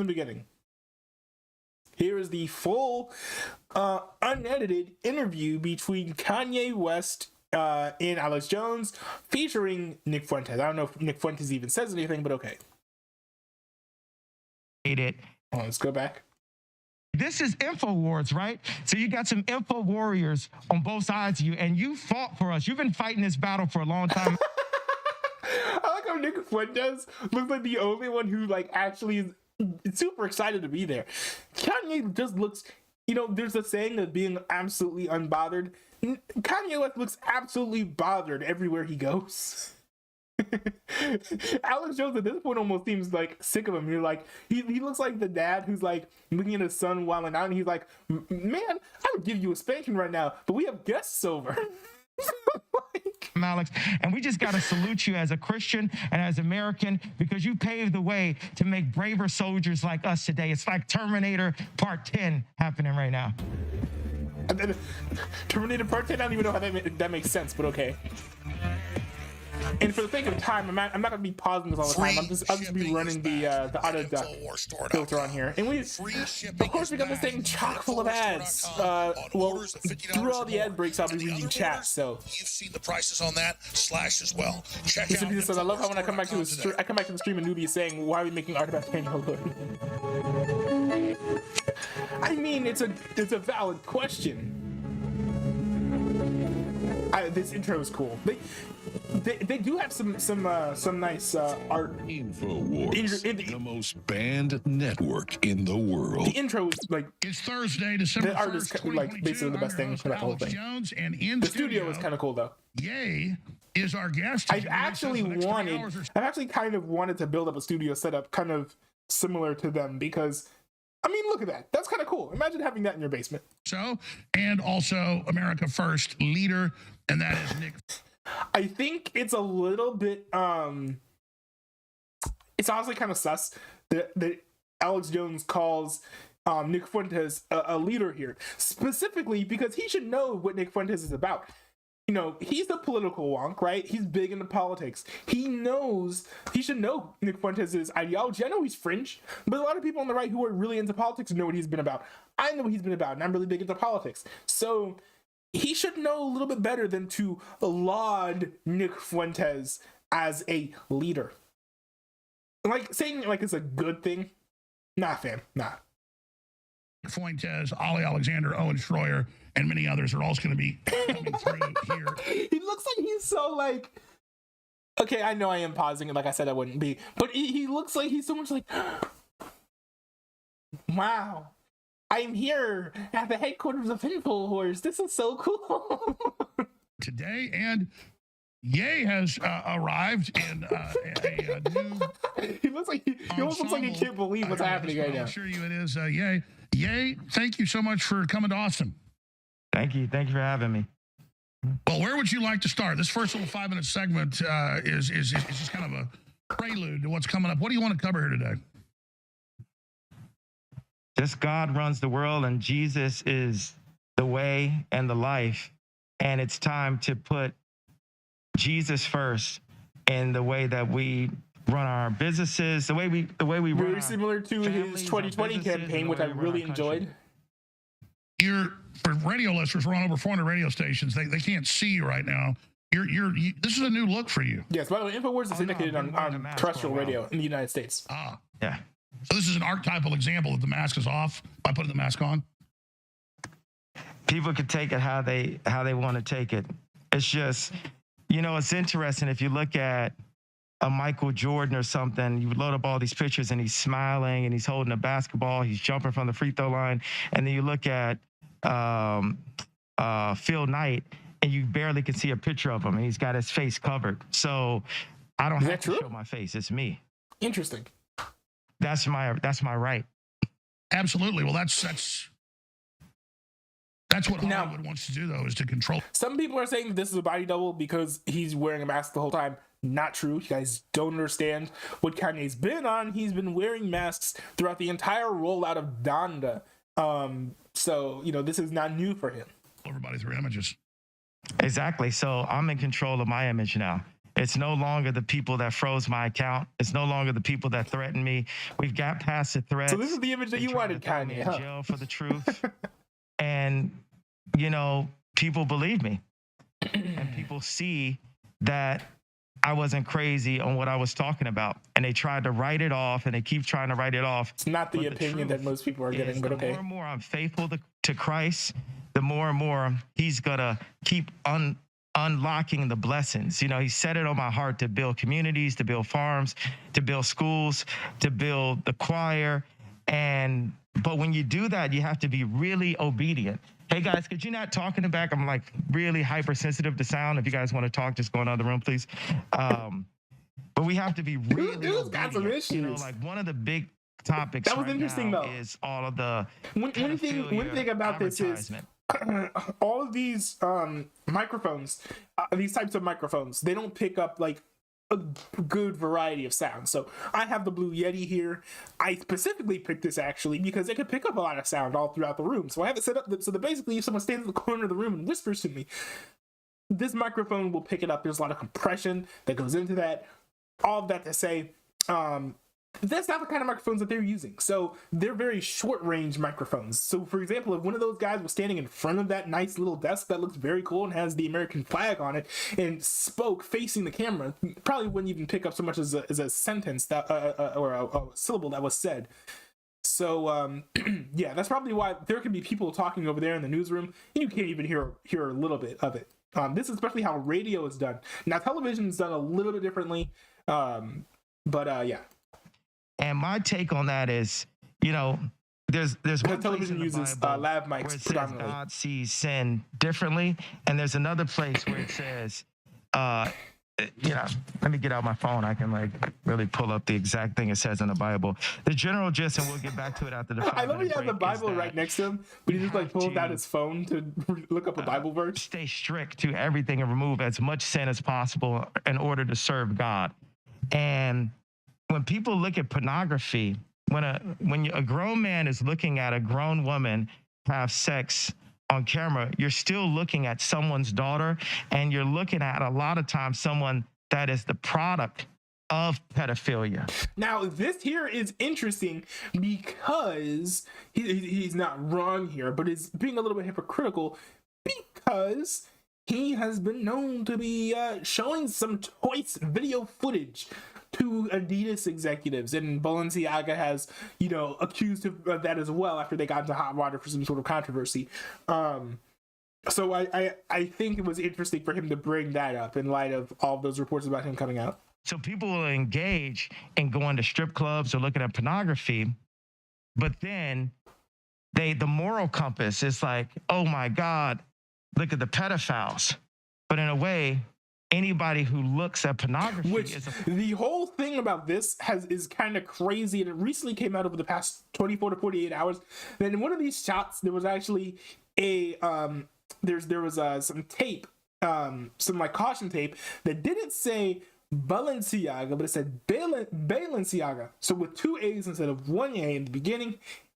the beginning. Here is the full, unedited interview between Kanye West and Alex Jones, featuring Nick Fuentes. I don't know if Nick Fuentes even says anything, but okay. Let's go back. This is Infowars, right? So you got some info warriors on both sides of you, and you fought for us. You've been fighting this battle for a long time. I like how Nick Fuentes looks like the only one who like actually is super excited to be there. Kanye just looks, there's a saying of being absolutely unbothered. Kanye West looks absolutely bothered everywhere he goes. Alex Jones at this point almost seems like sick of him. You're like, he looks like the dad who's like looking at his son wilding out, and he's like, man, I would give you a spanking right now, but we have guests over. Alex, and we just got to salute you as a Christian and as American, because you paved the way to make braver soldiers like us today. It's like Terminator Part 10 happening right now. Terminator Part 10, I don't even know how that makes sense, but okay. And for the sake of time, I'm not going to be pausing this all the time. I'll just be running the auto duck filter on here. And of course, we got this thing chock full of ads. Well, through all the ad breaks, I'll be reading chat. So you've seen the prices on that slash as well. Check out. Says, I love how when I come back to the stream, and Newbie is saying, "Why are we making art about Daniel Hood?" I mean, it's a valid question. This intro is cool. They do have some nice art. Infowars, the most banned network in the world. The intro is like, it's Thursday, December 1st, the art is like basically the best thing about the whole thing. Jones, and in the studio is kind of cool though. Ye is our guest. I've actually kind of wanted to build up a studio setup kind of similar to them, because I mean, look at that. That's kind of cool. Imagine having that in your basement. So, and also America First leader, and that is Nick. I think it's a little bit, it's honestly kind of sus that Alex Jones calls Nick Fuentes a leader here, specifically because he should know what Nick Fuentes is about. He's a political wonk, right? He's big into politics. He should know Nick Fuentes' ideology. I know he's fringe, but a lot of people on the right who are really into politics know what he's been about. I know what he's been about, and I'm really big into politics. So he should know a little bit better than to laud Nick Fuentes as a leader. Like, saying like it's a good thing. Nah, fam, nah. Fuentes, Ollie Alexander, Owen Schroyer, and many others are also going to be coming through here. He looks like he's so like, okay, I know I am pausing it like I said I wouldn't be, but he looks like he's so much like, wow, I'm here at the headquarters of Infowars. This is so cool. Today, and Ye has arrived in a new. He looks like he almost looks like he can't believe what's happening right now. I assure you, it is Ye. Ye, thank you so much for coming to Austin. Thank you for having me. Well, where would you like to start? This first little 5-minute segment is just kind of a prelude to what's coming up. What do you want to cover here today? Just God runs the world, and Jesus is the way and the life, and it's time to put Jesus first in the way that we run our businesses, the way we run. Very similar to his 2020 campaign, which I really enjoyed. For radio listeners, we're on over 400 radio stations. They can't see you right now. This is a new look for you. Yes, by the way, Infowars is syndicated on terrestrial radio in the United States. Yeah. So this is an archetypal example that the mask is off by putting the mask on. People can take it how they want to take it. It's just, it's interesting if you look at a Michael Jordan or something, you load up all these pictures and he's smiling and he's holding a basketball, he's jumping from the free throw line, and then you look at Phil Knight and you barely can see a picture of him and he's got his face covered. So I don't have to show my face. It's me. Interesting. That's my right. Absolutely. Well, that's what Hollywood wants to do, though, is to control. Some people are saying that this is a body double because he's wearing a mask the whole time. Not true. You guys don't understand what Kanye's been on. He's been wearing masks throughout the entire rollout of Donda. So, this is not new for him. Everybody through images. Exactly. So I'm in control of my image now. It's no longer the people that froze my account. It's no longer the people that threatened me. We've got past the threats. So this is the image that They you tried wanted, to throw me Kanye, in huh? jail for the truth. And, you know, people believe me. And people see that I wasn't crazy on what I was talking about. And they tried to write it off, and they keep trying to write it off. It's not the But opinion that truth most people are getting, is but the okay. more and more I'm faithful to Christ, the more and more he's going to keep unlocking the blessings. You know, he set it on my heart to build communities, to build farms, to build schools, to build the choir. But when you do that, you have to be really obedient. Hey guys, could you not talk in the back? I'm like really hypersensitive to sound. If you guys want to talk, just go in the other room, please. But we have to be really Dude's got some obedient. You know, issues. like one of the big topics That was right interesting, now though. is all of the One thing about this is all of these microphones, these types of microphones, they don't pick up like a good variety of sound. So I have the Blue Yeti here. I specifically picked this actually because it could pick up a lot of sound all throughout the room. So I have it set up so that basically if someone stands in the corner of the room and whispers to me, this microphone will pick it up. There's a lot of compression that goes into that. All of that to say, that's not the kind of microphones that they're using. So they're very short range microphones. So for example, if one of those guys was standing in front of that nice little desk that looks very cool and has the American flag on it and spoke facing the camera, probably wouldn't even pick up so much as a sentence that or a syllable that was said. So yeah, that's probably why there can be people talking over there in the newsroom and you can't even hear a little bit of it. This is especially how radio is done. Now television is done a little bit differently, but yeah. And my take on that is, you know, there's one television place in the uses Bible lav where mics it says predominantly. God sees sin differently, and there's another place where it says, you know, let me get out my phone. I can like really pull up the exact thing it says in the Bible. The general gist, and we'll get back to it after the. I love he has the Bible right next to him, but he just like pulls out his phone to look up a Bible verse. Stay strict to everything and remove as much sin as possible in order to serve God. And when people look at pornography, when a grown man is looking at a grown woman have sex on camera, you're still looking at someone's daughter, and you're looking at a lot of times someone that is the product of pedophilia. Now, this here is interesting because he's not wrong here, but is being a little bit hypocritical because he has been known to be showing some choice video footage to Adidas executives, and Balenciaga has, you know, accused him of that as well after they got into hot water for some sort of controversy. So I think it was interesting for him to bring that up in light of all of those reports about him coming out. So people will engage in going to strip clubs or looking at pornography, but then the moral compass is like, oh my God, look at the pedophiles. But in a way, anybody who looks at pornography the whole thing about this is kind of crazy, and it recently came out over the past 24 to 48 hours that in one of these shots there was actually a there was some tape, some like caution tape that didn't say Balenciaga, but it said Balenciaga, so with two A's instead of one A in the beginning.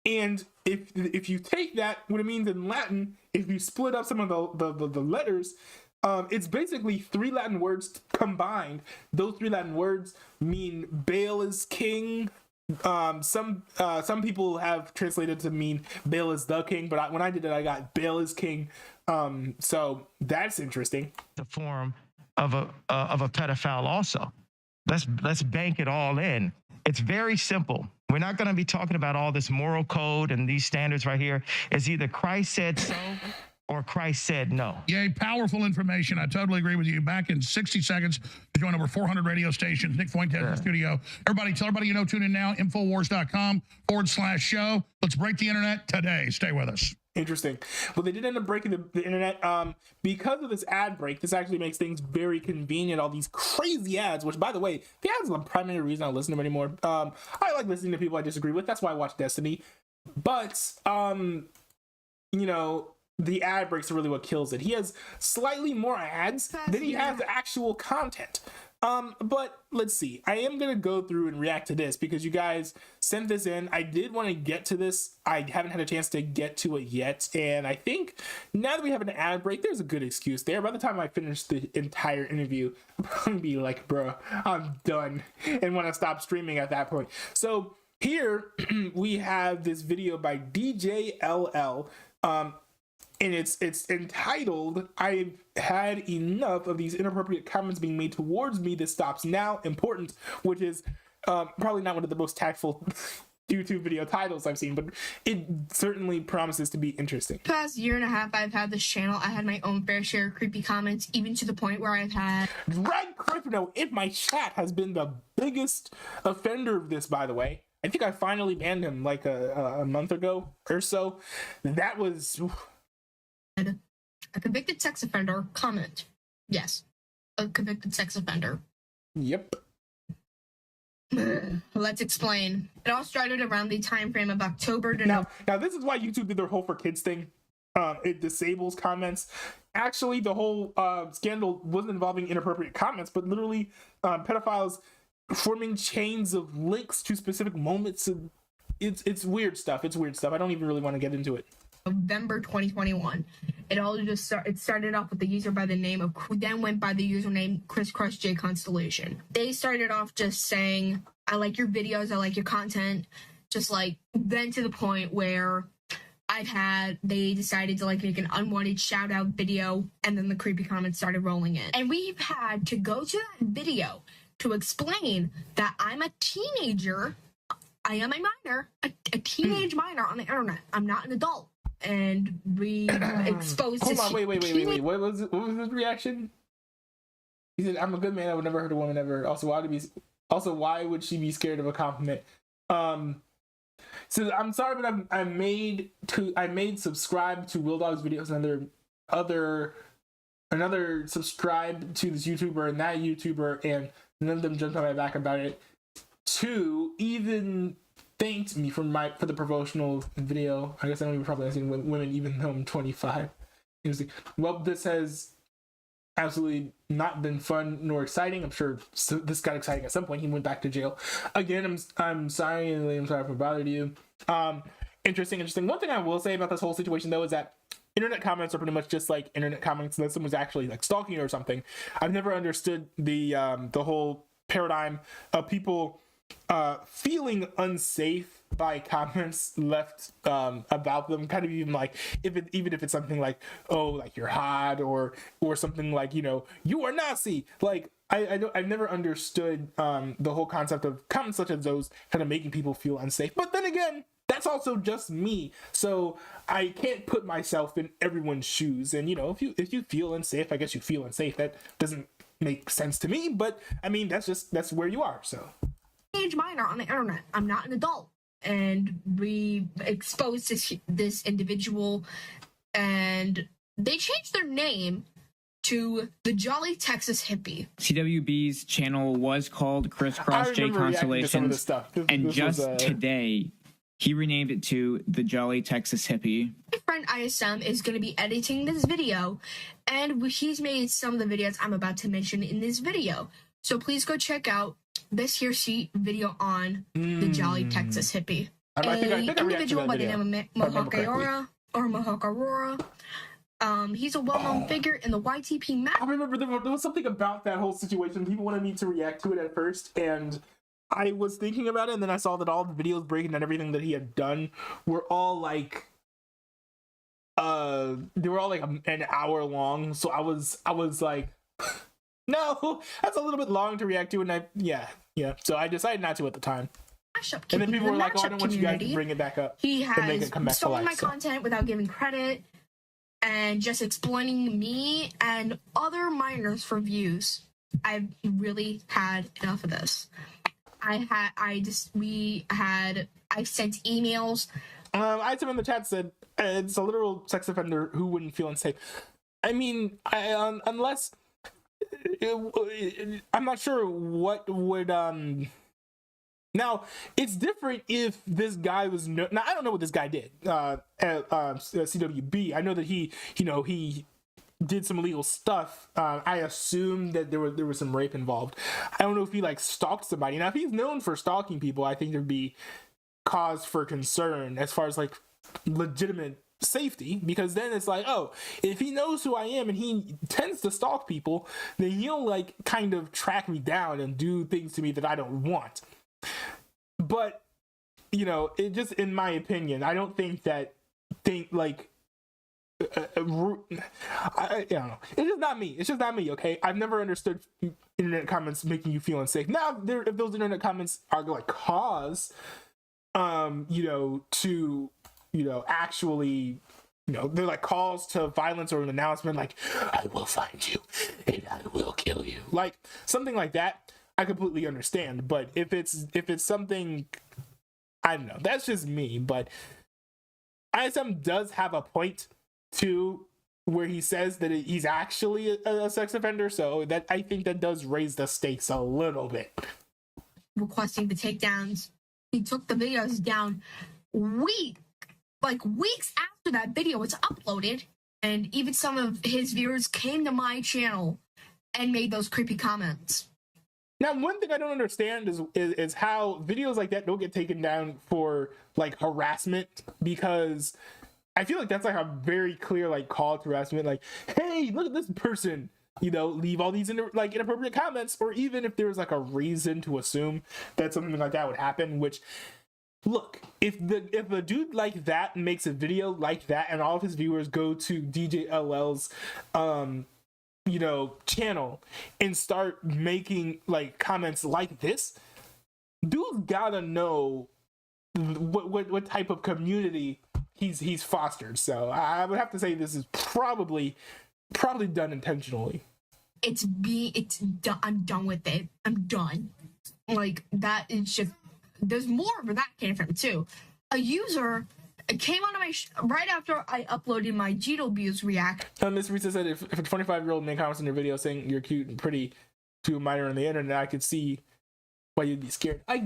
And if you take that, what it means in Latin, if you split up some of the letters, it's basically three Latin words combined. Those three Latin words mean Baal is king. Some people have translated to mean Baal is the king, but when I did it, I got Baal is king. So that's interesting. The form of a pedophile also. Let's bank it all in. It's very simple. We're not going to be talking about all this moral code and these standards right here. It's either Christ said so or Christ said no. Yay, powerful information. I totally agree with you. Back in 60 seconds to join over 400 radio stations. Nick Fuentes in the studio. Everybody, tell everybody you know, tune in now, Infowars.com/show. Let's break the internet today. Stay with us. Interesting. Well, they did end up breaking the internet because of this ad break. This actually makes things very convenient. All these crazy ads, which, by the way, the ads are the primary reason I don't listen to them anymore. I like listening to people I disagree with. That's why I watch Destiny. But, you know, the ad breaks are really what kills it. He has slightly more ads than he has actual content. But let's see. I am gonna go through and react to this because you guys sent this in. I did want to get to this. I haven't had a chance to get to it yet, and I think now that we have an ad break, there's a good excuse there. By the time I finish the entire interview, I'm gonna be like, bro, I'm done, and want to stop streaming at that point. So here we have this video by DJLL. And it's entitled, "I've had enough of these inappropriate comments being made towards me. This stops now. Important," which is probably not one of the most tactful YouTube video titles I've seen, but it certainly promises to be interesting. The past year and a half I've had this channel, I had my own fair share of creepy comments, even to the point where I've had... Greg Crypto in my chat has been the biggest offender of this, by the way. I think I finally banned him like a month ago or so. That was... A convicted sex offender comment. Yes, a convicted sex offender. Yep. Let's explain. It all started around the time frame of October to now this is why YouTube did their whole for kids thing. It disables comments. Actually, the whole scandal wasn't involving inappropriate comments, but literally pedophiles forming chains of links to specific moments. It's weird stuff. It's weird stuff. I don't even really want to get into it. November 2021. It started off with the user by the name of, who then went by the username Crisscross J Constellation. They started off just saying, "I like your videos, I like your content," just like, then to the point where they decided to like make an unwanted shout out video, and then the creepy comments started rolling in. And we've had to go to that video to explain that I'm a teenager. I am a minor, a teenage minor on the internet. I'm not an adult. And we exposed. Hold on, wait. What was his reaction? He said, "I'm a good man. I would never hurt a woman ever. Also, why would she be scared of a compliment?" So I'm sorry, but I made subscribe to Will Dog's videos and another subscribe to this YouTuber and that YouTuber, and none of them jumped on my back about it. Two even thanked me for the promotional video. I guess I don't even probably seen women even though I'm 25. He was like, "Well, this has absolutely not been fun nor exciting. I'm sure this got exciting at some point. He went back to jail. Again, I'm sorry, and I'm sorry if I bothered you." Interesting. One thing I will say about this whole situation though is that internet comments are pretty much just like internet comments unless someone's actually like stalking you or something. I've never understood the whole paradigm of people feeling unsafe by comments left about them, kind of even like even if it's something like, "Oh, like you're hot," or something like, "You are Nazi." Like I've never understood the whole concept of comments such as those kind of making people feel unsafe. But then again, that's also just me, so I can't put myself in everyone's shoes. And if you feel unsafe, I guess you feel unsafe. That doesn't make sense to me, but I mean that's where you are. So teenage minor on the internet. I'm not an adult. And we exposed this individual, and they changed their name to the Jolly Texas Hippie. CWB's channel was called Crisscross J Constellations, and just today he renamed it to the Jolly Texas Hippie. My friend ISM is going to be editing this video, and he's made some of the videos I'm about to mention in this video. So please go check out this here sheet video on the Jolly Texas Hippie. I think I individual by the name of Mohawk Aurora. He's a well-known figure in the YTP map. I remember there was something about that whole situation. People wanted me to react to it at first, and I was thinking about it, and then I saw that all the videos breaking down everything that he had done were all like they were all like an hour long. So I was like, no, that's a little bit long to react to, and yeah. So I decided not to at the time. And then people were like, "Oh, I don't want you guys to bring it back up." He has stolen my content without giving credit and just exploiting me and other minors for views. I've really had enough of this. I sent emails. Item in the chat said it's a literal sex offender who wouldn't feel unsafe. I mean, unless I'm not sure what would now it's different if this guy was now I don't know what this guy did at CWB. I know that he did some illegal stuff. I assume that there was some rape involved. I don't know if he like stalked somebody. Now, if he's known for stalking people, I think there'd be cause for concern as far as like legitimate safety, because then it's like, oh, if he knows who I am and he tends to stalk people, then he'll like kind of track me down and do things to me that I don't want. But you know, it just, in my opinion, I don't think that like I don't know. It's just not me. It's just not me. Okay, I've never understood internet comments making you feel unsafe. Now, if those internet comments are like cause, you know, to, you know, actually, you know, they're like calls to violence or an announcement like, I will find you and I will kill you, like something like that, I completely understand. But if it's something, I don't know, that's just me. But ISM does have a point too, where he says that he's actually a sex offender, so that, I think that does raise the stakes a little bit. Requesting the takedowns. He took the videos down weeks after that video was uploaded, and even some of his viewers came to my channel and made those creepy comments. Now, one thing I don't understand is how videos like that don't get taken down for like harassment, because I feel like that's like a very clear like call to harassment, like, hey, look at this person, you know, leave all these inappropriate comments, or even if there's like a reason to assume that something like that would happen. Which, look, if a dude like that makes a video like that and all of his viewers go to DJ LL's you know, channel and start making like comments like this, dude's gotta know what type of community he's fostered. So I would have to say this is probably done intentionally. I'm done with it. I'm done. Like, that is just, there's more where that came from too. A user came onto my right after I uploaded my Gito Abuse react. Miss Risa said, if a 25-year-old made comments in your video saying you're cute and pretty to a minor on the internet, I could see why you'd be scared. I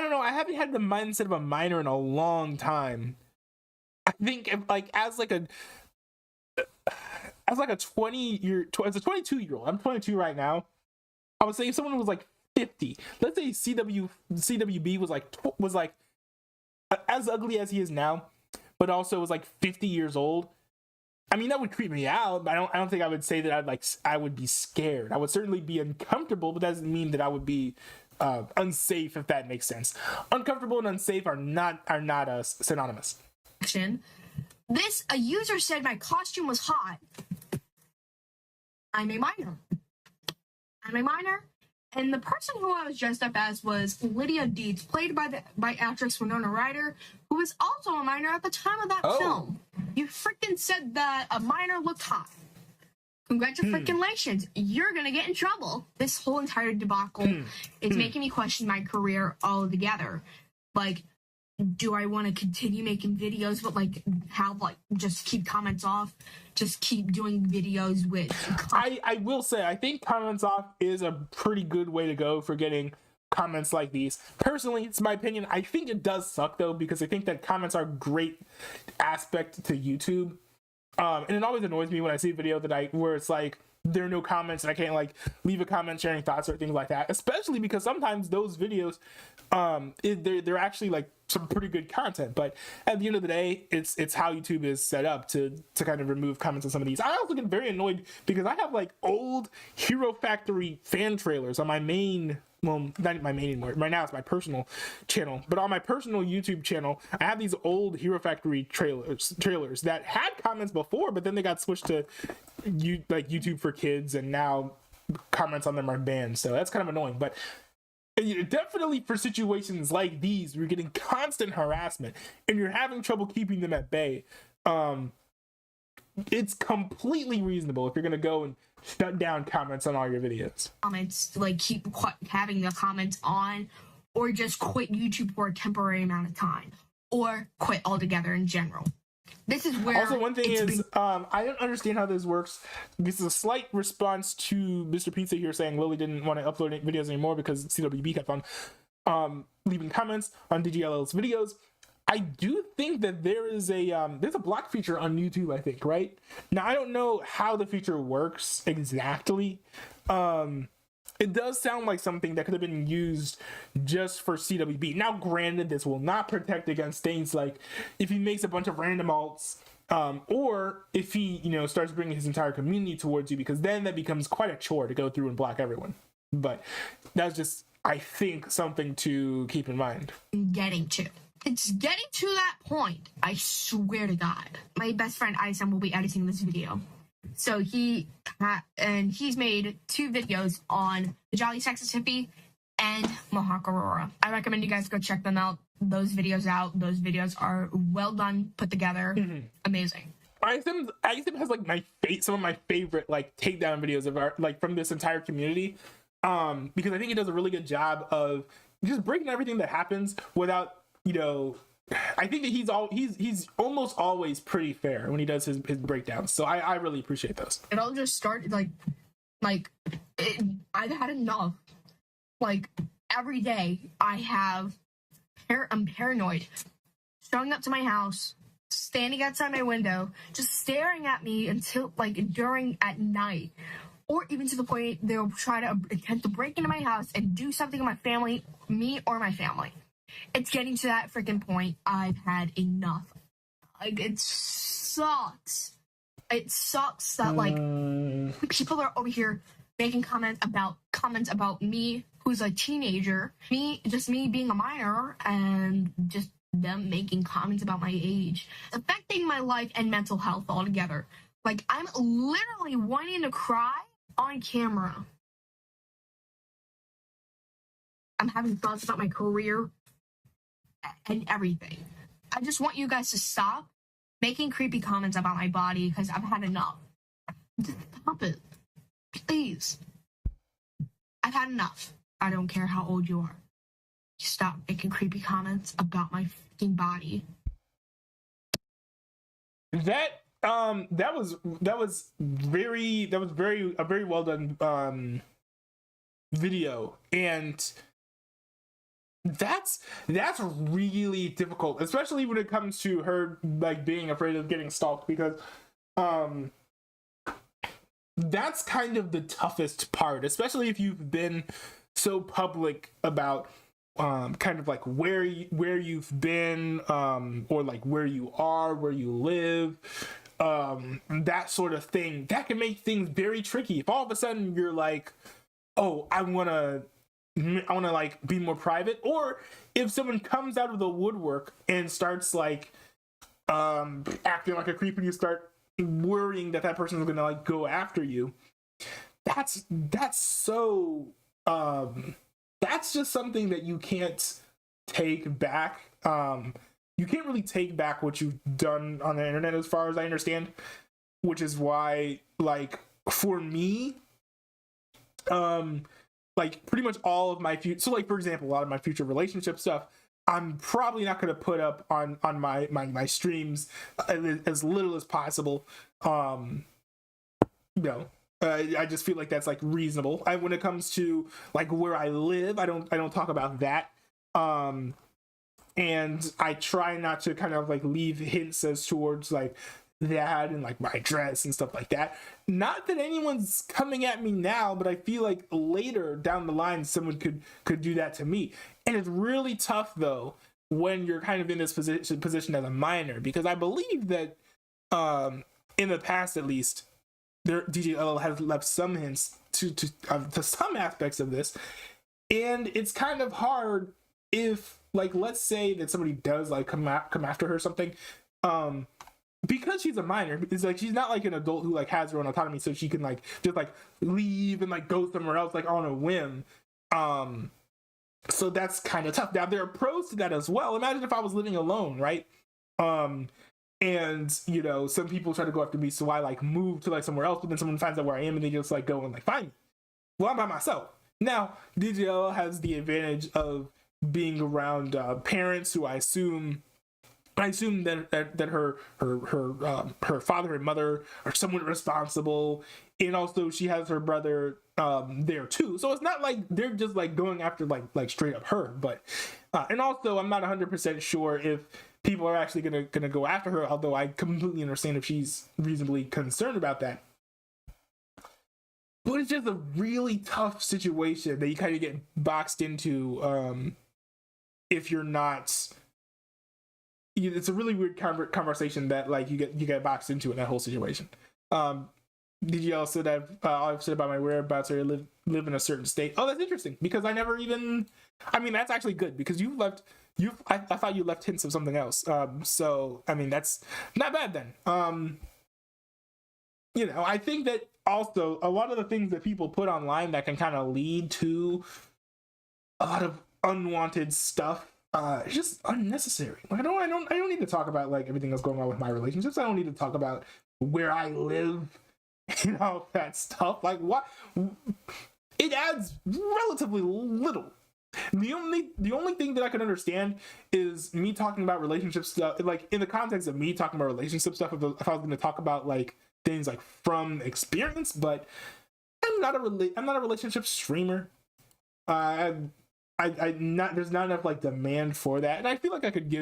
don't know. I haven't had the mindset of a minor in a long time. I think if, like, as a 22-year-old, I'm 22 right now. I would say if someone was like 50, let's say CWB was like as ugly as he is now, but also was like 50 years old. I mean, that would creep me out, but I don't think I would say that I would be scared. I would certainly be uncomfortable, but that doesn't mean that I would be unsafe, if that makes sense. Uncomfortable and unsafe are not synonymous. A user said my costume was hot. I'm a minor. And the person who I was dressed up as was Lydia Deeds, played by actress Winona Ryder, who was also a minor at the time of that film. You freaking said that a minor looked hot. Congratulations. You're gonna get in trouble. This whole entire debacle is making me question my career altogether. Like, do I want to continue making videos, but like have like just keep comments off, just keep doing videos with I will say, I think comments off is a pretty good way to go for getting comments like these. Personally, it's my opinion. I think it does suck though, because I think that comments are a great aspect to YouTube. And it always annoys me when I see a video where it's like there are no comments and I can't like leave a comment sharing thoughts or things like that, especially because sometimes those videos they're actually like some pretty good content, but at the end of the day, it's how YouTube is set up to kind of remove comments on some of these. I also get very annoyed because I have like old Hero Factory fan trailers on my main, well, not my main anymore. Right now it's my personal channel, but on my personal YouTube channel, I have these old Hero Factory trailers that had comments before, but then they got switched to YouTube for Kids, and now comments on them are banned. So that's kind of annoying, but definitely for situations like these, we're getting constant harassment and you're having trouble keeping them at bay. It's completely reasonable if you're going to go and shut down comments on all your videos. Comments, like keep having the comments on, or just quit YouTube for a temporary amount of time, or quit altogether in general. This is where also one thing is I don't understand how this works. This is a slight response to Mr. Pizza here saying Lily didn't want to upload videos anymore because CWB kept on leaving comments on DGLL's videos. I do think that there's a block feature on YouTube, I think, right? Now I don't know how the feature works exactly. It does sound like something that could have been used just for CWB. Now, granted, this will not protect against things like if he makes a bunch of random alts, or if he, starts bringing his entire community towards you, because then that becomes quite a chore to go through and block everyone. But that's just, I think, something to keep in mind. It's getting to that point. I swear to God. My best friend Isam will be editing this video. So he's made 2 videos on the Jolly Sexist Hippie and Mohawk Aurora. I recommend you guys go check them out. Those videos are well done, put together, amazing. Isam has like some of my favorite like takedown videos of our from this entire community, because I think he does a really good job of just breaking everything that happens without I think that he's almost always pretty fair when he does his breakdowns. So I really appreciate those. It all just started I've had enough. Like every day I'm paranoid. Showing up to my house, standing outside my window, just staring at me until at night. Or even to the point they'll try to attempt to break into my house and do something to my family, me or my family. It's getting to that freaking point. I've had enough. It sucks. It sucks that people are over here making comments about me, who's a teenager, me being a minor, and just them making comments about my age, affecting my life and mental health altogether. I'm literally wanting to cry on camera. I'm having thoughts about my career and everything. I just want you guys to stop making creepy comments about my body because I've had enough. Just stop it. Please. I've had enough. I don't care how old you are. Stop making creepy comments about my freaking body. That was a very well done video, and that's really difficult, especially when it comes to her being afraid of getting stalked, because that's kind of the toughest part, especially if you've been so public about kind of where you've been, or where you are, where you live, that sort of thing. That can make things very tricky. If all of a sudden you're oh, I want to be more private, or if someone comes out of the woodwork and starts acting like a creep, and you start worrying that person's gonna go after you, that's just something that you can't take back. You can't really take back what you've done on the internet, as far as I understand, which is why for me, pretty much all of my future, so for example, a lot of my future relationship stuff, I'm probably not going to put up on my streams as little as possible. I just feel like that's reasonable. When it comes to where I live, I don't talk about that. And I try not to kind of leave hints as towards that and my address and stuff like that. Not that anyone's coming at me now, but I feel later down the line someone could do that to me. And it's really tough though when you're kind of in this position as a minor, because I believe that in the past at least, DJL has left some hints to some aspects of this, and it's kind of hard if let's say that somebody does come after her or something, because she's a minor. It's she's not an adult who has her own autonomy, so she can just leave and go somewhere else on a whim. So that's kind of tough. Now there are pros to that as well. Imagine if I was living alone, right? And some people try to go after me, so I move to somewhere else, but then someone finds out where I am and they just go and find me. Well, I'm by myself. Now DJL has the advantage of being around parents who I assume that her father and mother are somewhat responsible, and also she has her brother there too. So it's not they're just going after straight up her. But and also I'm not 100% sure if people are actually gonna go after her, although I completely understand if she's reasonably concerned about that. But it's just a really tough situation that you kind of get boxed into if you're not. It's a really weird conversation that like you get boxed into in that whole situation. Did you also have I've said about my whereabouts or live in a certain state? Oh, that's interesting because I never even. I mean, that's actually good because I thought you left hints of something else. So I mean, that's not bad then. I think that also a lot of the things that people put online that can kind of lead to a lot of unwanted stuff. It's just unnecessary. Like I don't need to talk about like everything that's going on with my relationships. I don't need to talk about where I live and all that stuff. Like what? It adds relatively little. The only thing that I can understand is me talking about relationship stuff, like in the context of me talking about relationship stuff. If I was going to talk about like things like from experience, but I'm not a relationship streamer. There's not enough like demand for that, and I feel like I could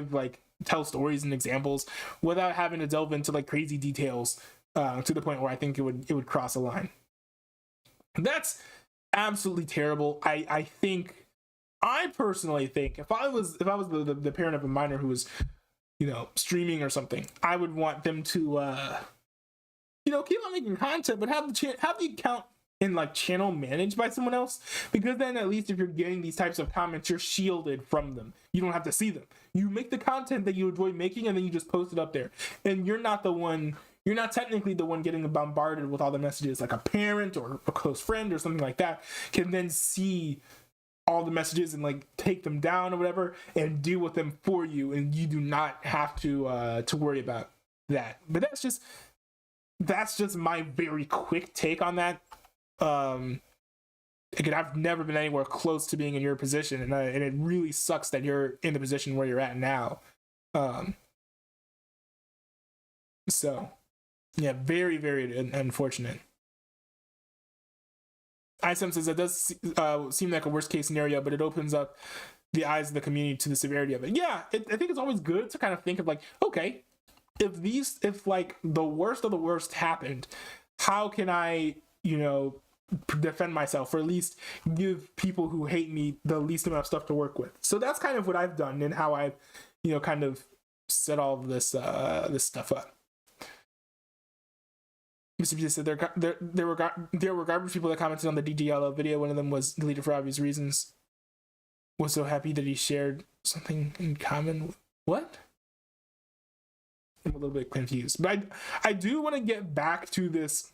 tell stories and examples without having to delve into like crazy details to the point where I think it would cross a line. That's absolutely terrible. I personally think if I was the parent of a minor who was streaming or something, I would want them to keep on making content, but have the account and like channel managed by someone else, because then at least if you're getting these types of comments, you're shielded from them. You don't have to see them. You make the content that you enjoy making and then you just post it up there, and you're not technically the one getting bombarded with all the messages. Like a parent or a close friend or something like that can then see all the messages and like take them down or whatever and deal with them for you, and you do not have to worry about that. But that's just my very quick take on that. Again, I've never been anywhere close to being in your position, and it really sucks that you're in the position where you're at now. So yeah, very, very unfortunate. ISM says it does seem like a worst case scenario, but it opens up the eyes of the community to the severity of it. Yeah, I think it's always good to kind of think of like, okay, if like the worst of the worst happened, how can I, defend myself, or at least give people who hate me the least amount of stuff to work with? So that's kind of what I've done and how I've, kind of set all of this stuff up. Mr. B said there were garbage people that commented on the DGLO video. One of them was deleted for obvious reasons. Was so happy that he shared something in common. What? I'm a little bit confused, but I do want to get back to this,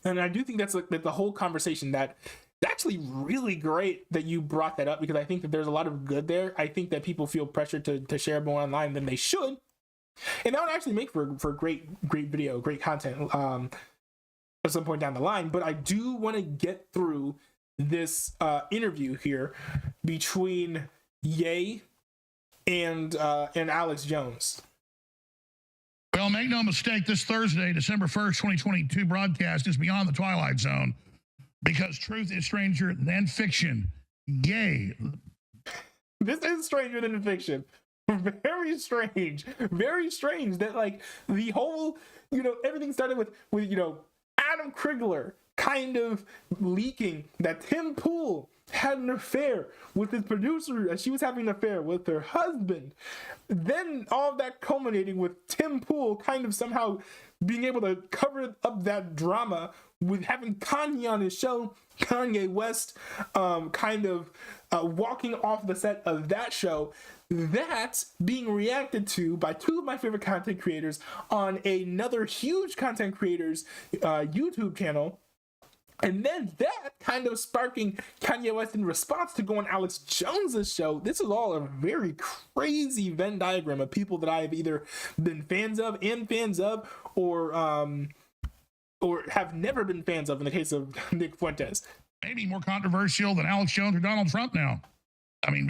and I do think that's like the whole conversation. That's actually really great that you brought that up, because I think that there's a lot of good there. I think that people feel pressured to share more online than they should. And that would actually make for great video, great content at some point down the line. But I do want to get through this interview here between Ye and Alex Jones. Well, make no mistake, this Thursday, December 1st, 2022 broadcast is beyond the Twilight Zone, because truth is stranger than fiction. Ye. This is stranger than fiction. Very strange that like the whole everything started with Adam Krigler kind of leaking that Tim Pool had an affair with his producer, and she was having an affair with her husband. Then all of that culminating with Tim Pool kind of somehow being able to cover up that drama with having Kanye on his show, Kanye West kind of walking off the set of that show. That's being reacted to by two of my favorite content creators on another huge content creator's YouTube channel. And then that kind of sparking Kanye West in response to go on Alex Jones's show. This is all a very crazy Venn diagram of people that I've either been fans of, or have never been fans of in the case of Nick Fuentes. Maybe more controversial than Alex Jones or Donald Trump now. I mean,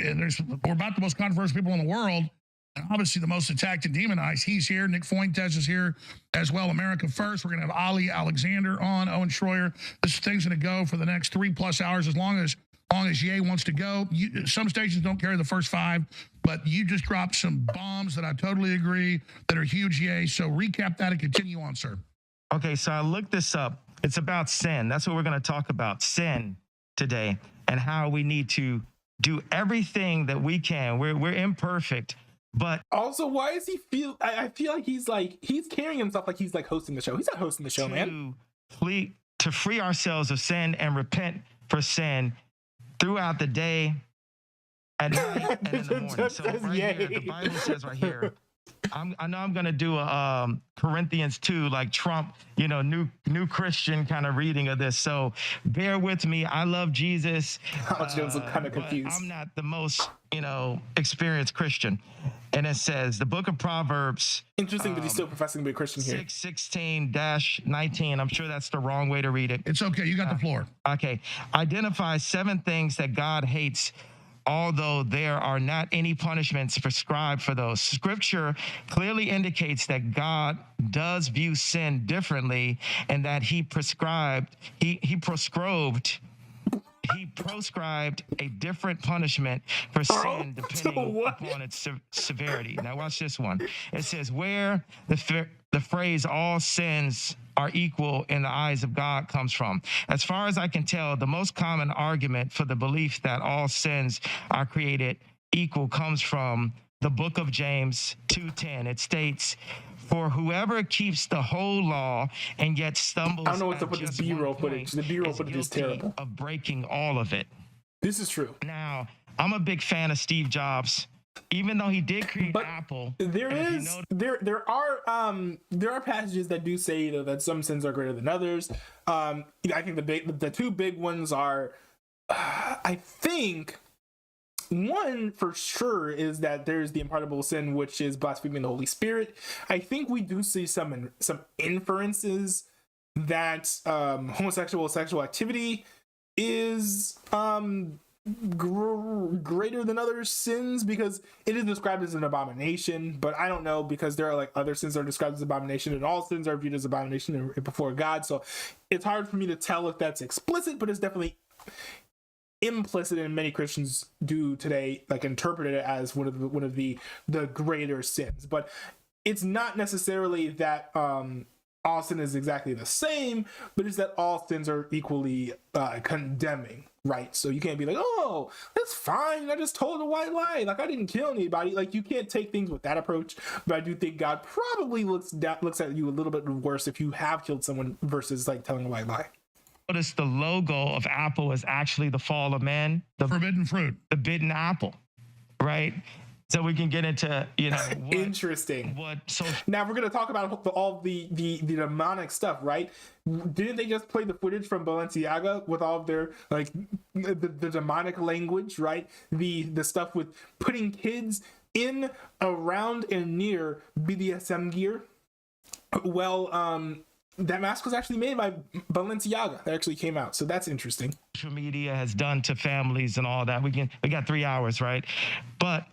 we're about the most controversial people in the world, and obviously the most attacked and demonized. He's here. Nick Fuentes is here as well. America First. We're going to have Ali Alexander on, Owen Schroyer. This thing's going to go for the next 3+ hours, as long as Ye wants to go. Some stations don't carry the first 5. but you just dropped some bombs that I totally agree that are huge, yay. So recap that and continue on, sir. Okay, so I looked this up. It's about sin. That's what we're going to talk about, sin today, and how we need to do everything that we can. We're imperfect, but also, why does he feel? I feel like he's carrying himself like he's like hosting the show. He's not hosting the show, man. To free ourselves of sin and repent for sin throughout the day, at night, and in the morning. So right here, the Bible says right here. I know I'm going to do a Corinthians 2, like Trump, new Christian kind of reading of this. So bear with me. I love Jesus. Jones look kind of confused. I'm not the most, experienced Christian. And it says, the book of Proverbs. Interesting that he's still professing to be a Christian here. 6:16-19. I'm sure that's the wrong way to read it. It's okay. You got the floor. Okay. Identify 7 things that God hates, although there are not any punishments prescribed for those. Scripture clearly indicates that God does view sin differently, and that he proscribed a different punishment for sin depending upon its severity. Now watch this one. It says, where the phrase all sins are equal in the eyes of God comes from. As far as I can tell, the most common argument for the belief that all sins are created equal comes from the book of James 2:10. It states, for whoever keeps the whole law and yet stumbles, I don't know what's up with this B-roll footage. The B-roll footage is terrible. Of breaking all of it. This is true. Now, I'm a big fan of Steve Jobs. Even though he did create Apple, there are passages that do say that some sins are greater than others. I think the 2 big ones are, I think, one for sure is that there's the unpardonable sin, which is blaspheming the Holy Spirit. I think we do see some inferences that homosexual sexual activity is greater than other sins, because it is described as an abomination. But I don't know, because there are like other sins that are described as abomination, and all sins are viewed as abomination before God. So it's hard for me to tell if that's explicit, but it's definitely implicit, and many Christians do today like interpret it as one of the greater sins. But it's not necessarily that all sin is exactly the same, but it's that all sins are equally condemning, right? So you can't be like, oh, that's fine, I just told a white lie, like I didn't kill anybody. Like, you can't take things with that approach. But I do think God probably looks at you a little bit worse if you have killed someone versus like telling a white lie. Notice the logo of Apple is actually the fall of man, the forbidden fruit, the bidden apple, right? So we can get into, interesting. Now we're going to talk about all the demonic stuff, right? Didn't they just play the footage from Balenciaga with all of their like the demonic language, right? The stuff with putting kids in, around, and near BDSM gear. Well, that mask was actually made by Balenciaga. That actually came out, so that's interesting. Social media has done to families and all that. We got 3 hours, right? But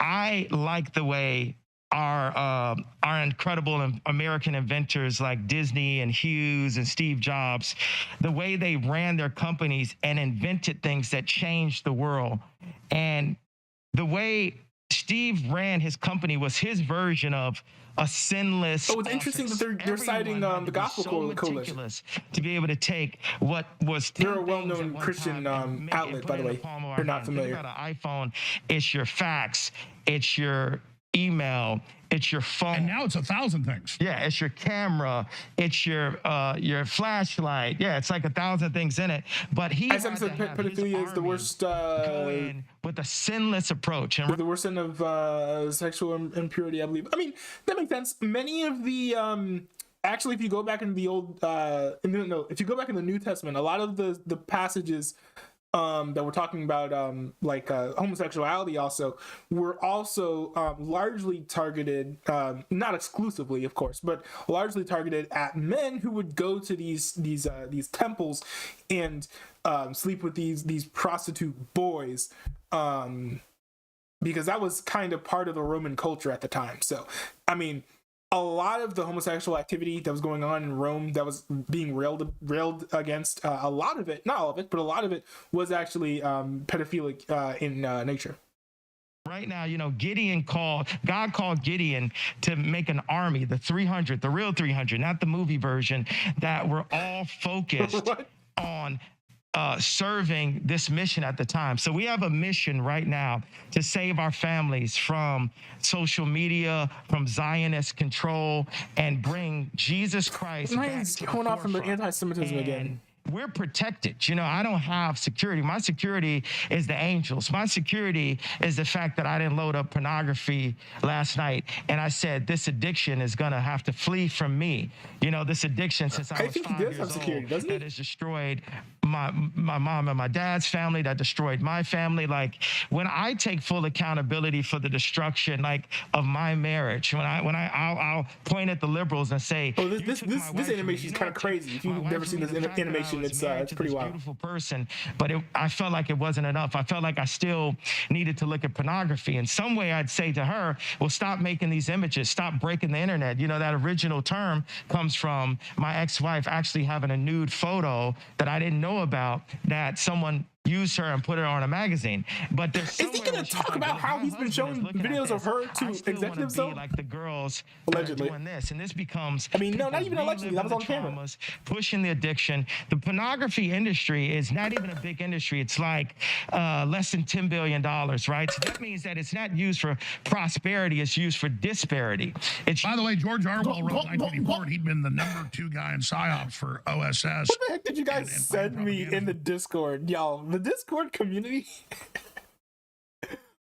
I like the way our incredible American inventors like Disney and Hughes and Steve Jobs, the way they ran their companies and invented things that changed the world. And the way Steve ran his company was his version of a sinless. Oh, it's interesting that they're citing the Gospel Coalition to be able to take what was. They're a well-known Christian outlet, by the way. You're not familiar. You got an iPhone. It's your fax. It's your email. It's your phone. And now it's 1,000 things. Yeah, it's your camera. It's your flashlight. Yeah, it's like 1,000 things in it. But he said pedophilia is the worst. Go in with a sinless approach, and the worst sin of sexual impurity, I believe. I mean, that makes sense. Many of the actually, if you go back in the old if you go back in the New Testament, a lot of the passages that we're talking about, homosexuality, also were also largely targeted, not exclusively, of course, but largely targeted at men who would go to these temples and sleep with these prostitute boys, because that was kind of part of the Roman culture at the time. So, I mean, a lot of the homosexual activity that was going on in Rome that was being railed against, a lot of it, not all of it, but a lot of it was actually pedophilic in nature. right now, God called Gideon to make an army, the 300, the real 300, not the movie version, that were all focused on serving this mission at the time. So we have a mission right now to save our families from social media, from Zionist control, and bring Jesus Christ back to the going off from the forefront. anti-Semitism again. We're protected. I don't have security. My security is the angels. My security is the fact that I didn't load up pornography last night. And I said, this addiction is going to have to flee from me. This addiction since I was 5 years old that has destroyed my mom and my dad's family, that destroyed my family. Like, when I take full accountability for the destruction, of my marriage, I'll point at the liberals and say, this animation is kind of crazy. If you've never seen this animation, it's pretty wild. Beautiful person, but I felt like it wasn't enough. I felt like I still needed to look at pornography. In some way, I'd say to her, well, stop making these images, stop breaking the internet. That original term comes from my ex-wife actually having a nude photo that I didn't know about, that someone used her and put her on a magazine. But there's is he going to talk about how he's been showing videos of her to executives, though? Like the girls allegedly doing this, and this becomes. No, not even allegedly. That was on camera. Pushing the addiction. The pornography industry is not even a big industry. It's like less than $10 billion, right? So that means that it's not used for prosperity. It's used for disparity. By the way, George Orwell wrote in 1984. He'd been the number 2 guy in PSYOPs for OSS. What the heck did you guys send me in the Discord, y'all? The Discord community,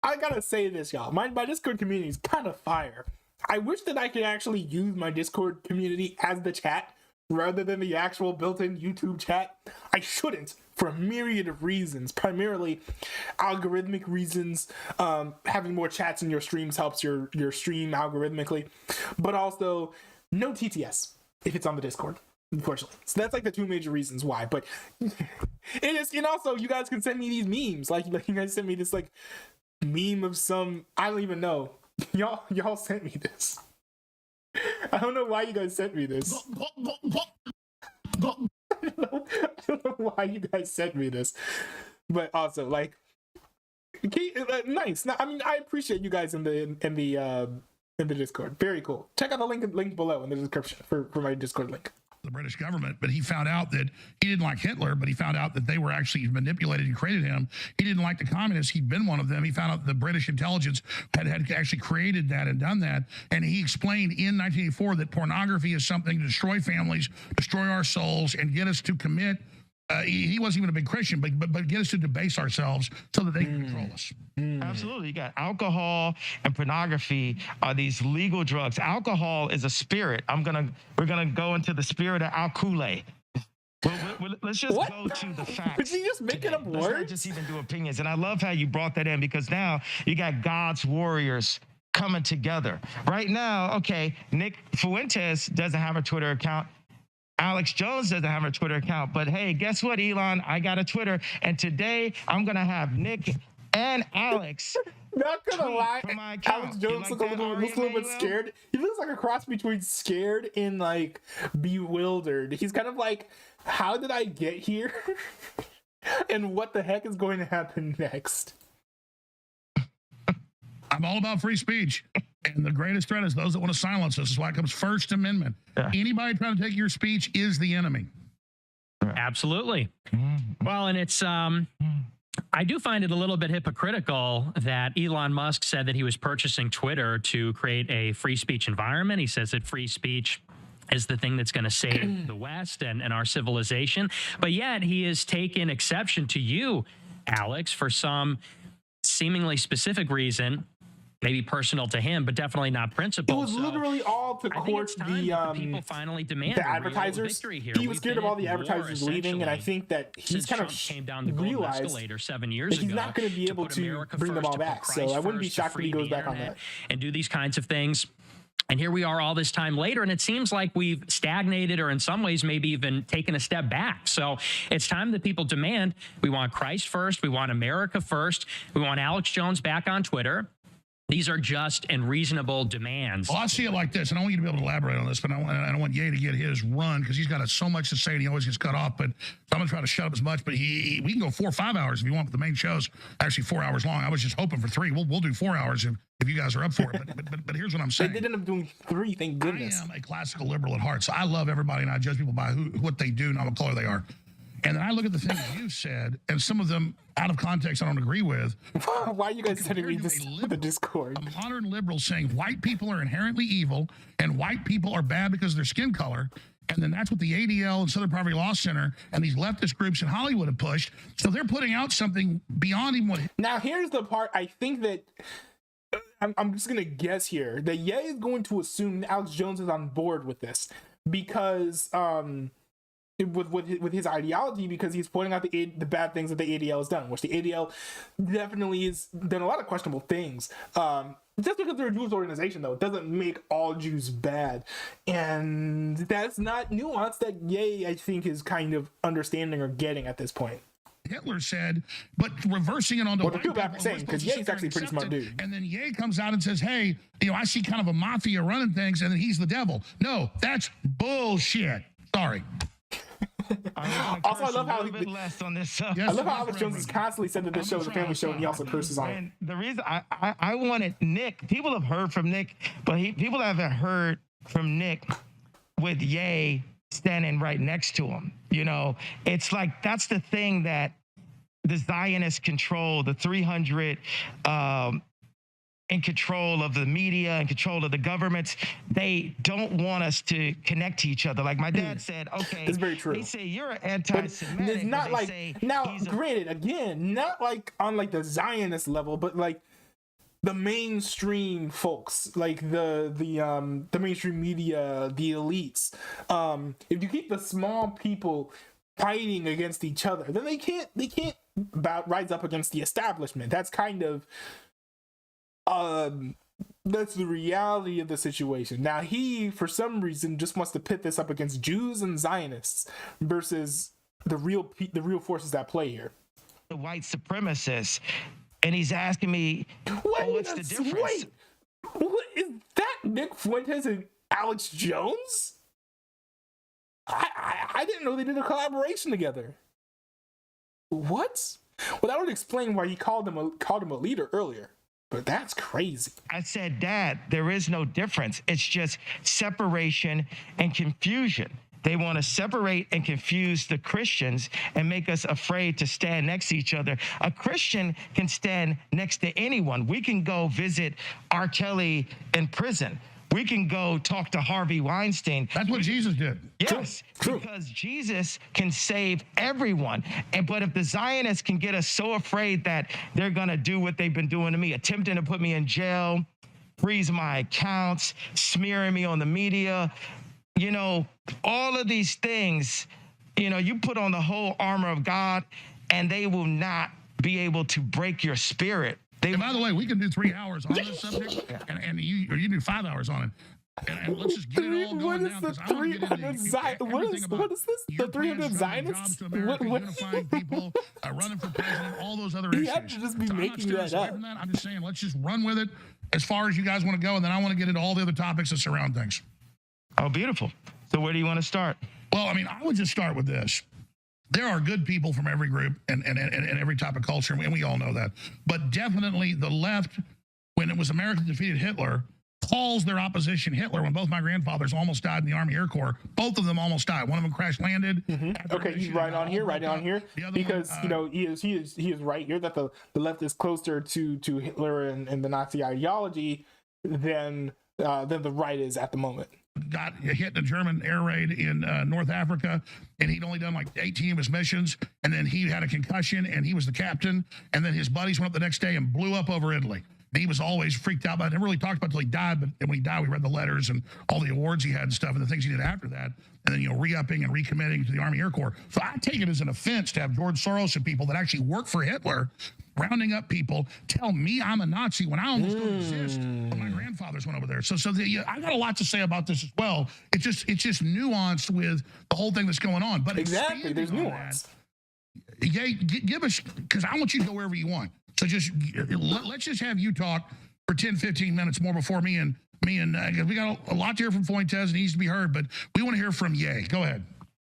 I gotta say this, y'all. My Discord community is kind of fire. I wish that I could actually use my Discord community as the chat rather than the actual built-in YouTube chat. I shouldn't, for a myriad of reasons, primarily algorithmic reasons. Having more chats in your streams helps your stream algorithmically, but also no TTS if it's on the Discord. Unfortunately, so that's like the 2 major reasons why. But it is, and also you guys can send me these memes. Like you guys sent me this meme of some, I don't even know. Y'all sent me this. I don't know why you guys sent me this. I don't know why you guys sent me this. But also nice. Now, I appreciate you guys in the Discord. Very cool. Check out the link below in the description for my Discord link. The British government, but he found out that he didn't like Hitler, but he found out that they were actually manipulated and created him. He didn't like the communists. He'd been one of them. He found out the British intelligence had actually created that and done that. And he explained in 1984 that pornography is something to destroy families, destroy our souls, and get us to commit. He wasn't even a big Christian, but get us to debase ourselves so that they can control us. Absolutely. You got alcohol and pornography are these legal drugs. Alcohol is a spirit. We're gonna go into the spirit of alcohol. Let's just go to the facts. Did you just make it up words? Let's not just even do opinions. And I love how you brought that in, because now you got God's warriors coming together. Right now, okay, Nick Fuentes doesn't have a Twitter account. Alex Jones doesn't have a Twitter account, but hey, guess what, Elon? I got a Twitter, and today I'm gonna have Nick and Alex. Not gonna lie, Alex Jones looks a little bit scared. He looks like a cross between scared and bewildered. He's kind of like, how did I get here? And what the heck is going to happen next? I'm all about free speech. And the greatest threat is those that want to silence us. That's why it comes First Amendment. Yeah. Anybody trying to take your speech is the enemy. Absolutely. Well, and it's, I do find it a little bit hypocritical that Elon Musk said that he was purchasing Twitter to create a free speech environment. He says that free speech is the thing that's going to save the West and our civilization. But yet he has taken exception to you, Alex, for some seemingly specific reason, maybe personal to him, but definitely not principled. It was literally all to court the people finally demand the advertisers. He was scared of all the advertisers leaving, and I think that he's kind of realized 7 years that he's not going to be able to bring them all back. So I wouldn't be shocked if he goes back on that and do these kinds of things. And here we are all this time later, and it seems like we've stagnated, or in some ways maybe even taken a step back. So it's time that people demand, we want Christ first, we want America first, we want Alex Jones back on Twitter. These are just and reasonable demands. Well, I see it like this, and I want you to be able to elaborate on this, but I don't want Ye to get his run because he's got so much to say and he always gets cut off. But so I'm going to try to shut up as much. But we can go 4 or 5 hours if you want, but the main show's actually 4 hours long. I was just hoping for 3. We'll do 4 hours if you guys are up for it. But here's what I'm saying. They did end up doing 3, thank goodness. I am a classical liberal at heart, so I love everybody, and I judge people by what they do, not what color they are. And then I look at the things you said, and some of them out of context I don't agree with. Why are you guys sending me this the Discord? A modern liberal saying white people are inherently evil and white people are bad because of their skin color. And then that's what the ADL and Southern Poverty Law Center and these leftist groups in Hollywood have pushed. So they're putting out something beyond even what... Now, here's the part I think that... I'm just going to guess here that Ye is going to assume Alex Jones is on board with this because... with his ideology, because he's pointing out the bad things that the ADL has done, which the ADL definitely has done a lot of questionable things. Just because they're a Jewish organization, though, it doesn't make all Jews bad. And that's not nuance that Ye, I think, is kind of understanding or getting at this point. Hitler said, but reversing it onto white people. Back saying, because Ye's actually a pretty smart dude. And then Ye comes out and says, hey, I see kind of a mafia running things, and then he's the devil. No, that's bullshit. Sorry. Also, I love how less on this. I love how Alex Jones is constantly said that this show is a family show, and he also curses on it. And the reason I wanted Nick, people have heard from Nick, but people haven't heard from Nick with Ye standing right next to him. It's like that's the thing that the Zionists control, the 300 in control of the media, in control of the governments. They don't want us to connect to each other. Like my dad said, okay, it's very true. They say you're an anti-Semitic. It's not like, now granted, again, not like on like the Zionist level, but like the mainstream folks, like the mainstream media, the elites. If you keep the small people fighting against each other, then they can't rise up against the establishment. That's kind of that's the reality of the situation. Now he, for some reason, just wants to pit this up against Jews and Zionists versus the real forces that play here. The white supremacists, and he's asking me, what's the difference? Wait, is that Nick Fuentes and Alex Jones? I didn't know they did a collaboration together. What? Well, that would explain why he called him a leader earlier. But that's crazy. I said, Dad, there is no difference. It's just separation and confusion. They want to separate and confuse the Christians and make us afraid to stand next to each other. A Christian can stand next to anyone. We can go visit R. Kelly in prison. We can go talk to Harvey Weinstein. That's what Jesus did. Yes, true. Because Jesus can save everyone. But if the Zionists can get us so afraid that they're going to do what they've been doing to me, attempting to put me in jail, freeze my accounts, smearing me on the media, all of these things, you put on the whole armor of God and they will not be able to break your spirit. And by the way, we can do 3 hours on this subject, and you do 5 hours on it. And let's just get it all going down. What is the 300 Zionists? What is this? The 300 Zionists? Unifying people, running for president, all those other issues. You have to just be making that up. I'm just saying, let's just run with it as far as you guys want to go, and then I want to get into all the other topics that surround things. Oh, beautiful. So where do you want to start? Well, I would just start with this. There are good people from every group and every type of culture, and we all know that. But definitely the left, when it was America defeated Hitler, calls their opposition Hitler when both my grandfathers almost died in the Army Air Corps. Both of them almost died. One of them crash landed. Okay, he's right on here, because he is right here that the left is closer to Hitler and the Nazi ideology than the right is at the moment. Got hit in a German air raid in North Africa, and he'd only done like 18 of his missions, and then he had a concussion, and he was the captain, and then his buddies went up the next day and blew up over Italy. And he was always freaked out about it. Never really talked about it until he died, but when he died, we read the letters and all the awards he had and stuff and the things he did after that, and then, re-upping and recommitting to the Army Air Corps. So I take it as an offense to have George Soros and people that actually work for Hitler rounding up people tell me I'm a Nazi when I almost don't exist when my grandfathers went over there. So I got a lot to say about this as well. It's just nuanced with the whole thing that's going on. But exactly, there's nuance. Give us, because I want you to go wherever you want. So let's just have you talk. for 10, 15 minutes more before me and we got a lot to hear from Fuentes, and he needs to be heard, but we want to hear from Ye. Go ahead.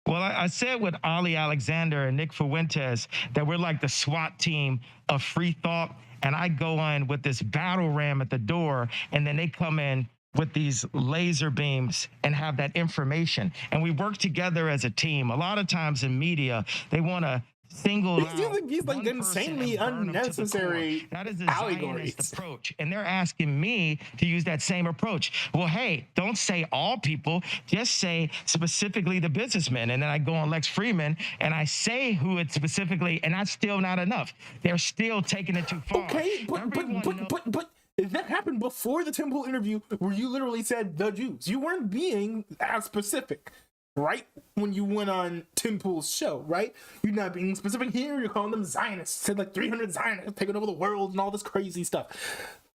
Well, I said with Ali Alexander and Nick Fuentes that we're like the SWAT team of free thought, and I go in with this battle ram at the door, and then they come in with these laser beams and have that information. And we work together as a team. A lot of times in media, they want to single out. He's like insanely unnecessary that is a allegories. Zionist approach. And they're asking me to use that same approach. Well, hey, don't say all people, just say specifically the businessmen. And then I go on Lex Friedman and I say who it's specifically, and that's still not enough. They're still taking it too far. Okay, but that happened before the Temple interview where you literally said the Jews. You weren't being as specific, right? When you went on Temple's show, right? You're not being specific here. You're calling them Zionists. Said like 300 Zionists taking over the world and all this crazy stuff.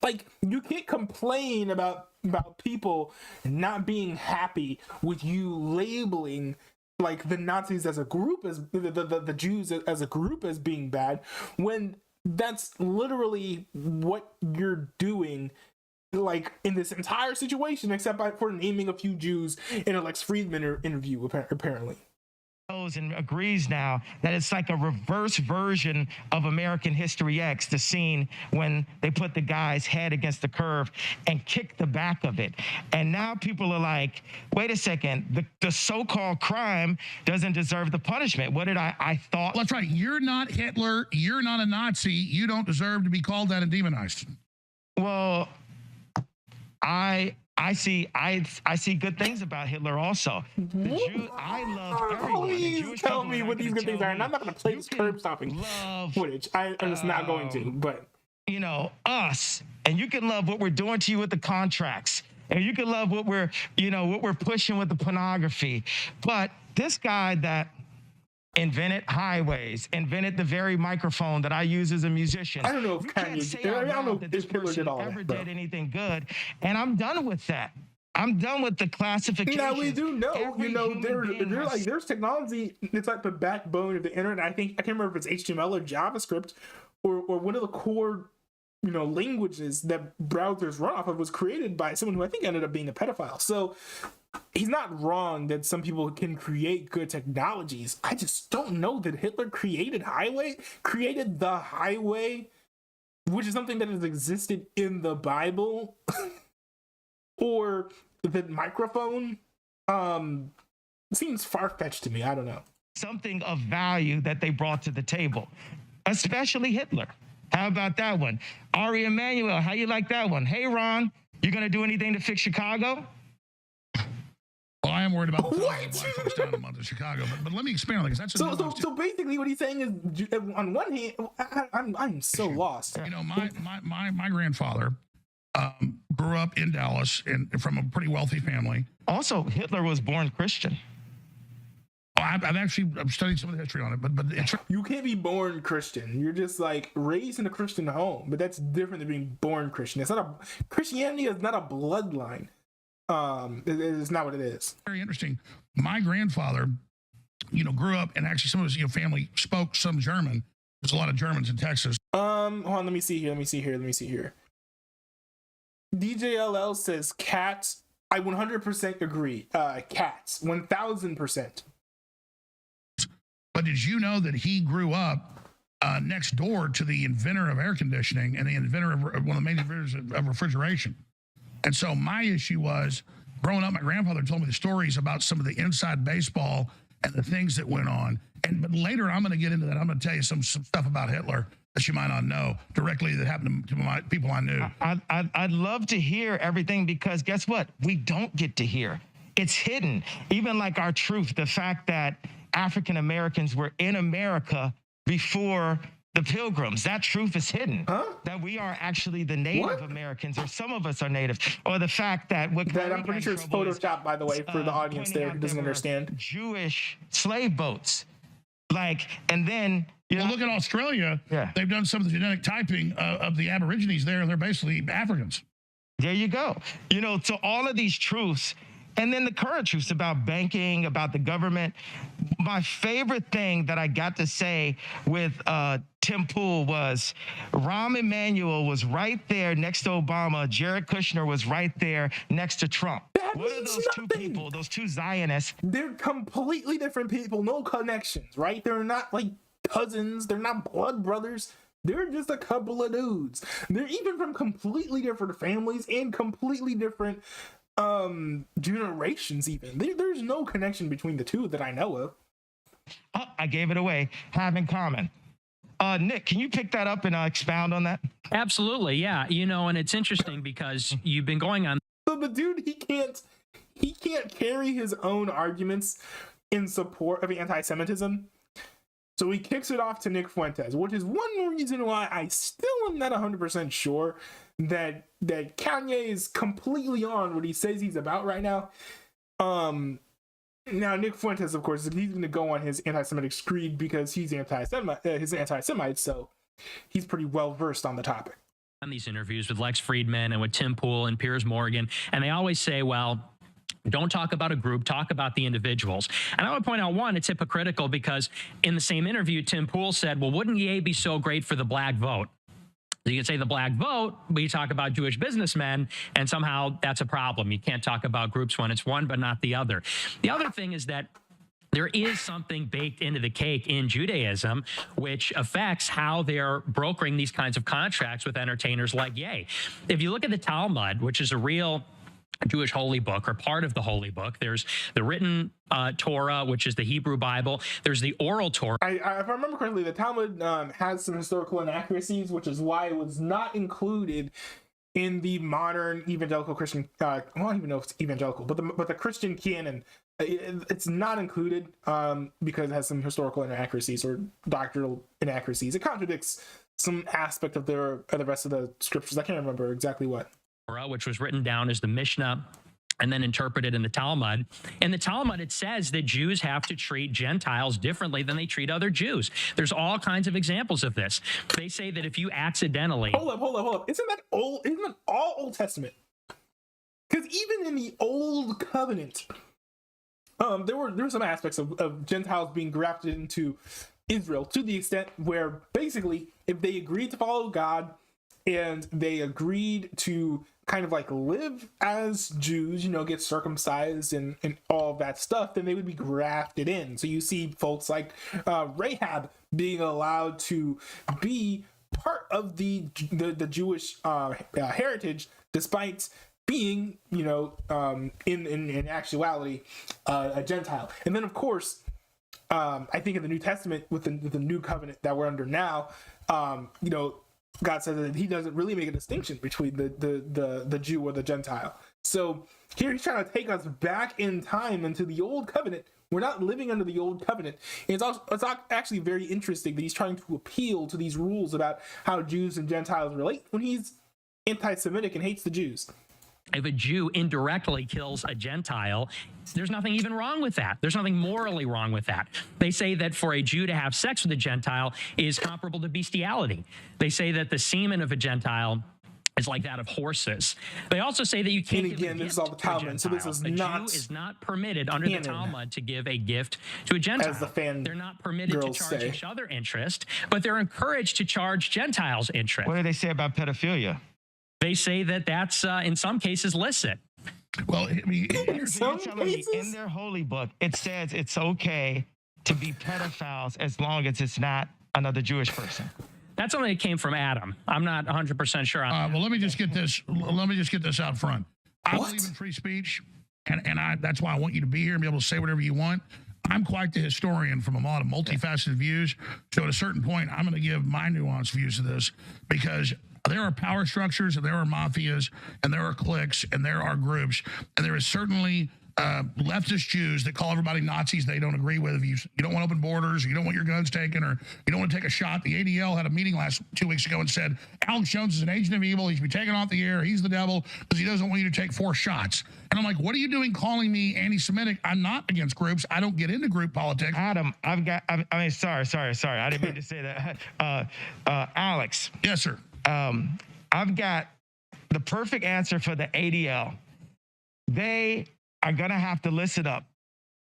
Like, you can't complain about people not being happy with you labeling like the Nazis as a group, as the Jews as a group as being bad, when that's literally what you're doing, like in this entire situation, except for naming a few Jews in a Lex Friedman interview, apparently. And agrees now that it's like a reverse version of American History X, the scene when they put the guy's head against the curve and kick the back of it. And now people are like, wait a second, the so-called crime doesn't deserve the punishment. What did I thought? Well, that's right. You're not Hitler. You're not a Nazi. You don't deserve to be called that and demonized. Well, I see good things about Hitler also. I love everyone. Please tell me what these good things are, and I'm not going to play this curb stomping footage. I'm just not going to, but... You know, us, and you can love what we're doing to you with the contracts, and you can love what we're pushing with the pornography, but this guy that invented highways, invented the very microphone that I use as a musician. I don't know if Kanye, I don't know if Hitler did all that. Did anything good, and I'm done with that. I'm done with the classification. Now we do know, there's technology. It's like the backbone of the internet. I can't remember if it's HTML or JavaScript, or one of the core, languages that browsers run off of was created by someone who I think ended up being a pedophile. So he's not wrong that some people can create good technologies. I just don't know that Hitler created the highway, which is something that has existed in the Bible, or the microphone. Seems far-fetched to me. I don't know. Something of value that they brought to the table, especially Hitler. How about that one? Ari Emanuel, how you like that one? Hey, Ron, you going to do anything to fix Chicago? Well, I am worried about the black folks down a month in Chicago, but let me expand on that. So basically what he's saying is, on one hand, I'm so lost. My grandfather grew up in Dallas and from a pretty wealthy family. Also, Hitler was born Christian. I've studied some of the history on it, but you can't be born Christian. You're just like raised in a Christian home, but that's different than being born Christian. Christianity is not a bloodline. It is not what it is. Very interesting. My grandfather, grew up, and actually some of his family spoke some German. There's a lot of Germans in Texas. Hold on, let me see here. DJLL says cats. I 100% agree. Cats, 1000%. But did you know that he grew up next door to the inventor of air conditioning and the inventor of one of the main inventors of refrigeration? And so my issue was, growing up, my grandfather told me the stories about some of the inside baseball and the things that went on. But later, I'm going to get into that. I'm going to tell you some stuff about Hitler that you might not know directly that happened to my people I knew. I'd love to hear everything, because guess what? We don't get to hear. It's hidden. Even like our truth, the fact that African Americans were in America before the Pilgrims. That truth is hidden. That we are actually the Native Americans, or some of us are Native, or the fact that I'm pretty sure it's Photoshop, by the way, for the audience there who doesn't understand. Jewish slave boats, and then look at Australia. Yeah. They've done some of the genetic typing of the Aborigines there, and they're basically Africans. There you go. So all of these truths. And then the current truths about banking, about the government. My favorite thing that I got to say with Tim Pool was Rahm Emanuel was right there next to Obama. Jared Kushner was right there next to Trump. What are those two people, those two Zionists? They're completely different people, no connections, right? They're not like cousins. They're not blood brothers. They're just a couple of dudes. They're even from completely different families and completely different generations even. There's no connection between the two that I know of. Oh, I gave it away. Have in common. Nick, can you pick that up and expound on that? Absolutely, yeah. You know, and it's interesting because you've been going on. So the dude, he can't carry his own arguments in support of anti-Semitism. So he kicks it off to Nick Fuentes, which is one reason why I still am not 100% sure that Kanye is completely on what he says he's about right now. Now Nick Fuentes, of course, he's going to go on his anti-Semitic screed because he's anti-Semite, so he's pretty well versed on the topic. On these interviews with Lex Friedman and with Tim Pool and Piers Morgan, and they always say, well, don't talk about a group, talk about the individuals. And I would point out, one, it's hypocritical because in the same interview, Tim Pool said, well, wouldn't Ye be so great for the black vote? You can say the black vote, but you talk about Jewish businessmen, and somehow that's a problem. You can't talk about groups when it's one, but not the other. The other thing is that there is something baked into the cake in Judaism, which affects how they're brokering these kinds of contracts with entertainers like Ye. If you look at the Talmud, which is a real Jewish holy book or part of the holy book, there's the written Torah, which is the Hebrew Bible. There's the oral Torah. If I remember correctly, the Talmud has some historical inaccuracies, which is why it was not included in the modern evangelical Christian. I don't even know if it's evangelical, but the Christian canon. It's not included because it has some historical inaccuracies or doctrinal inaccuracies. It contradicts some aspect of the rest of the scriptures. I can't remember exactly what. Which was written down as the Mishnah and then interpreted in the Talmud. In the Talmud, it says that Jews have to treat Gentiles differently than they treat other Jews. There's all kinds of examples of this. They say that if you accidentally... Hold up. Isn't that all Old Testament? Because even in the Old Covenant, there were some aspects of Gentiles being grafted into Israel to the extent where basically if they agreed to follow God and they agreed to kind of like live as Jews, get circumcised and all of that stuff, then they would be grafted in. So you see folks like Rahab being allowed to be part of the Jewish heritage, despite being, in actuality, a Gentile. And then, of course, I think in the New Testament, with the new covenant that we're under now, God says that he doesn't really make a distinction between the Jew or the Gentile. So here he's trying to take us back in time into the Old Covenant. We're not living under the Old Covenant. And it's actually very interesting that he's trying to appeal to these rules about how Jews and Gentiles relate when he's anti-Semitic and hates the Jews. If a Jew indirectly kills a Gentile, there's nothing even wrong with that. There's nothing morally wrong with that. They say that for a Jew to have sex with a Gentile is comparable to bestiality. They say that the semen of a Gentile is like that of horses. They also say that you can't give a gift this is all the Talmud, so this is a Jew is not permitted under the Talmud to give a gift to a Gentile. As the fan they're not permitted to charge say. each other interest, but they're encouraged to charge Gentiles interest. What do they say about pedophilia? They say that that's, in some cases, licit. Well, I mean, in their holy book, it says it's okay to be pedophiles as long as it's not another Jewish person. That's something that came from Adam. I'm not 100% sure on that. Well, let me just get this. Let me just get this out front. I believe in free speech, and that's why I want you to be here and be able to say whatever you want. I'm quite the historian from a lot of multifaceted views. So at a certain point, I'm going to give my nuanced views of this because there are power structures and there are mafias and there are cliques and there are groups. And there is certainly leftist Jews that call everybody Nazis they don't agree with. If you don't want open borders, or you don't want your guns taken, or you don't want to take a shot. The ADL had a meeting 2 weeks ago and said, Alex Jones is an agent of evil. He should be taken off the air. He's the devil because he doesn't want you to take 4 shots. And I'm like, what are you doing calling me anti-Semitic? I'm not against groups. I don't get into group politics. Adam, sorry. I didn't mean to say that. Alex. Yes, sir. I've got the perfect answer for the ADL. They are going to have to listen up.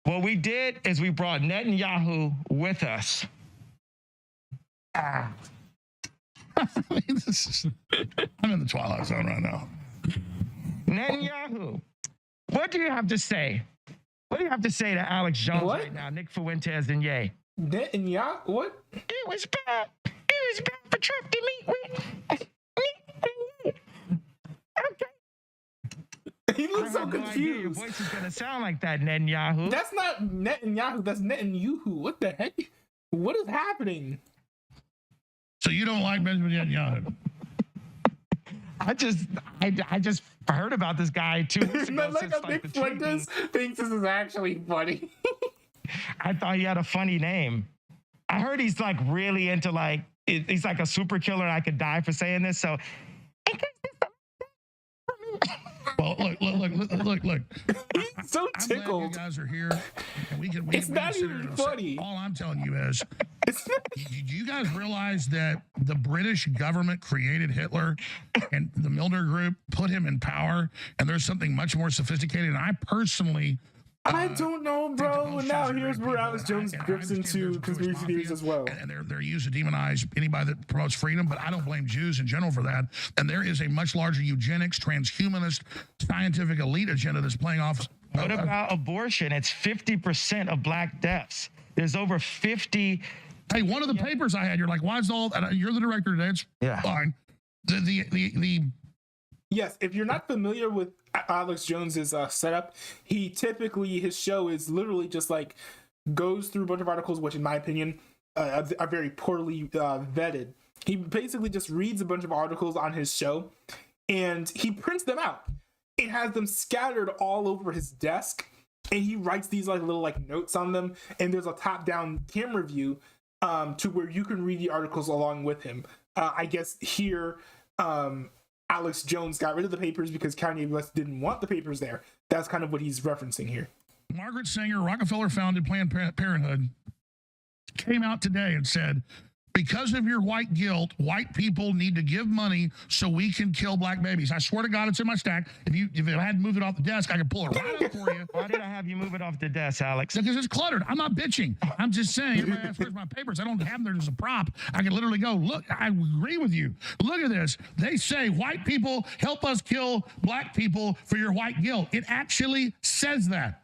What we did is we brought Netanyahu with us. I mean, I'm in the twilight zone right now. Netanyahu, what do you have to say? What do you have to say to Alex Jones right now, Nick Fuentes and Ye? Netanyahu? What? It was bad. It was bad for Trump to meet with Nick. Okay. He looks so No confused. idea your voice is gonna sound like that, Netanyahu. That's not Netanyahu. That's Netanyahu. What the heck? What is happening? So you don't like Benjamin Netanyahu? I just heard about this guy 2 weeks ago. Nick Fuentes thinks this is actually funny. I thought he had a funny name. I heard he's like really into like, he's like a super killer. And I could die for saying this. So, well, look. He's so tickled. I'm glad you guys are here. And we can it's not even funny. All I'm telling you is, do you guys realize that the British government created Hitler and the Milner Group put him in power? And there's something much more sophisticated. And I personally, I don't know, bro. Now here's where Alex Jones drifts into conspiracy theories as well. And they're used to demonize anybody that promotes freedom, but I don't blame Jews in general for that. And there is a much larger eugenics, transhumanist, scientific elite agenda that's playing off. What about abortion? It's 50% of black deaths. There's over 50. Hey, one of the papers I had, you're like, why is all? You're the director today. It's fine. Yes, if you're not familiar with Alex Jones's setup, his show is literally just like goes through a bunch of articles, which in my opinion are very poorly vetted. He basically just reads a bunch of articles on his show and he prints them out. It has them scattered all over his desk and he writes these like little like notes on them, and there's a top-down camera view to where you can read the articles along with him. I guess here Alex Jones got rid of the papers because Kanye West didn't want the papers there. That's kind of what he's referencing here. Margaret Sanger, Rockefeller-founded Planned Parenthood, came out today and said, because of your white guilt, white people need to give money so we can kill black babies. I swear to God, it's in my stack. If I hadn't moved it off the desk, I could pull it right out for you. Why did I have you move it off the desk, Alex? Because it's cluttered. I'm not bitching. I'm just saying, everybody asks, where's my papers? I don't have them there as a prop. I can literally go, look, I agree with you. Look at this. They say white people help us kill black people for your white guilt. It actually says that.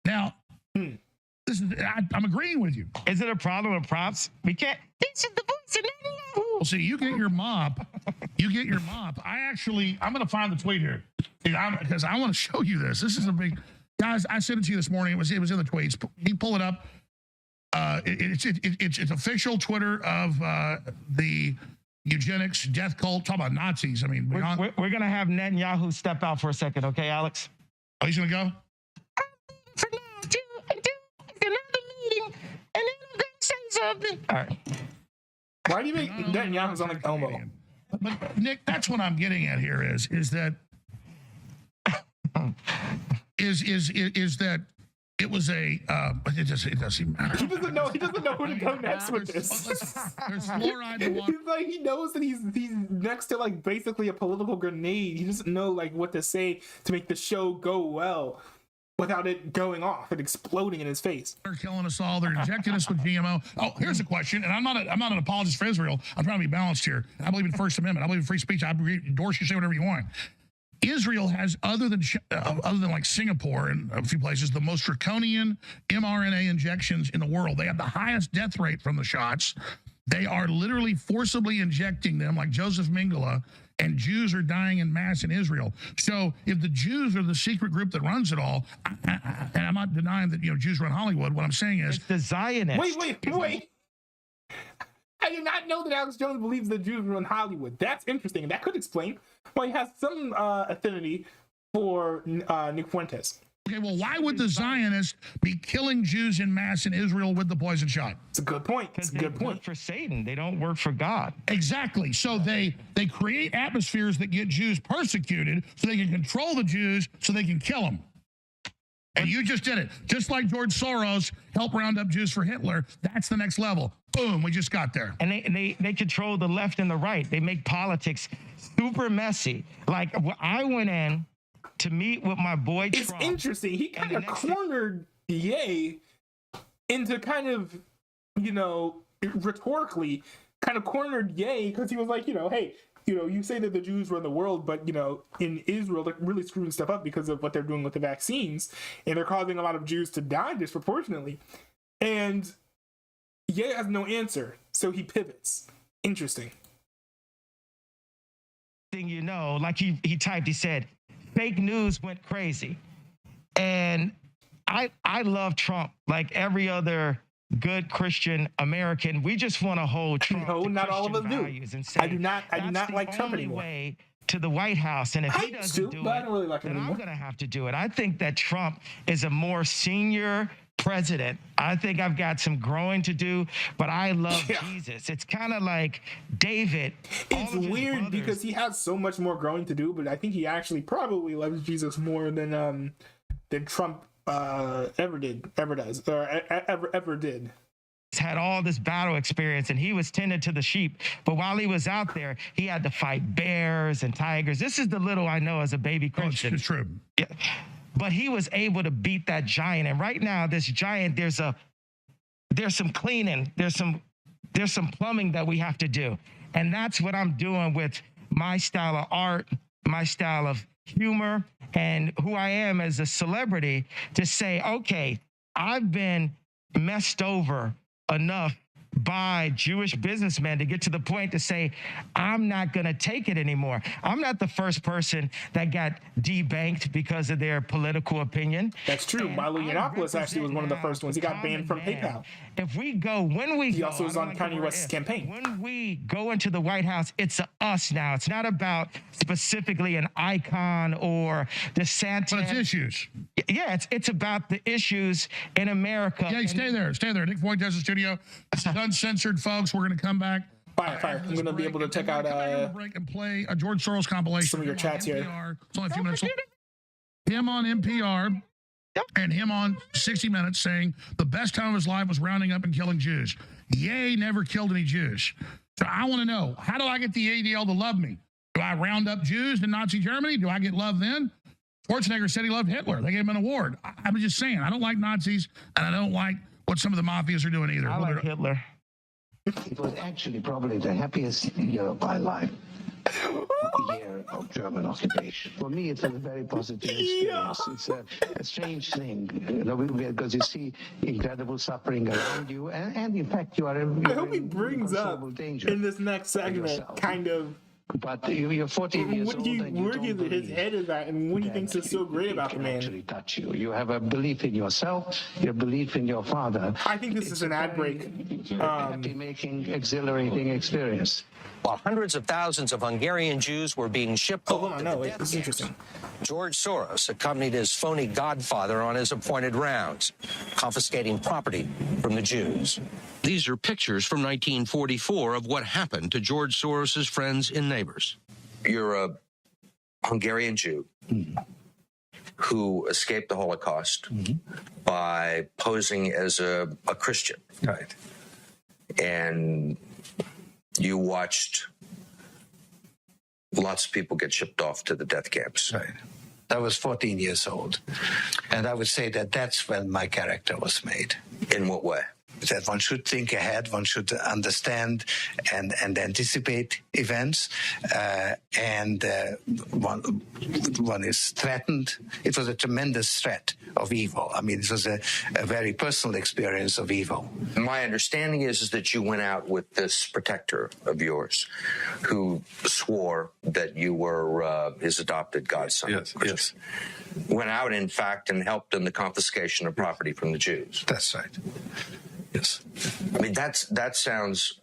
Now, I'm agreeing with you. Is it a problem with props? We can't. This is the voice of Netanyahu. Well, see, you get your mop. I'm going to find the tweet here because I want to show you this. This is a big, guys. I sent it to you this morning. It was in the tweets. You pull it up. It's official Twitter of the eugenics death cult. Talk about Nazis. I mean, we're going to have Netanyahu step out for a second, okay, Alex? Oh, he's going to go. For now, another meeting, and then I'm going to say something. All right. Why do you think Netanyahu's on the Elmo? But Nick, that's what I'm getting at here is that it was a it doesn't matter. He doesn't know who to go next with this. There's fluoride in water. He's like, he knows that he's next to like basically a political grenade. He doesn't know like what to say to make the show go well without it going off and exploding in his face. They're killing us all. They're injecting us with GMO. Oh, here's a question, and I'm not an apologist for Israel. I'm trying to be balanced here. I believe in First Amendment. I believe in free speech. I endorse you, say whatever you want. Israel has, other than like Singapore and a few places, the most draconian mRNA injections in the world. They have the highest death rate from the shots. They are literally forcibly injecting them like Joseph Mengele, and Jews are dying in mass in Israel. So if the Jews are the secret group that runs it all, and I'm not denying that Jews run Hollywood, what I'm saying is... It's the Zionists. Wait. I did not know that Alex Jones believes that Jews run Hollywood. That's interesting. That could explain why he has some affinity for Nick Fuentes. Okay, well, why would the Zionists be killing Jews in mass in Israel with the poison shot? It's a good point. Because they work for Satan. They don't work for God. Exactly. So they create atmospheres that get Jews persecuted so they can control the Jews so they can kill them. And you just did it. Just like George Soros helped round up Jews for Hitler. That's the next level. Boom, we just got there. And they control the left and the right. They make politics super messy. Like, I went in to meet with my boy Trump. It's interesting. He kind of cornered Ye into kind of, rhetorically kind of cornered Ye because he was like, hey, you say that the Jews run the world, but in Israel they're really screwing stuff up because of what they're doing with the vaccines, and they're causing a lot of Jews to die disproportionately. And Ye has no answer, so he pivots. Interesting. Thing like he typed, he said, fake news went crazy. And I love Trump like every other good Christian American. We just want to hold Trump no, to not Christian all of us values do. And say, I do not like Trump anymore. Way to the White House, and if he doesn't do it, I don't really like him then anymore. I'm going to have to do it. I think that Trump is a more senior president. I think I've got some growing to do, but I love Jesus. It's kind of like David. It's weird because he has so much more growing to do, but I think he actually probably loves Jesus more than Trump ever did. Had all this battle experience, and he was tending to the sheep, but while he was out there he had to fight bears and tigers. This is the little I know as a baby Christian. It's true. Yeah. But he was able to beat that giant, and right now this giant, there's some cleaning, there's some plumbing that we have to do, and that's what I'm doing with my style of art, my style of humor, and who I am as a celebrity, to say, okay, I've been messed over enough by Jewish businessmen to get to the point to say, I'm not going to take it anymore. I'm not the first person that got debanked because of their political opinion. That's true. Milo Yiannopoulos actually was one of the first ones. He got banned from PayPal. He also was on Kanye West's campaign. When we go into the White House, it's us now. It's not about specifically an icon or DeSantis. But it's issues. Yeah, it's about the issues in America. Yeah, stay there. Nick Voigt has the studio. This is uncensored, folks. We're going to come back. Fire. I'm going to be able to check out break and play a George Soros compilation. Some of your chats here. It's only a few minutes. Him on NPR and him on 60 Minutes saying the best time of his life was rounding up and killing Jews. Ye never killed any Jews. So I want to know, how do I get the ADL to love me? Do I round up Jews in Nazi Germany? Do I get love then? Schwarzenegger said he loved Hitler. They gave him an award. I'm just saying, I don't like Nazis, and I don't like what some of the mafias are doing either. I like Hitler. It was actually probably the happiest year of my life. The year of German occupation. For me, it's a very positive experience. It's a strange thing, because you see incredible suffering around you, and in fact, you are in I hope he brings up danger in this next segment kind of. But you're 14 years old, and you don't believe his head is at, and what he thinks is so great about the man. Actually touch you. You have a belief in yourself, your belief in your father. I think this is an ad break. Happy-making, exhilarating experience. While hundreds of thousands of Hungarian Jews were being shipped hold on, no, wait, this is interesting. George Soros accompanied his phony godfather on his appointed rounds, confiscating property from the Jews. These are pictures from 1944 of what happened to George Soros's friends and neighbors. You're a Hungarian Jew who escaped the Holocaust by posing as a Christian. Right. And you watched lots of people get shipped off to the death camps. Right. I was 14 years old. And I would say that that's when my character was made. In what way? That one should think ahead, one should understand and anticipate events, and one is threatened. It was a tremendous threat of evil. I mean, it was a very personal experience of evil. My understanding is that you went out with this protector of yours who swore that you were his adopted godson. Yes. Went out, in fact, and helped in the confiscation of property from the Jews. That's right. Yes. I mean, that sounds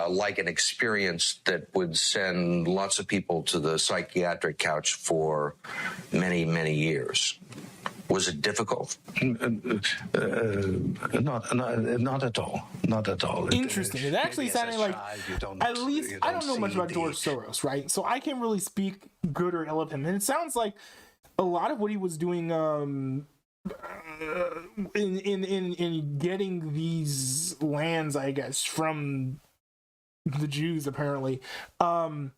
like an experience that would send lots of people to the psychiatric couch for many, many years. Was it difficult? Not at all. Not at all. Interesting. It actually sounded like, at least, I don't know much about George Soros, right? So I can't really speak good or ill of him. And it sounds like a lot of what he was doing in getting these lands, I guess, from the Jews, apparently. I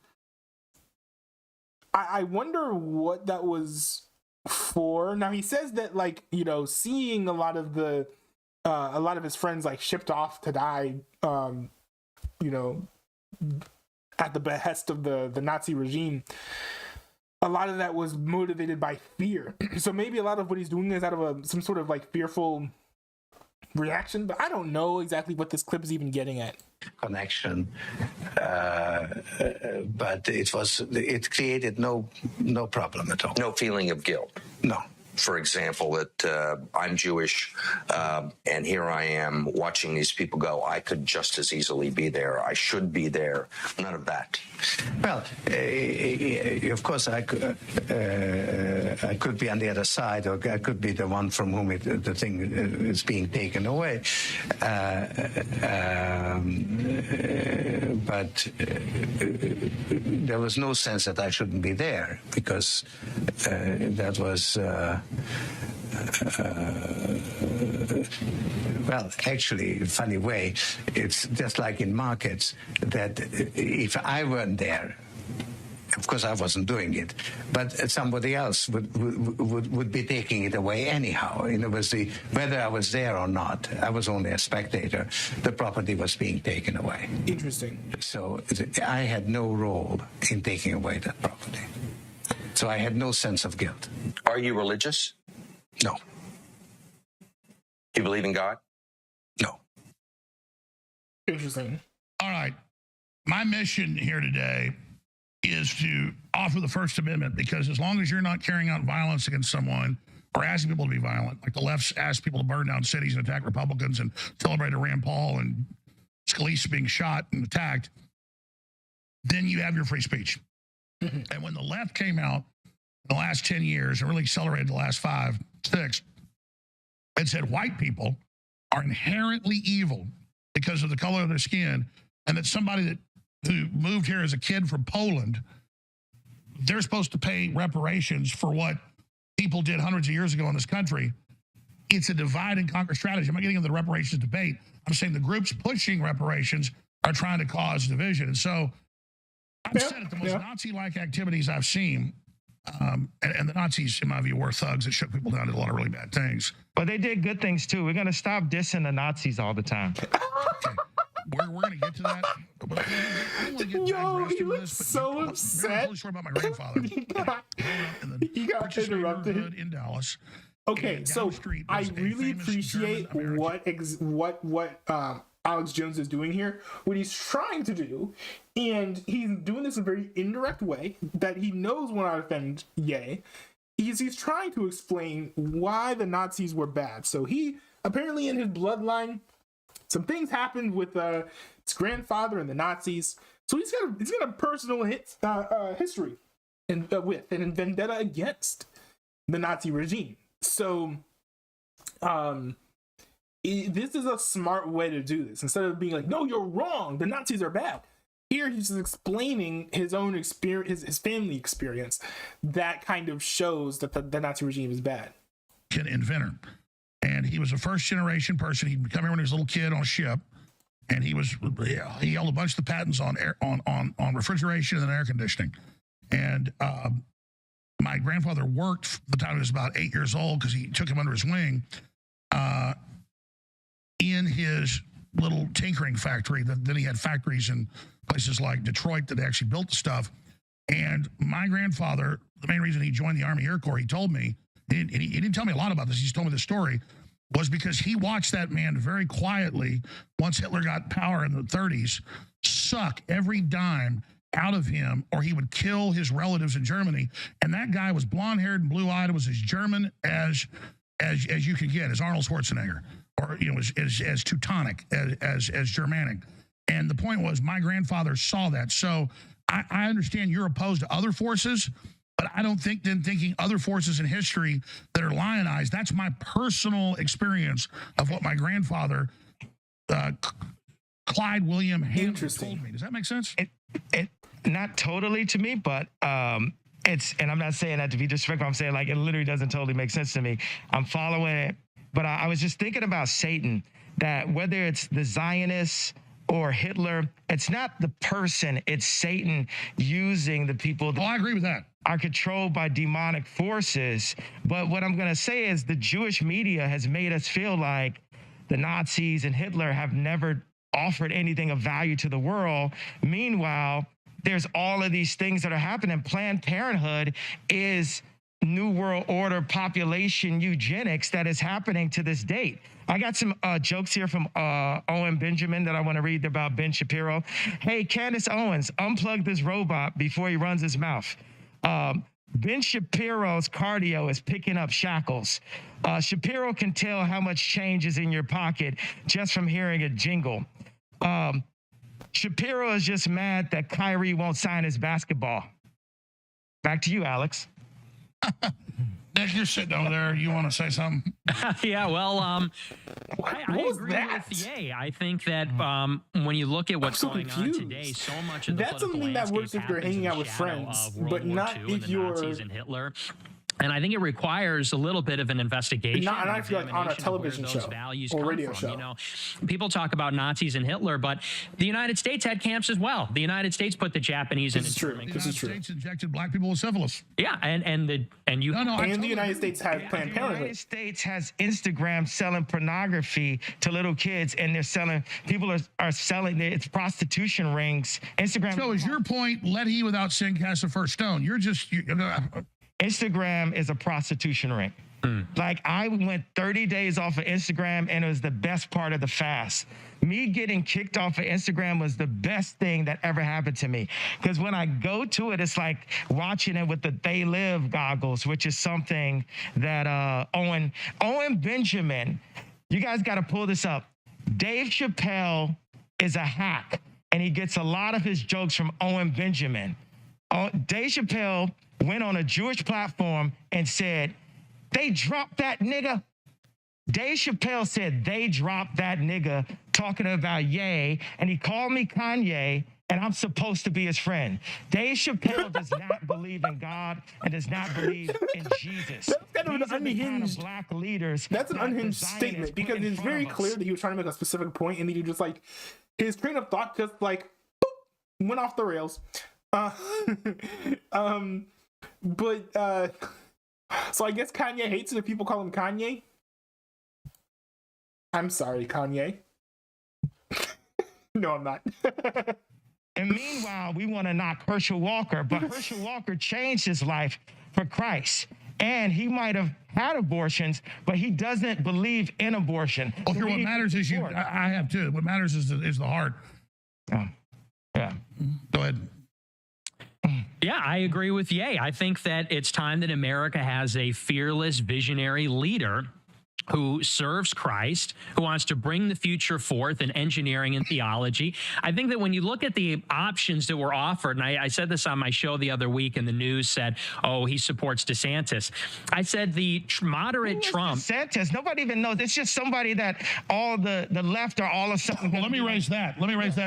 wonder what that was for. Now he says that, like, you know, seeing a lot of his friends like shipped off to die, you know, at the behest of the Nazi regime, a lot of that was motivated by fear. So maybe a lot of what he's doing is out of some sort of like fearful reaction, but I don't know exactly what this clip is even getting at. Connection, but it created no problem at all. No feeling of guilt. No. For example, that I'm Jewish, and here I am watching these people go. I could just as easily be there. I should be there. None of that. Well, of course, I could be on the other side, or I could be the one from whom the thing is being taken away. But there was no sense that I shouldn't be there, because that was. Well, actually, in a funny way, it's just like in markets that if I weren't there, of course I wasn't doing it, but somebody else would be taking it away anyhow. And it was whether I was there or not, I was only a spectator. The property was being taken away. Interesting. So I had no role in taking away that property. So I had no sense of guilt. Are you religious? No. You believe in God? No. Interesting. All right. My mission here today is to offer the First Amendment, because as long as you're not carrying out violence against someone or asking people to be violent, like the left's asked people to burn down cities and attack Republicans and celebrate Rand Paul and Scalise being shot and attacked, then you have your free speech. And when the left came out in the last 10 years and really accelerated the last 5, 6, and said white people are inherently evil because of the color of their skin, and that somebody who moved here as a kid from Poland, they're supposed to pay reparations for what people did hundreds of years ago in this country. It's a divide and conquer strategy. I'm not getting into the reparations debate. I'm saying the groups pushing reparations are trying to cause division. And so I've said it, the most Nazi-like activities I've seen, and the Nazis, in my view, were thugs that shook people down, did a lot of really bad things. But they did good things, too. We're going to stop dissing the Nazis all the time. Okay. We're going to get to that. But I don't want to get he looks so upset. I'm really sure about my grandfather. He got interrupted in Dallas. Okay, so I really appreciate what Alex Jones is doing here, what he's trying to do, and he's doing this in a very indirect way that he knows will not offend Ye. He's trying to explain why the Nazis were bad. So he apparently in his bloodline, some things happened with his grandfather and the Nazis. So he's got a personal history and vendetta against the Nazi regime. So this is a smart way to do this. Instead of being like, no, you're wrong, the Nazis are bad. Here he's just explaining his own experience, his family experience. That kind of shows that the Nazi regime is bad. Inventor. And he was a first generation person. He'd come here when he was a little kid on a ship. And he held a bunch of the patents on refrigeration and air conditioning. And my grandfather worked the time he was about 8 years old, because he took him under his wing, in his little tinkering factory. Then he had factories in places like Detroit that actually built the stuff. And my grandfather, the main reason he joined the Army Air Corps, he told me, he didn't tell me a lot about this, he just told me the story, was because he watched that man very quietly, once Hitler got power in the 30s, suck every dime out of him, or he would kill his relatives in Germany. And that guy was blonde-haired and blue-eyed, was as German as you could get, as Arnold Schwarzenegger, or as Teutonic, as Germanic. And the point was, my grandfather saw that. So I understand you're opposed to other forces, but I don't think thinking other forces in history that are lionized, that's my personal experience of what my grandfather, Clyde William Hamilton, told me. Does that make sense? It not totally to me, but and I'm not saying that to be disrespectful. I'm saying, like, it literally doesn't totally make sense to me. I'm following it, but I was just thinking about Satan, that whether it's the Zionists or Hitler, it's not the person, it's Satan using the people that I agree with that. Are controlled by demonic forces. But what I'm going to say is the Jewish media has made us feel like the Nazis and Hitler have never offered anything of value to the world. Meanwhile, there's all of these things that are happening. Planned Parenthood is New World Order population eugenics that is happening to this date. I got some jokes here from Owen Benjamin that I want to read about Ben Shapiro. Hey, Candace Owens, unplug this robot before he runs his mouth. Ben Shapiro's cardio is picking up shackles. Shapiro can tell how much change is in your pocket just from hearing a jingle. Shapiro is just mad that Kyrie won't sign his basketball. Back to you, Alex. Nick, you're sitting over there. You want to say something? Yeah, well, I agree with Ye. I think that when you look at what's going on today, so much of the that's something that works if you're hanging out with friends, but not if you're Nazis and Hitler. And I think it requires a little bit of an investigation. Not if you're like on a television show or radio show. You know, people talk about Nazis and Hitler, but the United States had camps as well. The United States put the Japanese in. This is true. The United States injected black people with syphilis. Yeah, and the United States had Planned Parenthood. The United States has Instagram selling pornography to little kids, and they're selling. People are selling. It's prostitution rings. Instagram. So is your point? Let he without sin cast the first stone. You're just. Instagram is a prostitution ring. Like, I went 30 days off of Instagram, and it was the best part of the fast. Me getting kicked off of Instagram was the best thing that ever happened to me. Because when I go to it, it's like watching it with the They Live goggles, which is something that Owen Benjamin, you guys got to pull this up. Dave Chappelle is a hack, and he gets a lot of his jokes from Owen Benjamin. Dave Chappelle went on a Jewish platform and said, they dropped that nigga. Dave Chappelle said, they dropped that nigga, talking about Ye, and he called me Kanye, and I'm supposed to be his friend. Dave Chappelle does not believe in God and does not believe in Jesus. That's kind of an unhinged kind of black leaders. That's an unhinged statement, because it's very clear that he was trying to make a specific point, and then he just like his train of thought just like boop, went off the rails. So I guess Kanye hates it if people call him Kanye. I'm sorry, Kanye. No, I'm not. And meanwhile, we want to knock Herschel Walker, but Herschel Walker changed his life for Christ. And he might have had abortions, but he doesn't believe in abortion. Well, here, what matters is you. I have too. What matters is the heart. Yeah. Go ahead. Yeah, I agree with Ye. I think that it's time that America has a fearless, visionary leader who serves Christ, who wants to bring the future forth in engineering and theology. I think that when you look at the options that were offered, and I said this on my show the other week, and the news said, oh, he supports DeSantis. I said the moderate Trump. DeSantis, nobody even knows. It's just somebody that all the left are all of a sudden. Well, let me raise that.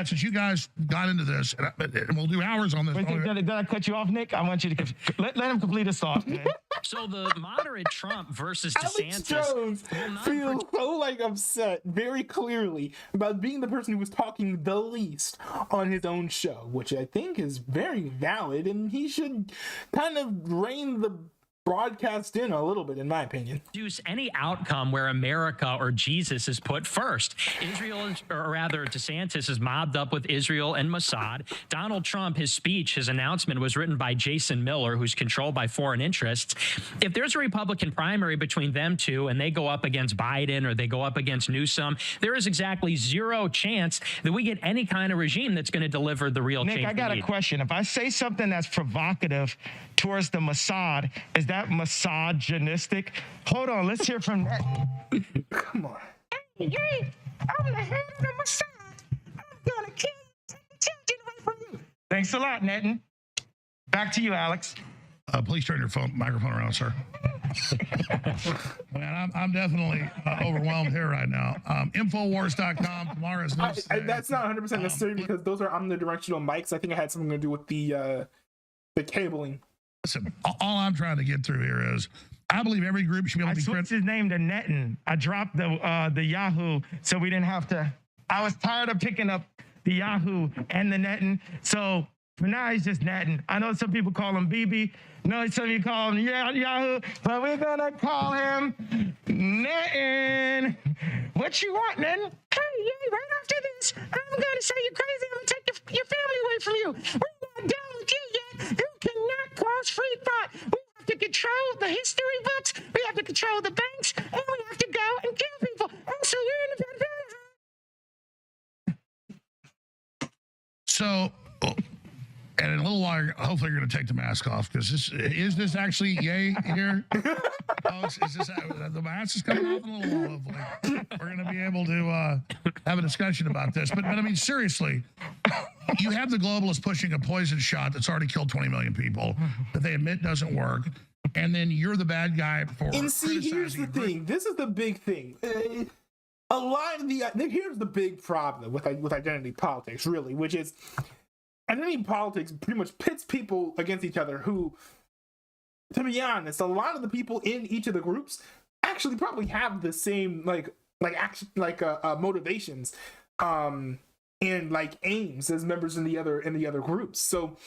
Since you guys got into this, and we'll do hours on this. Did I cut you off, Nick? I want you to let him complete his thought. So the moderate Trump versus DeSantis. Alex Jones feels so like upset very clearly about being the person who was talking the least on his own show, which I think is very valid, and he should kind of rein the broadcast in a little bit, in my opinion. Produce any outcome where America or Jesus is put first. Israel, or rather DeSantis, is mobbed up with Israel and Mossad. Donald Trump, his speech, his announcement was written by Jason Miller, who's controlled by foreign interests. If there's a Republican primary between them two and they go up against Biden or they go up against Newsom, there is exactly zero chance that we get any kind of regime that's going to deliver the real change. Nick, I got a question. If I say something that's provocative towards the Mossad, is that misogynistic? Hold on, let's hear from that. Come on. Hey, I'm the head of the Mossad. I'm gonna kill you, take the children away from you. Thanks a lot, Netton. Back to you, Alex. Please turn your microphone around, sir. Man, I'm definitely overwhelmed here right now. Infowars.com. Tomorrow's news. That's not 100% necessary because those are omnidirectional mics. I think it had something to do with the cabling. Listen, all I'm trying to get through here is I believe every group should be able to be switched his name to Netton. I dropped the Yahoo so we didn't have to. I was tired of picking up the Yahoo and the Netton. So for now, he's just Netton. I know some people call him BB. No, some of you call him Yahoo, but we're going to call him Netton. What you want, Netton? Hey, right after this, I'm going to say you're crazy. I'm going to take your family away from you. We're not done with you yet. You cannot cross free thought. We have to control the history books. We have to control the banks. And we have to go and kill people. And so you're in the So, and in a little while, hopefully you're going to take the mask off, because is this actually yay here? Folks, is this, the mask is coming off in a little while, hopefully. We're going to be able to have a discussion about this. But I mean, seriously, you have the globalists pushing a poison shot that's already killed 20 million people that they admit doesn't work. And then you're the bad guy for And see, here's the thing. This is the big thing. A lot of here's the big problem with identity politics, really, which is identity politics pretty much pits people against each other who, to be honest, a lot of the people in each of the groups actually probably have the same motivations and like aims as members in the other groups. So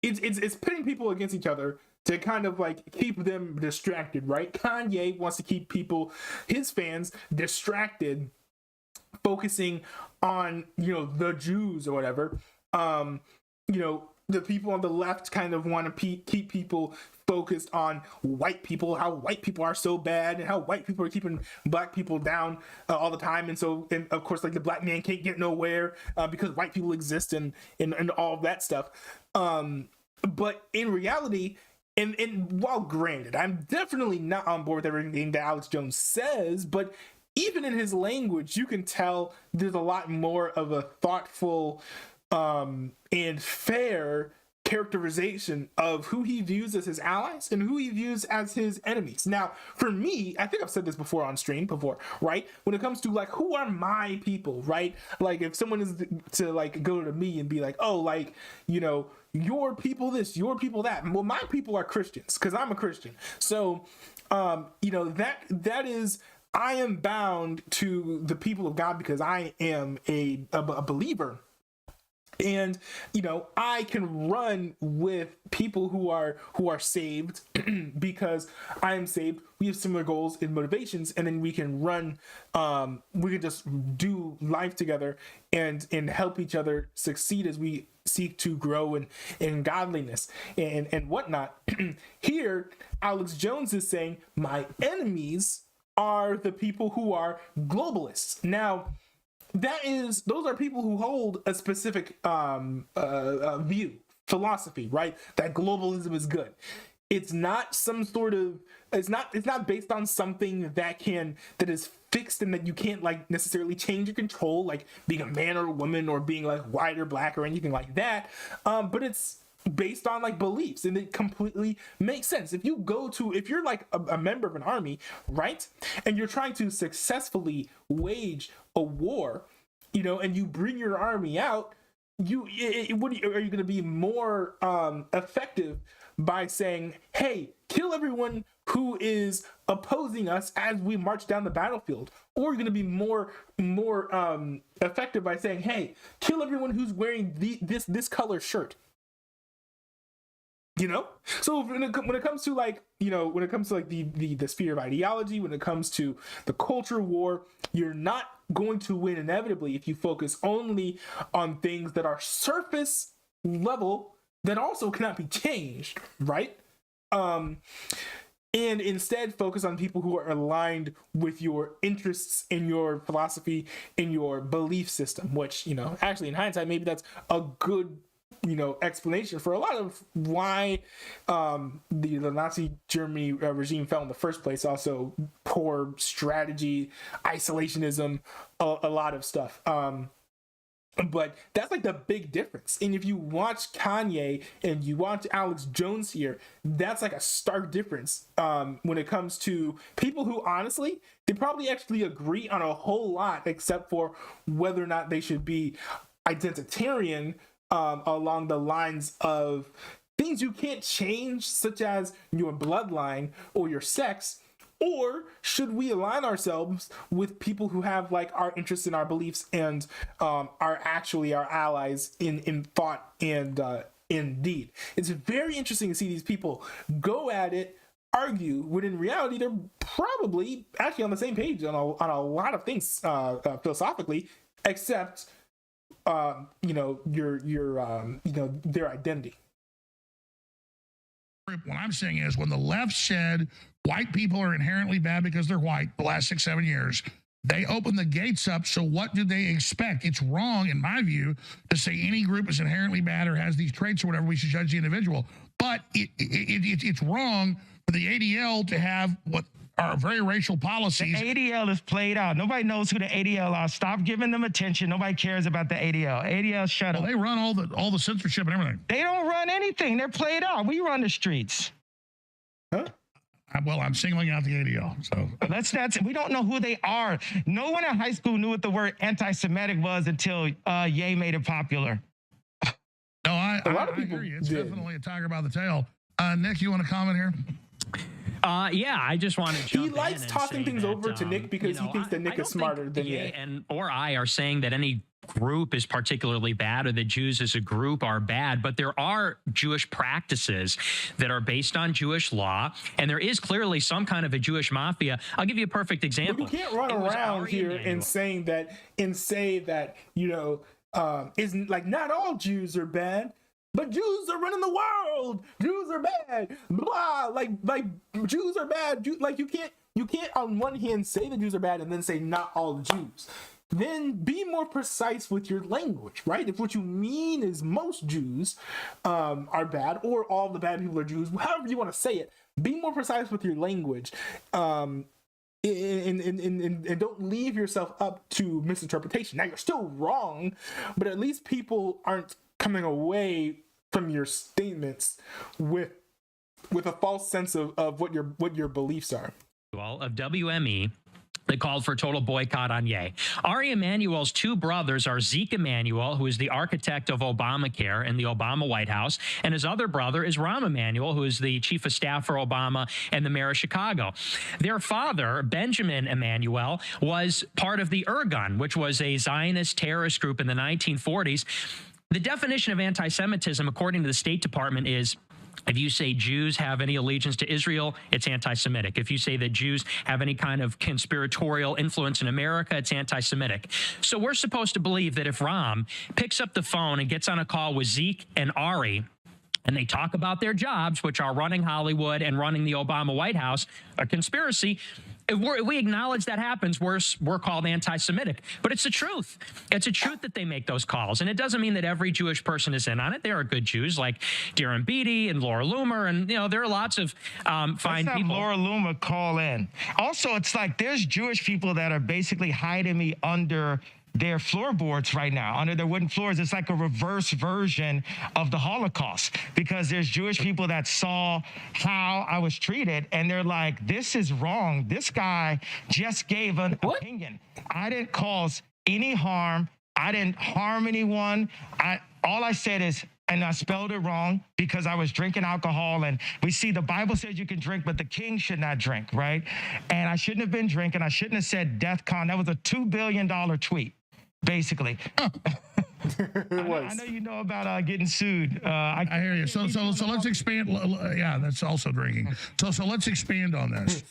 it's pitting people against each other to kind of like keep them distracted, right? Kanye wants to keep his fans distracted, focusing on, the Jews or whatever. The people on the left kind of want to keep people focused on white people, how white people are so bad, and how white people are keeping black people down all the time. And of course, like the black man can't get nowhere because white people exist and all of that stuff. But in reality, and while granted, I'm definitely not on board with everything that Alex Jones says, but even in his language, you can tell there's a lot more of a thoughtful and fair characterization of who he views as his allies and who he views as his enemies. Now, for me, I think I've said this before on stream right? When it comes to like, who are my people, right? Like if someone is to like go to me and be like, oh, like, your people this, your people that. Well, my people are Christians because I'm a Christian. So, that is, I am bound to the people of God because I am a believer. And I can run with people who are saved because I am saved. We have similar goals and motivations, and then we can run. We can just do life together and help each other succeed as we seek to grow in godliness and whatnot. Here, Alex Jones is saying my enemies are the people who are globalists. Now, those are people who hold a specific philosophy, right? That globalism is good. It's not some sort of, it's not based on something that is fixed and that you can't like necessarily change or control, like being a man or a woman or being like white or black or anything like that. But it's based on like beliefs, and it completely makes sense. If you're like a member of an army, right, and you're trying to successfully wage a war, and you bring your army out, are you going to be more effective by saying, hey, kill everyone who is opposing us as we march down the battlefield? Or are you going to be more effective by saying, hey, kill everyone who's wearing this color shirt? So when it comes to like, the sphere of ideology, when it comes to the culture war, you're not going to win inevitably if you focus only on things that are surface level that also cannot be changed, right? And instead focus on people who are aligned with your interests and your philosophy and your belief system, which, actually in hindsight, maybe that's a good explanation for a lot of why the Nazi Germany regime fell in the first place. Also poor strategy, isolationism, a lot of stuff. But that's like the big difference. And if you watch Kanye and you watch Alex Jones here, that's like a stark difference when it comes to people who honestly, they probably actually agree on a whole lot, except for whether or not they should be identitarian along the lines of things you can't change, such as your bloodline or your sex. Or should we align ourselves with people who have like our interests and our beliefs and are actually our allies in thought and in deed? It's very interesting to see these people go at it, argue, when in reality they're probably actually on the same page on a lot of things philosophically. accept, their identity. What I'm saying is when the left said white people are inherently bad because they're white the last 6-7 years, they opened the gates up. So what do they expect? It's wrong, in my view, to say any group is inherently bad or has these traits or whatever. We should judge the individual. But it's wrong for the ADL to have what are very racial policies. The ADL is played out. Nobody knows who the ADL are. Stop giving them attention. Nobody cares about the ADL. ADL, shut up. Well, they run all the censorship and everything. They don't run anything. They're played out. We run the streets. Huh? Well, I'm singling out the ADL. So that's we don't know who they are. No one in high school knew what the word anti-Semitic was until Ye made it popular. No, I hear you. It's definitely a tiger by the tail. Nick, you want to comment here? Yeah, I just want to jump in. He likes tossing things over to Nick because he thinks that Nick is smarter than Ye. Or I are saying that any group is particularly bad or the Jews as a group are bad, but there are Jewish practices that are based on Jewish law, and there is clearly some kind of a Jewish mafia. I'll give you a perfect example. But you can't run around here and say that isn't like not all Jews are bad. But Jews are running the world. Jews are bad. Blah. Like Jews are bad. Like you can't on one hand say the Jews are bad and then say not all Jews. Then be more precise with your language, right? If what you mean is most Jews are bad or all the bad people are Jews, however you want to say it, be more precise with your language. And don't leave yourself up to misinterpretation. Now you're still wrong, but at least people aren't coming away from your statements with a false sense of what your beliefs are. Of WME, they called for a total boycott on Ye. Ari Emanuel's two brothers are Zeke Emanuel, who is the architect of Obamacare in the Obama White House, and his other brother is Rahm Emanuel, who is the chief of staff for Obama and the mayor of Chicago. Their father, Benjamin Emanuel, was part of the Irgun, which was a Zionist terrorist group in the 1940s. The definition of anti-Semitism, according to the State Department, is if you say Jews have any allegiance to Israel, it's anti-Semitic. If you say that Jews have any kind of conspiratorial influence in America, it's anti-Semitic. So we're supposed to believe that if Rahm picks up the phone and gets on a call with Zeke and Ari, and they talk about their jobs, which are running Hollywood and running the Obama White House, a conspiracy, if we acknowledge that happens, we're called anti-Semitic. But it's the truth. It's a truth that they make those calls. And it doesn't mean that every Jewish person is in on it. There are good Jews like Darren Beatty and Laura Loomer. And, there are lots of fine people. Laura Loomer call in. Also, it's like there's Jewish people that are basically hiding me under their floorboards right now, under their wooden floors. It's like a reverse version of the Holocaust, because there's Jewish people that saw how I was treated and they're like, this is wrong. This guy just gave an opinion. I didn't cause any harm. I didn't harm anyone. All I said is, and I spelled it wrong because I was drinking alcohol. And we see the Bible says you can drink, but the king should not drink, right? And I shouldn't have been drinking. I shouldn't have said DEFCON. That was a $2 billion tweet, basically. I know you know about getting sued. I hear you. So let's expand. Yeah, that's also drinking. So let's expand on this.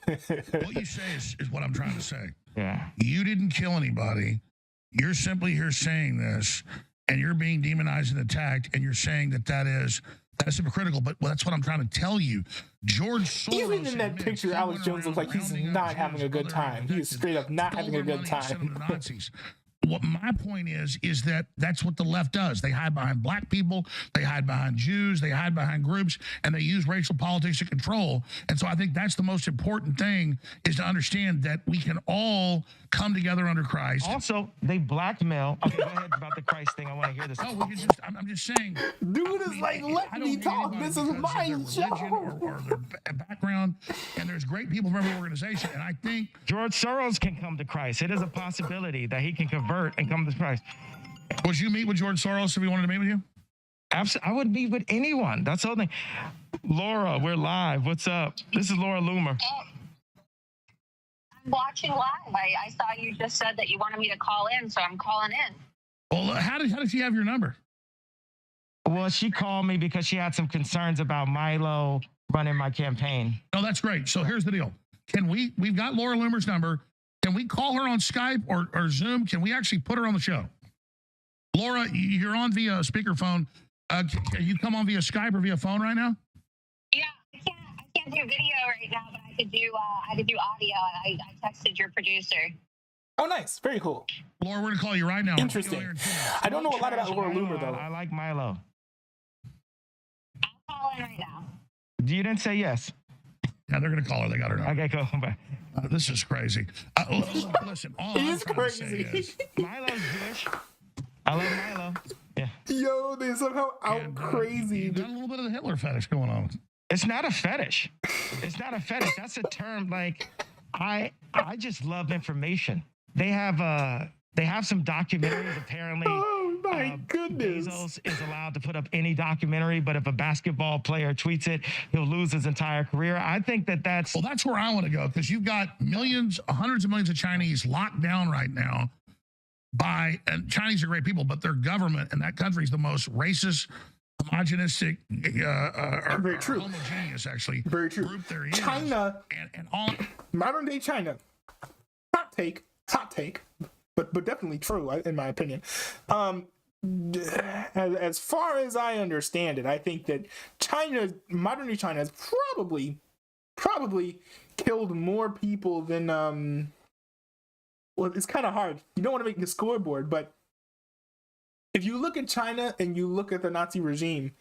What you say is what I'm trying to say. Yeah. You didn't kill anybody. You're simply here saying this, and you're being demonized and attacked, and you're saying that's hypocritical. But that's what I'm trying to tell you. George Soros, even in that picture, Alex Jones looks like he's not having a good time. He is straight up not having a good time. What my point is that that's what the left does. They hide behind black people, they hide behind Jews, they hide behind groups, and they use racial politics to control. And so I think that's the most important thing, is to understand that we can all come together under Christ. Also, they blackmail. Okay, go ahead about the Christ thing. I want to hear this. No, I'm just saying. Dude is like, let me talk. This is my show. Or their background. And there's great people from every organization. And I think George Soros can come to Christ. It is a possibility that he can convert and come to Christ. Would you meet with George Soros if he wanted to meet with you? Absolutely. I would meet with anyone. That's the whole thing. Laura, we're live. What's up? This is Laura Loomer. I'm watching live. I saw you just said that you wanted me to call in, so I'm calling in. Well, how did she have your number? Well, she called me because she had some concerns about Milo running my campaign. No, that's great. So here's the deal. We've got Laura Loomer's number. Can we call her on Skype or Zoom? Can we actually put her on the show? Laura, you're on via speakerphone. Can you come on via Skype or via phone right now? Yeah, I can't do video right now, but I could do audio. I texted your producer. Oh, nice. Very cool. Laura, we're going to call you right now. Interesting. I don't know a lot about Laura Loomer, though. I like Milo. I'll call in right now. You didn't say yes. Yeah, they're going to call her. They got her number. Okay, go. Bye. This is crazy. Listen, all I'm trying to say is Milo's Jewish. I love Milo. Yeah. Yo, they somehow out crazy. You got a little bit of the Hitler fetish going on. It's not a fetish. It's not a fetish. That's a term. Like, I just love information. They have some documentaries apparently. Oh my goodness. Bezos is allowed to put up any documentary, but if a basketball player tweets it, he'll lose his entire career. I think that's... Well, that's where I want to go, because you've got hundreds of millions of Chinese locked down right now and Chinese are great people, but their government in that country is the most racist, homogenistic, very true. Homogeneous, actually. Very true. Group there is. China and all modern day China. Hot take, but definitely true in my opinion. As far as I understand it, I think that modern day China has probably killed more people than well, it's kind of hard. You don't want to make the scoreboard, but if you look at China and you look at the Nazi regime,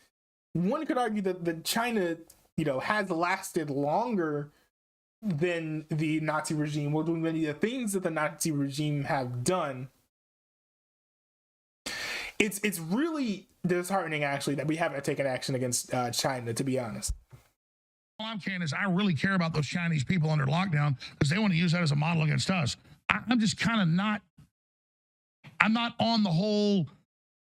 one could argue that China, has lasted longer than the Nazi regime, while doing many of the things that the Nazi regime have done. It's really disheartening, actually, that we haven't taken action against China, to be honest. All I'm saying is I really care about those Chinese people under lockdown because they want to use that as a model against us. I'm just kind of I'm not on the whole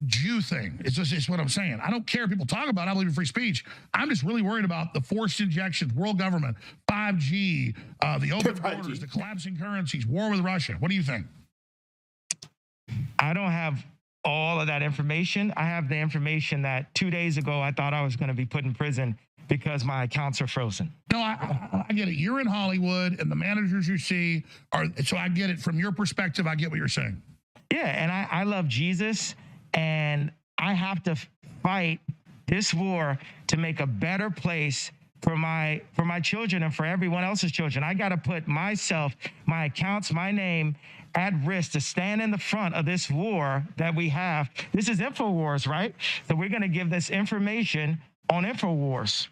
Jew thing. It's what I'm saying. I don't care if people talk about it. I believe in free speech. I'm just really worried about the forced injections, world government, 5G, the open borders, the collapsing currencies, war with Russia. What do you think? I don't have all of that information. I have the information that 2 days ago I thought I was going to be put in prison because my accounts are frozen. No, I get it. You're in Hollywood, and the managers you see are, so I get it. From your perspective, I get what you're saying. Yeah, and I love Jesus, and I have to fight this war to make a better place for my children and for everyone else's children. I got to put myself, my accounts, my name at risk to stand in the front of this war that we have. This is Infowars, right? So we're going to give this information on Infowars.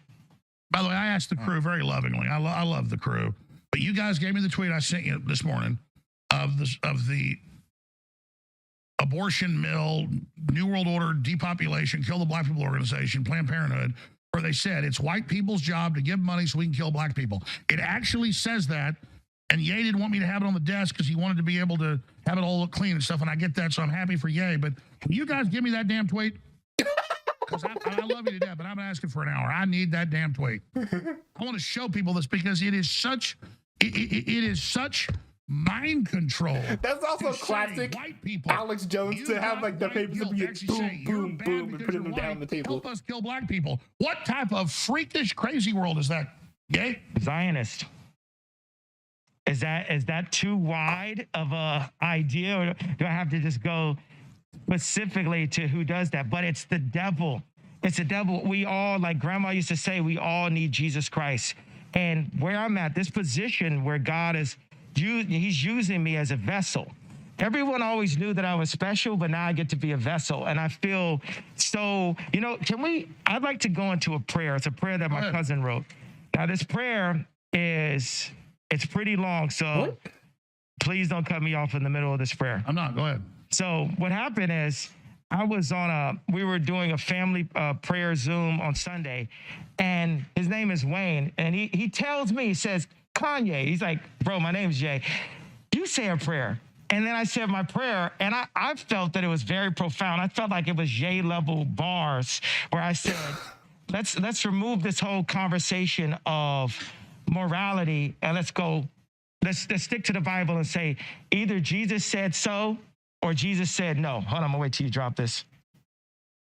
By the way, I asked the crew very lovingly. I love the crew, but you guys gave me the tweet I sent you this morning of the abortion mill, New World Order, depopulation, kill the black people organization, Planned Parenthood, where they said it's white people's job to give money so we can kill black people. It actually says that, and Ye didn't want me to have it on the desk because he wanted to be able to have it all look clean and stuff, and I get that, so I'm happy for Ye. But will you guys give me that damn tweet? Because I love you to death, but I'm asking for an hour. I need that damn tweet. I want to show people this because it is such mind control. That's also classic white people, Alex Jones to have like the papers be boom, boom, and putting them down on the table. Help us kill black people. What type of freakish, crazy world is that? Gay? Zionist. Is that too wide of a idea, or do I have to just go specifically to who does that? But it's the devil. It's the devil. We all, like Grandma used to say, we all need Jesus Christ. And where I'm at, this position where God is, he's using me as a vessel. Everyone always knew that I was special, but now I get to be a vessel. And I feel so, I'd like to go into a prayer. It's a prayer that my cousin wrote. Now, this prayer it's pretty long, so please don't cut me off in the middle of this prayer. I'm not, go ahead. So what happened is we were doing a family prayer Zoom on Sunday, and his name is Wayne, and he tells me, he says, Kanye, he's like, bro, my name's Jay, you say a prayer. And then I said my prayer, and I felt that it was very profound. I felt like it was Jay-level bars where I said, let's remove this whole conversation of morality, and let's stick to the Bible and say either Jesus said so or Jesus said no. Hold on, I'm gonna wait till you drop this.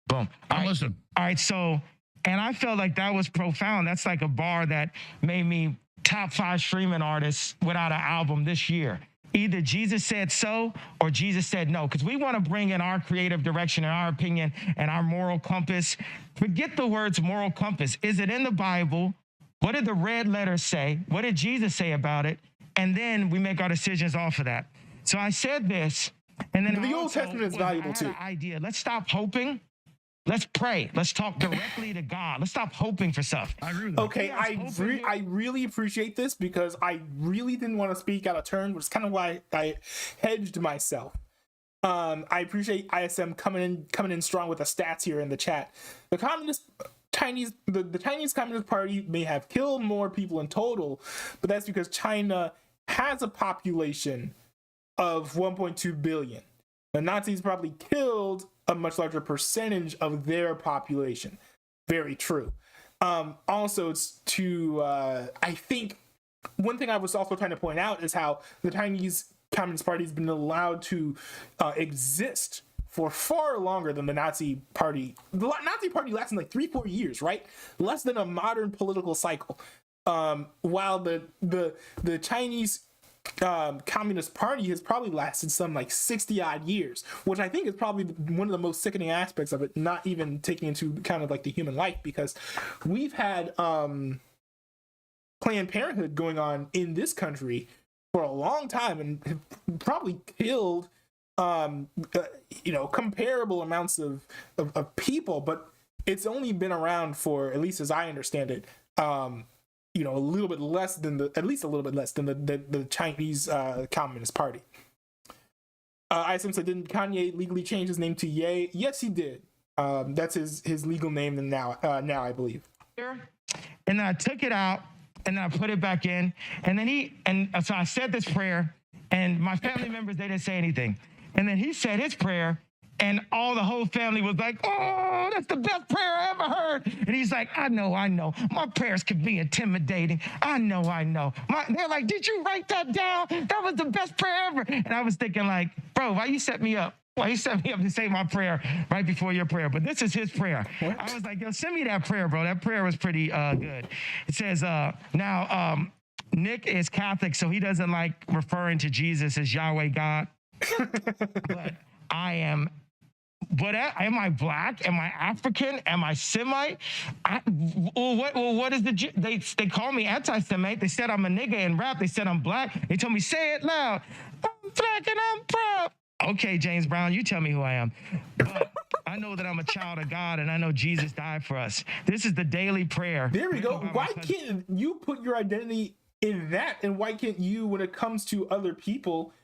Boom. Listen. All right, so, and I felt like that was profound. That's like a bar that made me top 5 streaming artists without an album this year. either Jesus said so or Jesus said no, because we want to bring in our creative direction and our opinion and our moral compass. Forget the words moral compass. Is it in the Bible? What did the red letters say? What did Jesus say about it? And then we make our decisions off of that. So I said this, and then the Old Testament is valuable too. Idea. Let's stop hoping. Let's pray. Let's talk directly to God. Let's stop hoping for stuff. I agree with that. Okay, I really appreciate this because I really didn't want to speak out of turn, which is kind of why I hedged myself. I appreciate ISM coming in strong with the stats here in the chat. The Chinese Communist Party may have killed more people in total, but that's because China has a population of 1.2 billion. The Nazis probably killed a much larger percentage of their population. Very true. Also, it's to, I think, one thing I was also trying to point out is how the Chinese Communist Party has been allowed to exist for far longer than the Nazi Party. The Nazi Party lasted like 3-4 years, right? Less than a modern political cycle. While the Chinese Communist Party has probably lasted some like 60 odd years, which I think is probably one of the most sickening aspects of it, not even taking into account of like the human life, because we've had Planned Parenthood going on in this country for a long time and have probably killed comparable amounts of people, but it's only been around for, at least as I understand it, a little bit less than the Chinese Communist Party. ISM said, didn't Kanye legally change his name to Ye? Yes, he did. That's his legal name now, I believe. And then I took it out and then I put it back in. And then so I said this prayer, and my family members, they didn't say anything. And then he said his prayer, and the whole family was like, oh, that's the best prayer I ever heard. And he's like, I know. My prayers could be intimidating. I know. They're like, did you write that down? That was the best prayer ever. And I was thinking like, bro, why you set me up? Why you set me up to say my prayer right before your prayer? But this is his prayer. What? I was like, yo, send me that prayer, bro. That prayer was pretty good. It says, now Nick is Catholic, so he doesn't like referring to Jesus as Yahweh God. But I am. But am I black? Am I African? Am I Semite? What is they call me anti-Semite. They said I'm a nigga in rap. They said I'm black. They told me, say it loud. I'm black and I'm proud. Okay, James Brown, you tell me who I am. But I know that I'm a child of God, and I know Jesus died for us. This is the daily prayer. There we go. Why can't you put your identity in that? And why can't you, when it comes to other people,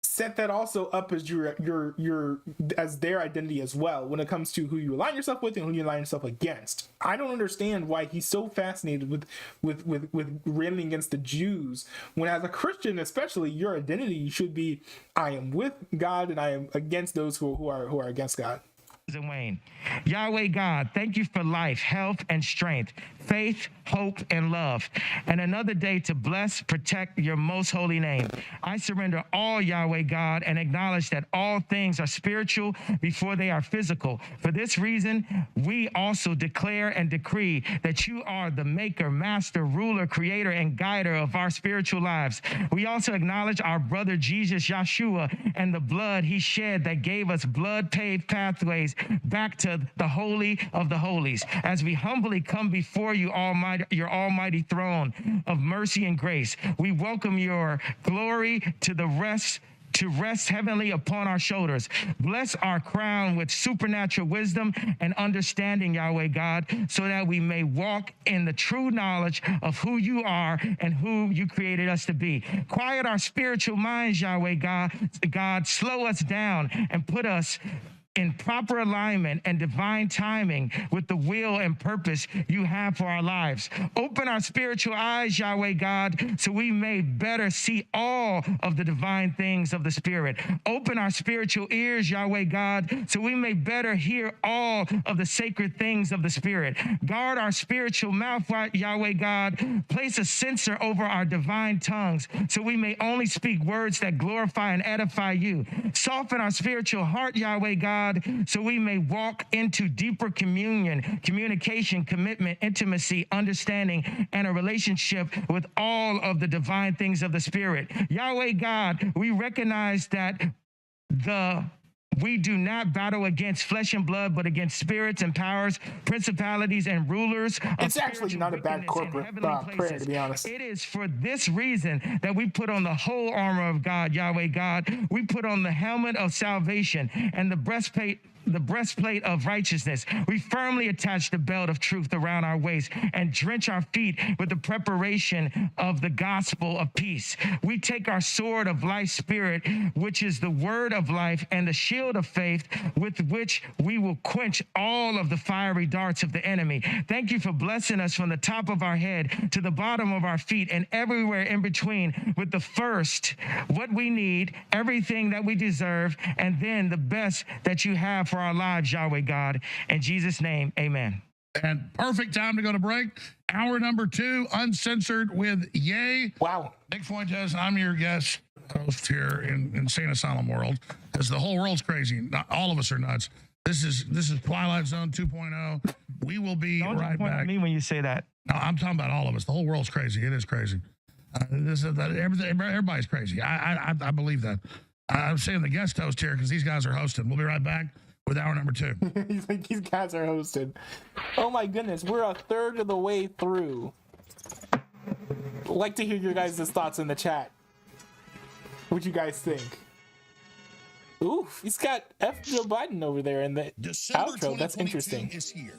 set that also up as your as their identity as well when it comes to who you align yourself with and who you align yourself against? I don't understand why he's so fascinated with railing against the Jews, when as a Christian especially, your identity should be, I am with God and I am against those who are against God. And Wayne, Yahweh God, thank you for life, health, and strength, faith, hope, and love, and another day to bless, protect your most holy name. I surrender all, Yahweh God, and acknowledge that all things are spiritual before they are physical. For this reason, we also declare and decree that you are the maker, master, ruler, creator, and guider of our spiritual lives. We also acknowledge our brother Jesus Yeshua and the blood he shed that gave us blood-paved pathways back to the Holy of the Holies. As we humbly come before you, your almighty throne of mercy and grace, we welcome your glory to rest heavenly upon our shoulders. Bless our crown with supernatural wisdom and understanding, Yahweh God, so that we may walk in the true knowledge of who you are and who you created us to be. Quiet our spiritual minds, Yahweh God, slow us down and put us in proper alignment and divine timing with the will and purpose you have for our lives. Open our spiritual eyes, Yahweh God, so we may better see all of the divine things of the Spirit. Open our spiritual ears, Yahweh God, so we may better hear all of the sacred things of the Spirit. Guard our spiritual mouth, Yahweh God. Place a censor over our divine tongues, so we may only speak words that glorify and edify you. Soften our spiritual heart, Yahweh God, God, so we may walk into deeper communion, communication, commitment, intimacy, understanding, and a relationship with all of the divine things of the Spirit. Yahweh God, we recognize that we do not battle against flesh and blood, but against spirits and powers, principalities and rulers. It's actually not a bad corporate prayer, to be honest. It is for this reason that we put on the whole armor of God, Yahweh God. We put on the helmet of salvation and the breastplate of righteousness. We firmly attach the belt of truth around our waist and drench our feet with the preparation of the gospel of peace. We take our sword of life spirit, which is the word of life, and the shield of faith with which we will quench all of the fiery darts of the enemy. Thank you for blessing us from the top of our head to the bottom of our feet and everywhere in between with the first, what we need, everything that we deserve, and then the best that you have for our lives, Yahweh God. In Jesus' name, amen. And perfect time to go to break. Hour number 2, uncensored with Ye. Wow. Nick Fuentes, I'm your guest host here in Insane Asylum World, because the whole world's crazy. Not all of us are nuts. This is Twilight Zone 2.0. We will be right back. At me when you say that. No, I'm talking about all of us. The whole world's crazy. It is crazy. Everybody's crazy. I believe that. I'm saying the guest host here because these guys are hosting. We'll be right back with hour number 2. He's like, these guys are hosted. Oh my goodness, we're a third of the way through. I'd like to hear your guys' thoughts in the chat. What you guys think? Oof, he's got F. Joe Biden over there in the outro. That's interesting. Is here.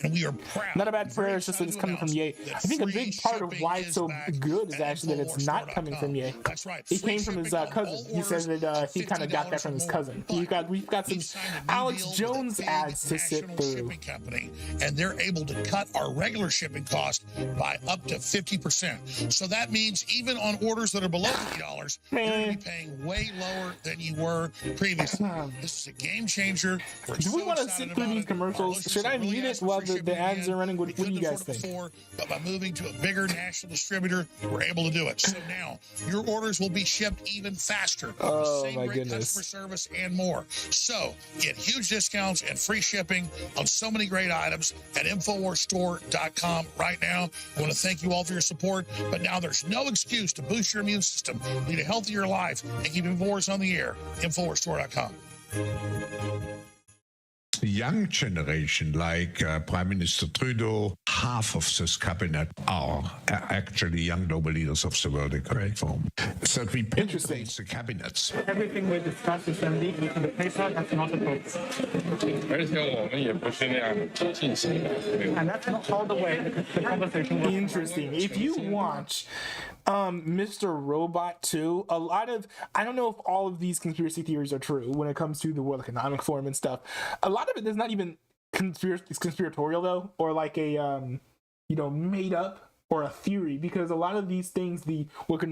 And we are proud. Not a bad prayer, it's just that it's coming from Ye. I think a big part of why it's so good is actually that it's not coming from Ye. That's right. It came from his cousin. He says that he kind of got that from his cousin. We've got some Alex Jones ads to sit through. Company, and they're able to cut our regular shipping cost by up to 50%. So that means even on orders that are below $50, you're going to be paying way lower than you were previously. This is a game changer. Do we want to sit through these commercials? Should I mute it while the ads are running? What do you guys think? But by moving to a bigger national distributor, we're able to do it. So now your orders will be shipped even faster. Oh same my great goodness. customer service and more. So get huge discounts and free shipping on so many great items at InfoWarsStore.com right now. I want to thank you all for your support, but now there's no excuse to boost your immune system, lead a healthier life, and keep Infowars on the air. InfoWarsStore.com. The young generation, like Prime Minister Trudeau, half of this cabinet are actually young global leaders of the World Economic Forum. So we penetrate the cabinets. Everything we discuss is legal in the paper. That's not a book. And that's not all the way the conversation was. Interesting. If you watch Mr. Robot 2, a lot of, I don't know if all of these conspiracy theories are true when it comes to the World Economic Forum and stuff. A lot of it is not even conspiratorial though, or like a made up or a theory, because a lot of these things the World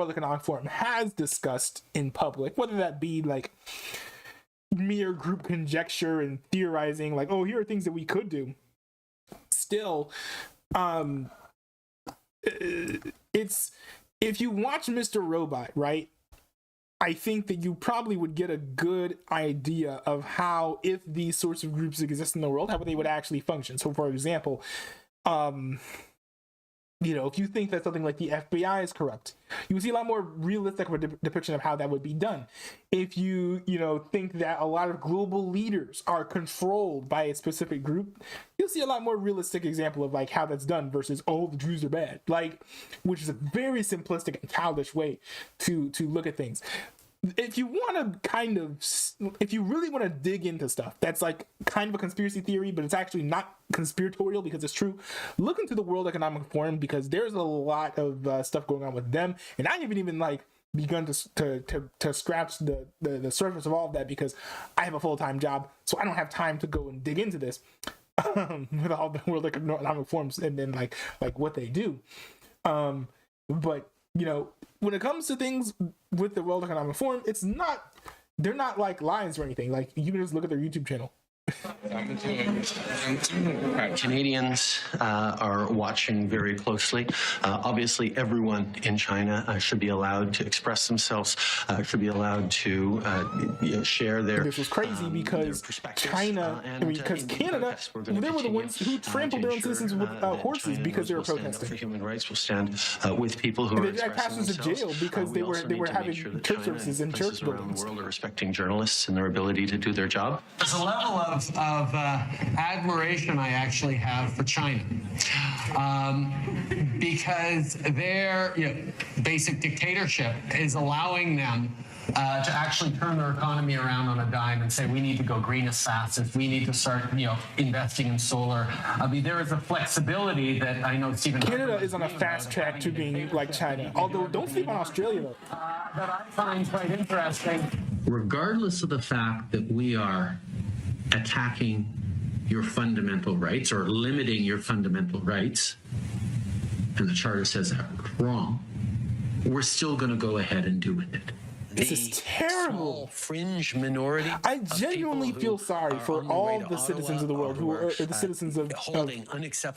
Economic Forum has discussed in public, whether that be like mere group conjecture and theorizing, like, oh, here are things that we could do. Still, it's, if you watch Mr. Robot, right, I think that you probably would get a good idea of how, if these sorts of groups exist in the world, how they would actually function. So, for example, if you think that something like the FBI is corrupt, you will see a lot more realistic of a depiction of how that would be done. If you think that a lot of global leaders are controlled by a specific group, you'll see a lot more realistic example of like how that's done versus, oh, the Jews are bad, like, which is a very simplistic and childish way to look at things. If you want to if you really want to dig into stuff that's like kind of a conspiracy theory, but it's actually not conspiratorial because it's true, look into the World Economic Forum, because there's a lot of stuff going on with them, and I haven't even like begun to scratch the surface of all of that, because I have a full-time job, so I don't have time to go and dig into this with all the World Economic Forums and then like what they do. But when it comes to things with the World Economic Forum, they're not like lies or anything. Like, you can just look at their YouTube channel. Canadians are watching very closely. Obviously, everyone in China should be allowed to express themselves, should be allowed to share their. This was crazy because China, because Canada, they were the ones who trampled their own citizens with horses because they were protesting. For human rights will stand with people who and are they dragged pastors to jail because they were having church services in church buildings. The world are respecting journalists and their ability to do their job. There's a level of admiration I actually have for China because their basic dictatorship is allowing them to actually turn their economy around on a dime and say we need to go green assassins, we need to start investing in solar. I mean, there is a flexibility that I know Stephen. Canada is on a fast track to being like China, although don't sleep on Australia though. That I find quite interesting. Regardless of the fact that we are attacking your fundamental rights or limiting your fundamental rights, and the Charter says that wrong, we're still going to go ahead and do with it. This is terrible. Fringe minority. I genuinely feel sorry for all the citizens of the world who are the citizens of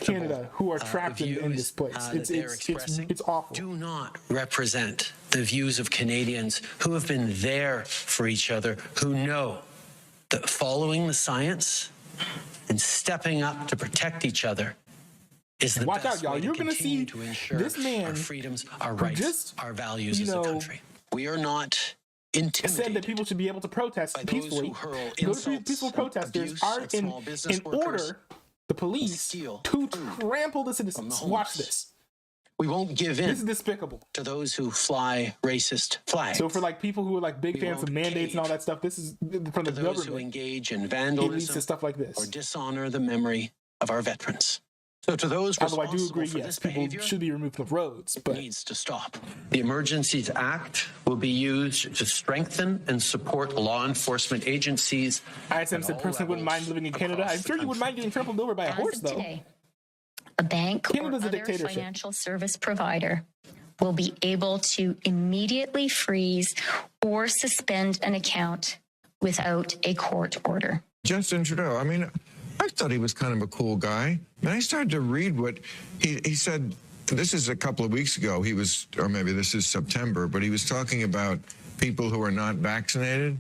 Canada who are trapped in this place. It's awful. Do not represent the views of Canadians who have been there for each other, who know that following the science and stepping up to protect each other is the Watch best out, y'all. way You're going to see this man our freedoms, our rights, our values as a country. We are not intimidated. Said that people should be able to protest peacefully. Those peaceful protesters are in order the police to trample the citizens. Watch this. We won't give in. This is despicable. To those who fly racist flags. So for like people who are like big fans of mandates and all that stuff, this is from the government. Who engage in vandalism it leads to stuff like this. Or dishonor the memory of our veterans. So to those although I do agree, yes, people should be removed from roads, but needs to stop. The Emergencies Act will be used to strengthen and support law enforcement agencies. ISM said personally wouldn't mind living in Canada. I'm sure you wouldn't mind getting trampled over by a horse, though. Today, a bank Canada's or a other financial service provider will be able to immediately freeze or suspend an account without a court order. Justin Trudeau, I mean, I thought he was kind of a cool guy. And I started to read what he said. This is a couple of weeks ago. He was, or maybe this is September, but he was talking about people who are not vaccinated.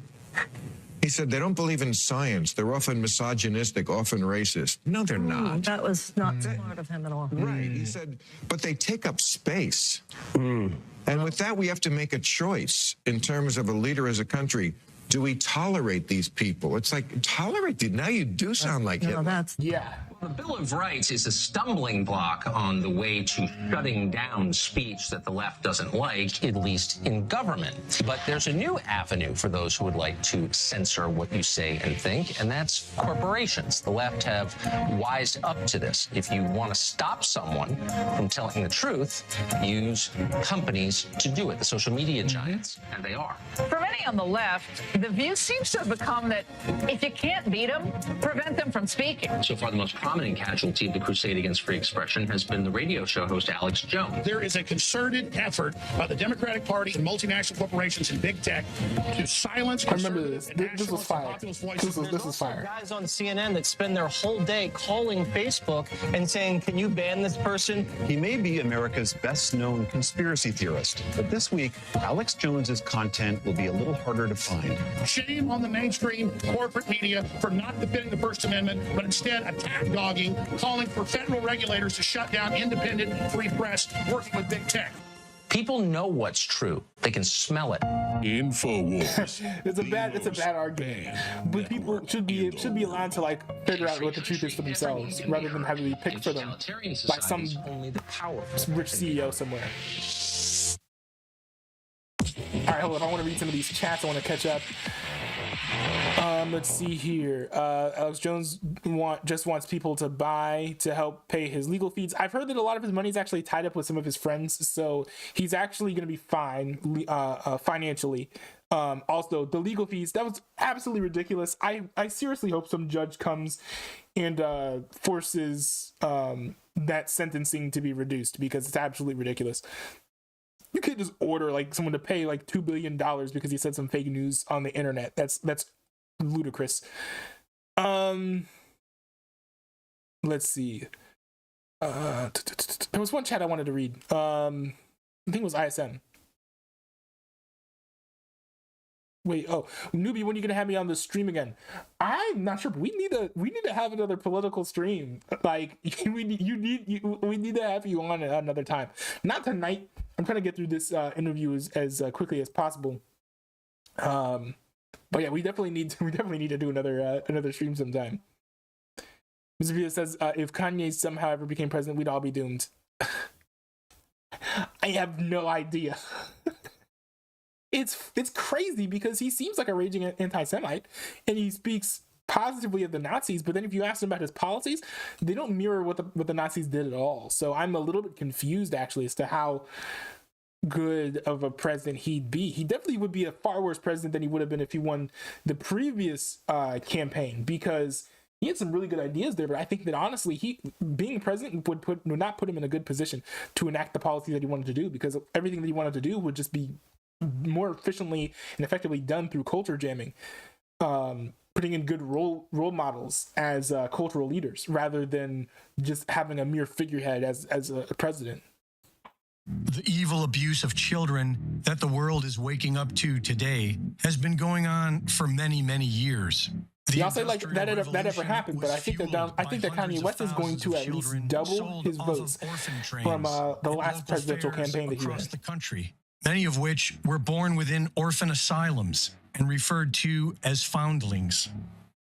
He said they don't believe in science. They're often misogynistic, often racist. No, they're not. That was not smart of him at all. Right. He said, but they take up space. And with that, we have to make a choice in terms of a leader as a country. Do we tolerate these people? It's like, tolerate them. Now you do sound like Hitler. That's The Bill of Rights is a stumbling block on the way to shutting down speech that the left doesn't like, at least in government. But there's a new avenue for those who would like to censor what you say and think, and that's corporations. The left have wised up to this. If you want to stop someone from telling the truth, use companies to do it, the social media giants, and they are. For many on the left, the view seems to have become that if you can't beat them, prevent them from speaking. So far, the most prominent casualty of the crusade against free expression has been the radio show host Alex Jones. There is a concerted effort by the Democratic Party and multinational corporations and big tech to silence. I remember this. This was fire. This was fire. Guys on CNN that spend their whole day calling Facebook and saying, "Can you ban this person?" He may be America's best-known conspiracy theorist, but this week, Alex Jones's content will be a little harder to find. Shame on the mainstream corporate media for not defending the First Amendment, but instead attack dogging, calling for federal regulators to shut down independent free press, working with big tech. People know what's true. They can smell it. Infowars. it's a bad argument. But people should be allowed to like figure out what the truth is for themselves, rather than having to be picked for them by some rich CEO somewhere. All right, hold on. I want to read some of these chats. I want to catch up. Let's see here. Alex Jones just wants people to buy to help pay his legal fees. I've heard that a lot of his money is actually tied up with some of his friends, so he's actually going to be fine financially. Also, the legal fees, that was absolutely ridiculous. I seriously hope some judge comes and forces that sentencing to be reduced, because it's absolutely ridiculous. You can't just order like someone to pay like $2 billion because he said some fake news on the internet. That's ludicrous. Let's see. There was one chat I wanted to read. I think it was ISM. Wait, Newbie, when are you gonna have me on the stream again? I'm not sure, but we need to have another political stream. Like we need to have you on another time. Not tonight. I'm trying to get through this interview as quickly as possible. But yeah, we definitely need to do another stream sometime. Mr. Vita says, if Kanye somehow ever became president, we'd all be doomed. I have no idea. It's crazy because he seems like a raging anti-Semite, and he speaks positively of the Nazis, but then if you ask him about his policies, they don't mirror what the Nazis did at all. So I'm a little bit confused, actually, as to how good of a president he'd be. He definitely would be a far worse president than he would have been if he won the previous campaign, because he had some really good ideas there, but I think that honestly, he being president would not put him in a good position to enact the policy that he wanted to do, because everything that he wanted to do would just be more efficiently and effectively done through culture jamming, putting in good role models as cultural leaders rather than just having a mere figurehead as a president. The evil abuse of children that the world is waking up to today has been going on for many, many years. Y'all say like that ever happened, but I think that Kanye West is going to at least double his votes from the last presidential campaign that he ran. The country, many of which were born within orphan asylums and referred to as foundlings.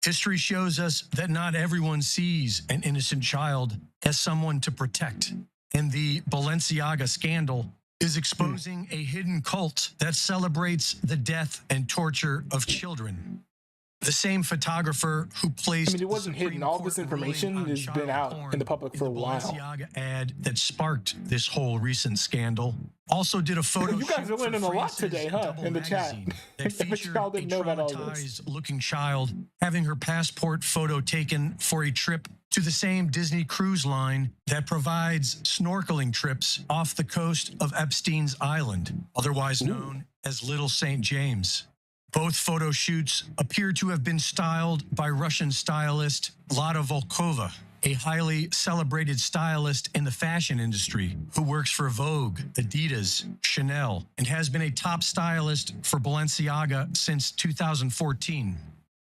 History shows us that not everyone sees an innocent child as someone to protect, and the Balenciaga scandal is exposing a hidden cult that celebrates the death and torture of children. The same photographer who placed it wasn't hidden. All this information has been out in the public for a while. The Balenciaga ad that sparked this whole recent scandal also did a photo You guys are learning a lot today, huh? In the chat. But y'all didn't know about all this. Looking child having her passport photo taken for a trip to the same Disney cruise line that provides snorkeling trips off the coast of Epstein's Island, otherwise known as Little St. James. Both photo shoots appear to have been styled by Russian stylist Lada Volkova, a highly celebrated stylist in the fashion industry who works for Vogue, Adidas, Chanel, and has been a top stylist for Balenciaga since 2014.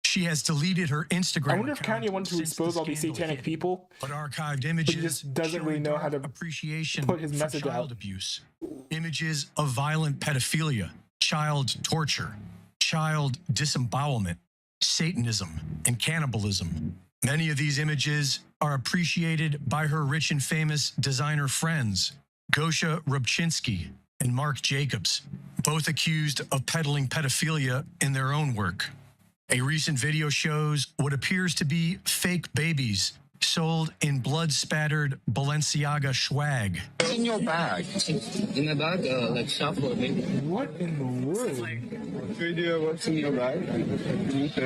She has deleted her Instagram. I wonder if Kanye wanted to expose all these satanic people, but archived images but he just doesn't really know how to appreciation put his message child out. Abuse, images of violent pedophilia, child torture, child disembowelment, Satanism, and cannibalism. Many of these images are appreciated by her rich and famous designer friends, Gosha Rubchinsky and Marc Jacobs, both accused of peddling pedophilia in their own work. A recent video shows what appears to be fake babies sold in blood-spattered Balenciaga swag. What's in your bag? In the bag, like shuffle, maybe. What in the world? Can we do what's in your bag?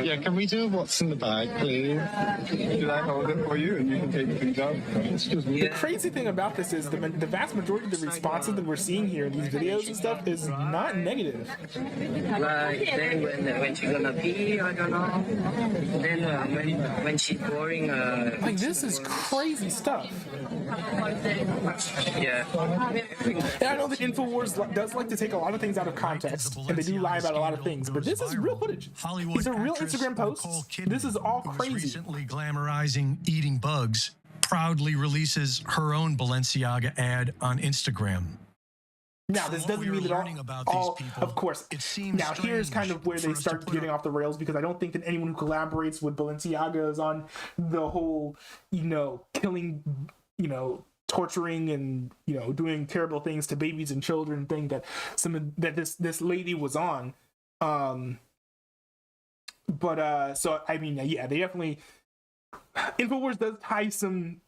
Yeah, can we do what's in the bag, please? Should I hold it for you and you can take things out? The crazy thing about this is the vast majority of the responses that we're seeing here in these videos and stuff is not negative. Like then when she's gonna pee, I don't know. Then when she's boring, like this is crazy stuff. Yeah. And I know that Infowars does like to take a lot of things out of context, and they do lie about a lot of things, but this is real footage. These are real Instagram posts. This is all crazy. Recently glamorizing eating bugs, proudly releases her own Balenciaga ad on Instagram. Now, this doesn't mean that all of course. Now, here's kind of where they start getting off the rails, because I don't think that anyone who collaborates with Balenciaga is on the whole, killing, torturing and, doing terrible things to babies and children thing that this lady was on. So, I mean, yeah, they definitely... Infowars does tie some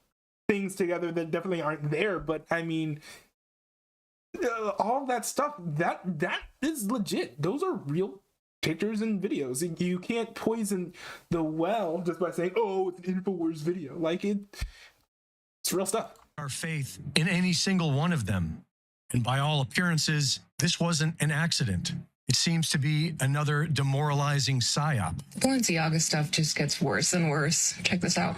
things together that definitely aren't there, but, I mean... all that stuff that is legit. Those are real pictures and videos. You can't poison the well just by saying, "Oh, it's an Infowars video." Like it's real stuff. Our faith in any single one of them, and by all appearances, this wasn't an accident. It seems to be another demoralizing psyop. The Balenciaga stuff just gets worse and worse. Check this out.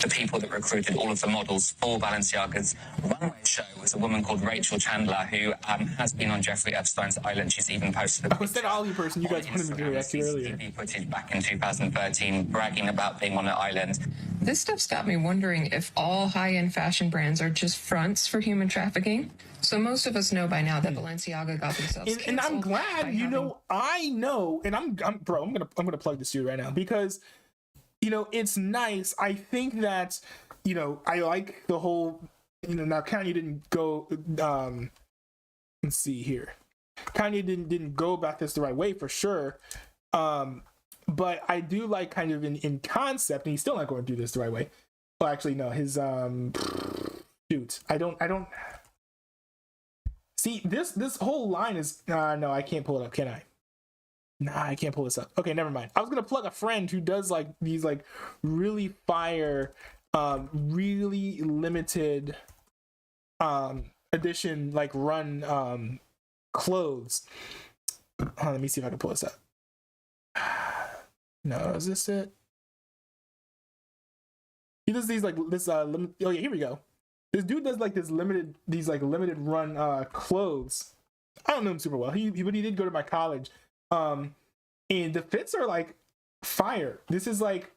The people that recruited all of the models for Balenciaga's runway show was a woman called Rachel Chandler, who has been on Jeffrey Epstein's island. She's even posted a was that Ollie person you guys wanted me to react to earlier? CCTV footage back in 2013 bragging about being on an island. This stuff's got me wondering if all high-end fashion brands are just fronts for human trafficking. So most of us know by now that Balenciaga got themselves and I'm glad, you know, I know, and I'm gonna plug this dude right now because, you know, it's nice. I think that, you know, I like the whole, you know, now Kanye didn't go, let's see here. Kanye didn't go about this the right way for sure. But I do like kind of in concept, and he's still not going to do this the right way. Well, actually, no, his, shoot, I don't, see, this whole line is, no, I can't pull it up, can I? Nah, I can't pull this up. Okay, never mind. I was gonna plug a friend who does like these like really fire, really limited edition like run clothes. Let me see if I can pull this up. No, is this it? He does these like this oh yeah, here we go. This dude does like limited run clothes. I don't know him super well. But he did go to my college. And the fits are like fire. This is like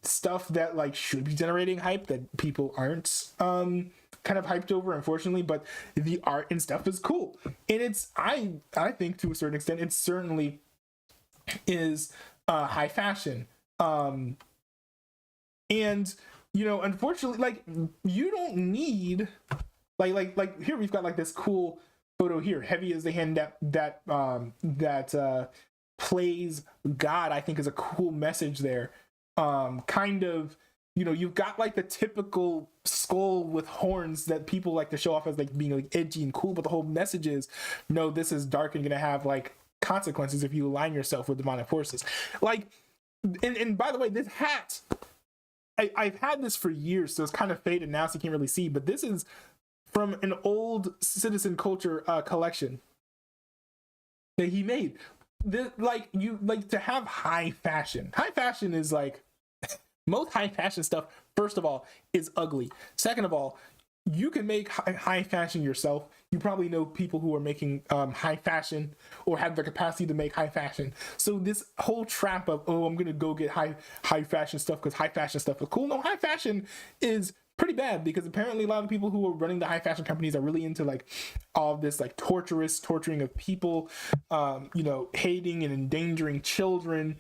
stuff that like should be generating hype that people aren't kind of hyped over, unfortunately, but the art and stuff is cool. And it's I think to a certain extent it certainly is high fashion. And you know, unfortunately, like you don't need like here we've got like this cool photo here, heavy as the hand that plays God, I think is a cool message there. Kind of, you know, you've got like the typical skull with horns that people like to show off as like being like edgy and cool, but the whole message is, no, this is dark and gonna have like consequences if you align yourself with demonic forces. Like, and by the way, this hat, I've had this for years, so it's kind of faded now, so you can't really see, but this is from an old Citizen Culture collection that he made. Like you like to have high fashion. High fashion is like most high fashion stuff. First of all, is ugly. Second of all, you can make high fashion yourself. You probably know people who are making high fashion or have the capacity to make high fashion. So this whole trap of, oh, I'm gonna go get high fashion stuff because high fashion stuff is cool. No, high fashion is pretty bad because apparently a lot of people who are running the high fashion companies are really into like all of this like torturing of people, you know, hating and endangering children,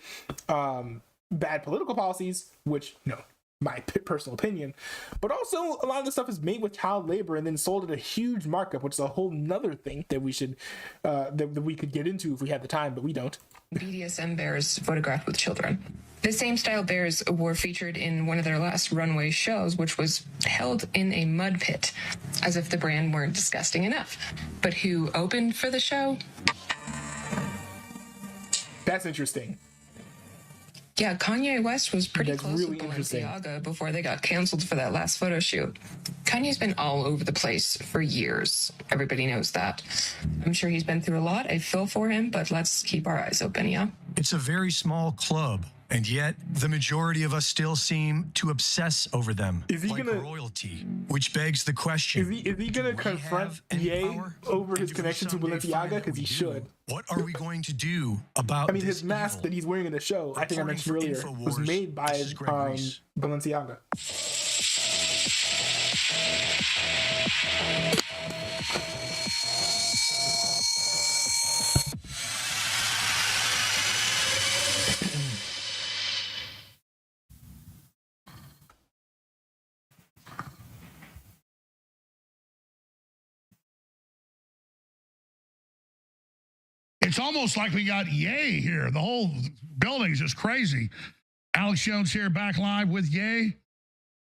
bad political policies, which, you know, my personal opinion, but also a lot of this stuff is made with child labor and then sold at a huge markup, which is a whole nother thing that we should that we could get into if we had the time, but we don't. BDSM bears photographed with children. The same style bears were featured in one of their last runway shows, which was held in a mud pit, as if the brand weren't disgusting enough. But who opened for the show? That's interesting. Yeah, Kanye West was pretty That's close really with Balenciaga before they got canceled for that last photo shoot. Kanye's been all over the place for years. Everybody knows that. I'm sure he's been through a lot. I feel for him, but let's keep our eyes open, yeah? It's a very small club, and yet the majority of us still seem to obsess over them like royalty, which begs the question. Is he gonna confront Ye over his connection to Balenciaga? Because he should. What are we going to do about his this mask evil? that he's wearing in the show, I think I mentioned earlier, was made by Balenciaga. It's almost like we got Ye here. The whole building is just crazy. Alex Jones here, back live with Ye.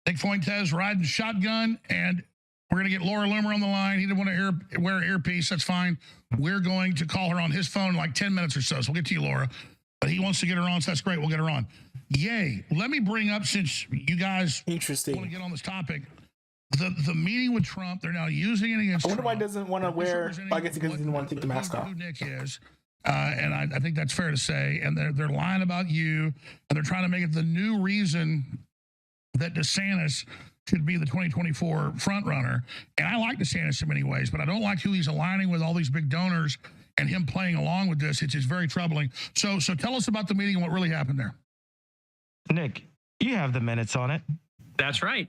Nick Fuentes riding shotgun, and we're going to get Laura Loomer on the line. He didn't want to wear an earpiece. That's fine. We're going to call her on his phone in like 10 minutes or so. So we'll get to you, Laura. But he wants to get her on, so that's great. We'll get her on. Ye, let me bring up, since you guys want to get on this topic, The meeting with Trump, they're now using it against I wonder Trump. why he doesn't want to wear, I guess because he didn't want to take the mask off. Who Nick is. And I think that's fair to say. And they're lying about you, and they're trying to make it the new reason that DeSantis should be the 2024 front runner. And I like DeSantis in many ways, but I don't like who he's aligning with all these big donors and him playing along with this. It's very troubling. So tell us about the meeting and what really happened there. Nick, you have the minutes on it. That's right.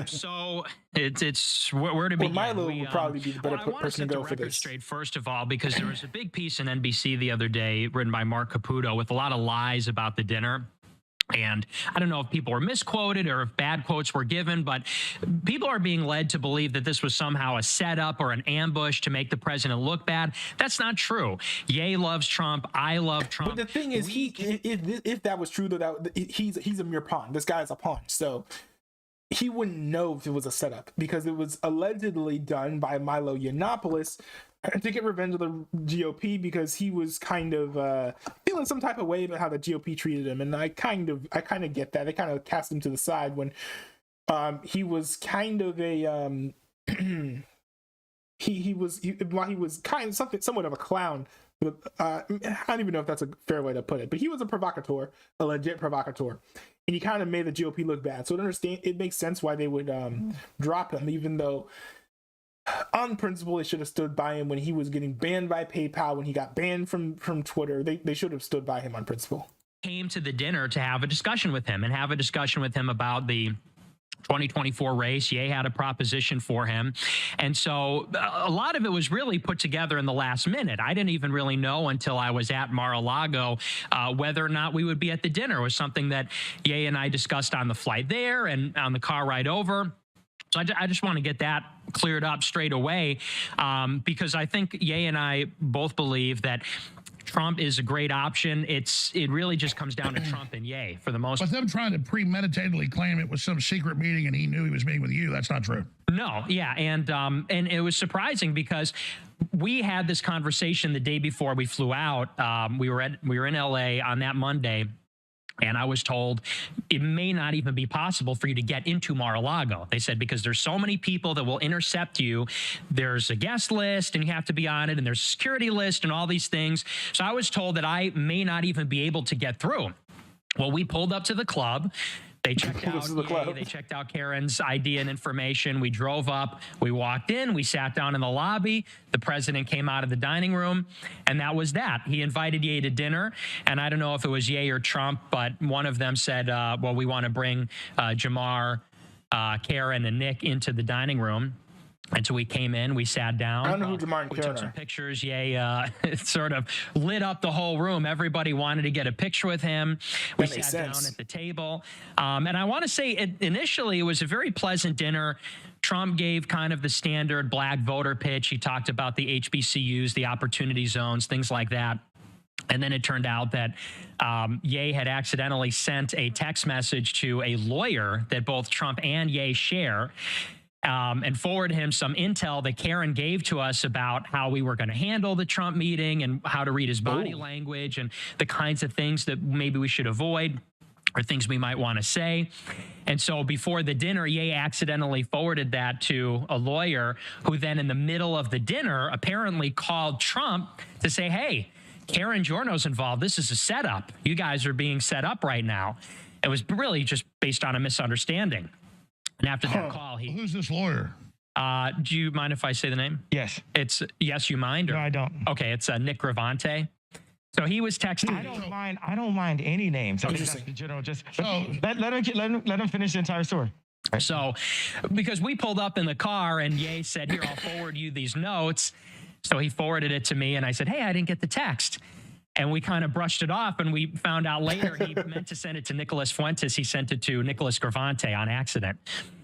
So it's where to begin. Milo would probably be the better person to go for this. Straight first of all, because there was a big piece in NBC the other day written by Mark Caputo with a lot of lies about the dinner. And I don't know if people were misquoted or if bad quotes were given, but people are being led to believe that this was somehow a setup or an ambush to make the president look bad. That's not true. Ye loves Trump. I love Trump. But the thing is, if that was true, though, he's a mere pawn. This guy's a pawn. So he wouldn't know if it was a setup because it was allegedly done by Milo Yiannopoulos to get revenge of the GOP because he was kind of feeling some type of way about how the GOP treated him, and I kind of get that. They kind of cast him to the side when he was kind of a he was kind of somewhat of a clown. But, I don't even know if that's a fair way to put it, but he was a provocateur, a legit provocateur, and he kind of made the GOP look bad. So it makes sense why they would drop him, even though on principle they should have stood by him when he was getting banned by PayPal, when he got banned from Twitter. They should have stood by him on principle. Came to the dinner to have a discussion with him about the 2024 race. Ye had a proposition for him. And so a lot of it was really put together in the last minute. I didn't even really know until I was at Mar-a-Lago whether or not we would be at the dinner. It was something that Ye and I discussed on the flight there and on the car ride over. So I just want to get that cleared up straight away because I think Ye and I both believe that Trump is a great option. It really just comes down to Trump and Ye for the most part. But them trying to premeditatedly claim it was some secret meeting and he knew he was meeting with you, that's not true. No, yeah, and it was surprising because we had this conversation the day before we flew out. We were in LA on that Monday. And I was told it may not even be possible for you to get into Mar-a-Lago. They said, because there's so many people that will intercept you. There's a guest list and you have to be on it. And there's a security list and all these things. So I was told that I may not even be able to get through. Well, we pulled up to the club. They checked out they checked out Karen's ID and information. We drove up. We walked in. We sat down in the lobby. The president came out of the dining room, and that was that. He invited Ye to dinner, and I don't know if it was Ye or Trump, but one of them said, well, we want to bring Jamar, Karen, and Nick into the dining room. And so we came in, we sat down. I don't know who Jamar and we Karen took some are. pictures. It sort of lit up the whole room. Everybody wanted to get a picture with him. We sat down at the table. And I want to say initially it was a very pleasant dinner. Trump gave kind of the standard black voter pitch. He talked about the HBCUs, the opportunity zones, things like that. And then it turned out that Ye had accidentally sent a text message to a lawyer that both Trump and Ye share. And forward him some intel that Karen gave to us about how we were going to handle the Trump meeting and how to read his body language and the kinds of things that maybe we should avoid or things we might want to say. And so before the dinner, Ye accidentally forwarded that to a lawyer who then in the middle of the dinner apparently called Trump to say, hey, Karen Giorno's involved. This is a setup. You guys are being set up right now. It was really just based on a misunderstanding. And after that call, who's this lawyer? Do you mind if I say the name? Yes. It's Yes, You Mind? Or, no, I don't. Okay, it's Nick Gravante. So he was texting. I don't mind any names. I mean, that's the general. Just let him finish the entire story. So, because we pulled up in the car and Ye said, "Here, I'll forward you these notes." So he forwarded it to me, and I said, "Hey, I didn't get the text." And we kind of brushed it off, and we found out later he meant to send it to Nicholas Fuentes. He sent it to Nicholas Gravante on accident.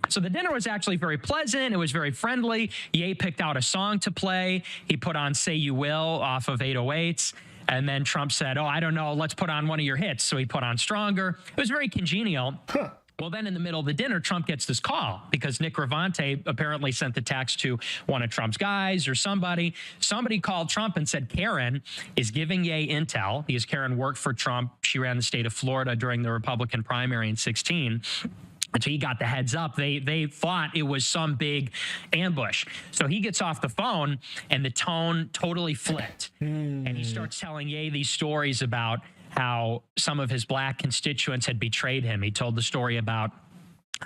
So the dinner was actually very pleasant. It was very friendly. Ye picked out a song to play. He put on Say You Will off of 808s. And then Trump said, oh, I don't know, let's put on one of your hits. So he put on Stronger. It was very congenial. Well, then in the middle of the dinner, Trump gets this call because Nick Gravante apparently sent the text to one of Trump's guys or somebody. Somebody called Trump and said, Karen is giving Ye intel because Karen worked for Trump. She ran the state of Florida during the Republican primary in 2016. until he got the heads up. They thought it was some big ambush. So he gets off the phone and the tone totally flipped. And he starts telling Ye these stories about how some of his black constituents had betrayed him. He told the story about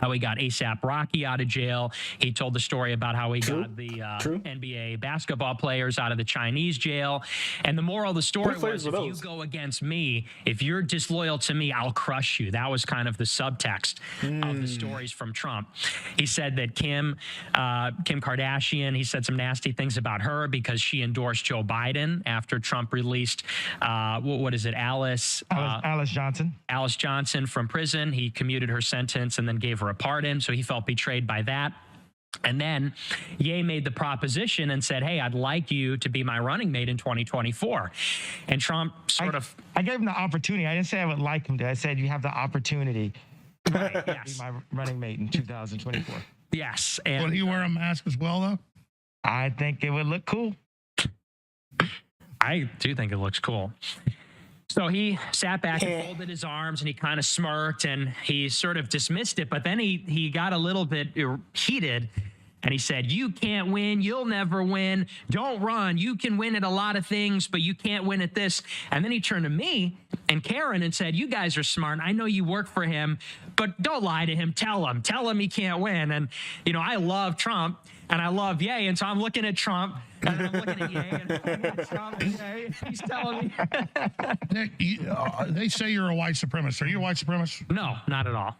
how he got ASAP Rocky out of jail. He told the story about how he got the NBA basketball players out of the Chinese jail. And the moral of the story was, if you go against me, if you're disloyal to me, I'll crush you. That was kind of the subtext of the stories from Trump. He said that Kim Kardashian, he said some nasty things about her because she endorsed Joe Biden after Trump released, what is it, Alice Johnson. Alice Johnson from prison. He commuted her sentence and then gave her a pardon, so he felt betrayed by that. And then Ye made the proposition and said, hey, I'd like you to be my running mate in 2024. And Trump I gave him the opportunity. I didn't say I would like him to. I said you have the opportunity to be my running mate in 2024. Yes. And would he wear a mask as well, though? I think it would look cool. I do think it looks cool. So he sat back and folded his arms and he kind of smirked and he sort of dismissed it. But then he got a little bit heated and he said, you can't win. You'll never win. Don't run. You can win at a lot of things, but you can't win at this. And then he turned to me and Karen and said, you guys are smart. I know you work for him, but don't lie to him. Tell him he can't win. And, you know, I love Trump and I love Ye. And so I'm looking at Trump and I'm looking at Ye and I'm looking at Trump and Ye. He's telling me. Nick, they say you're a white supremacist. Are you a white supremacist? No, not at all.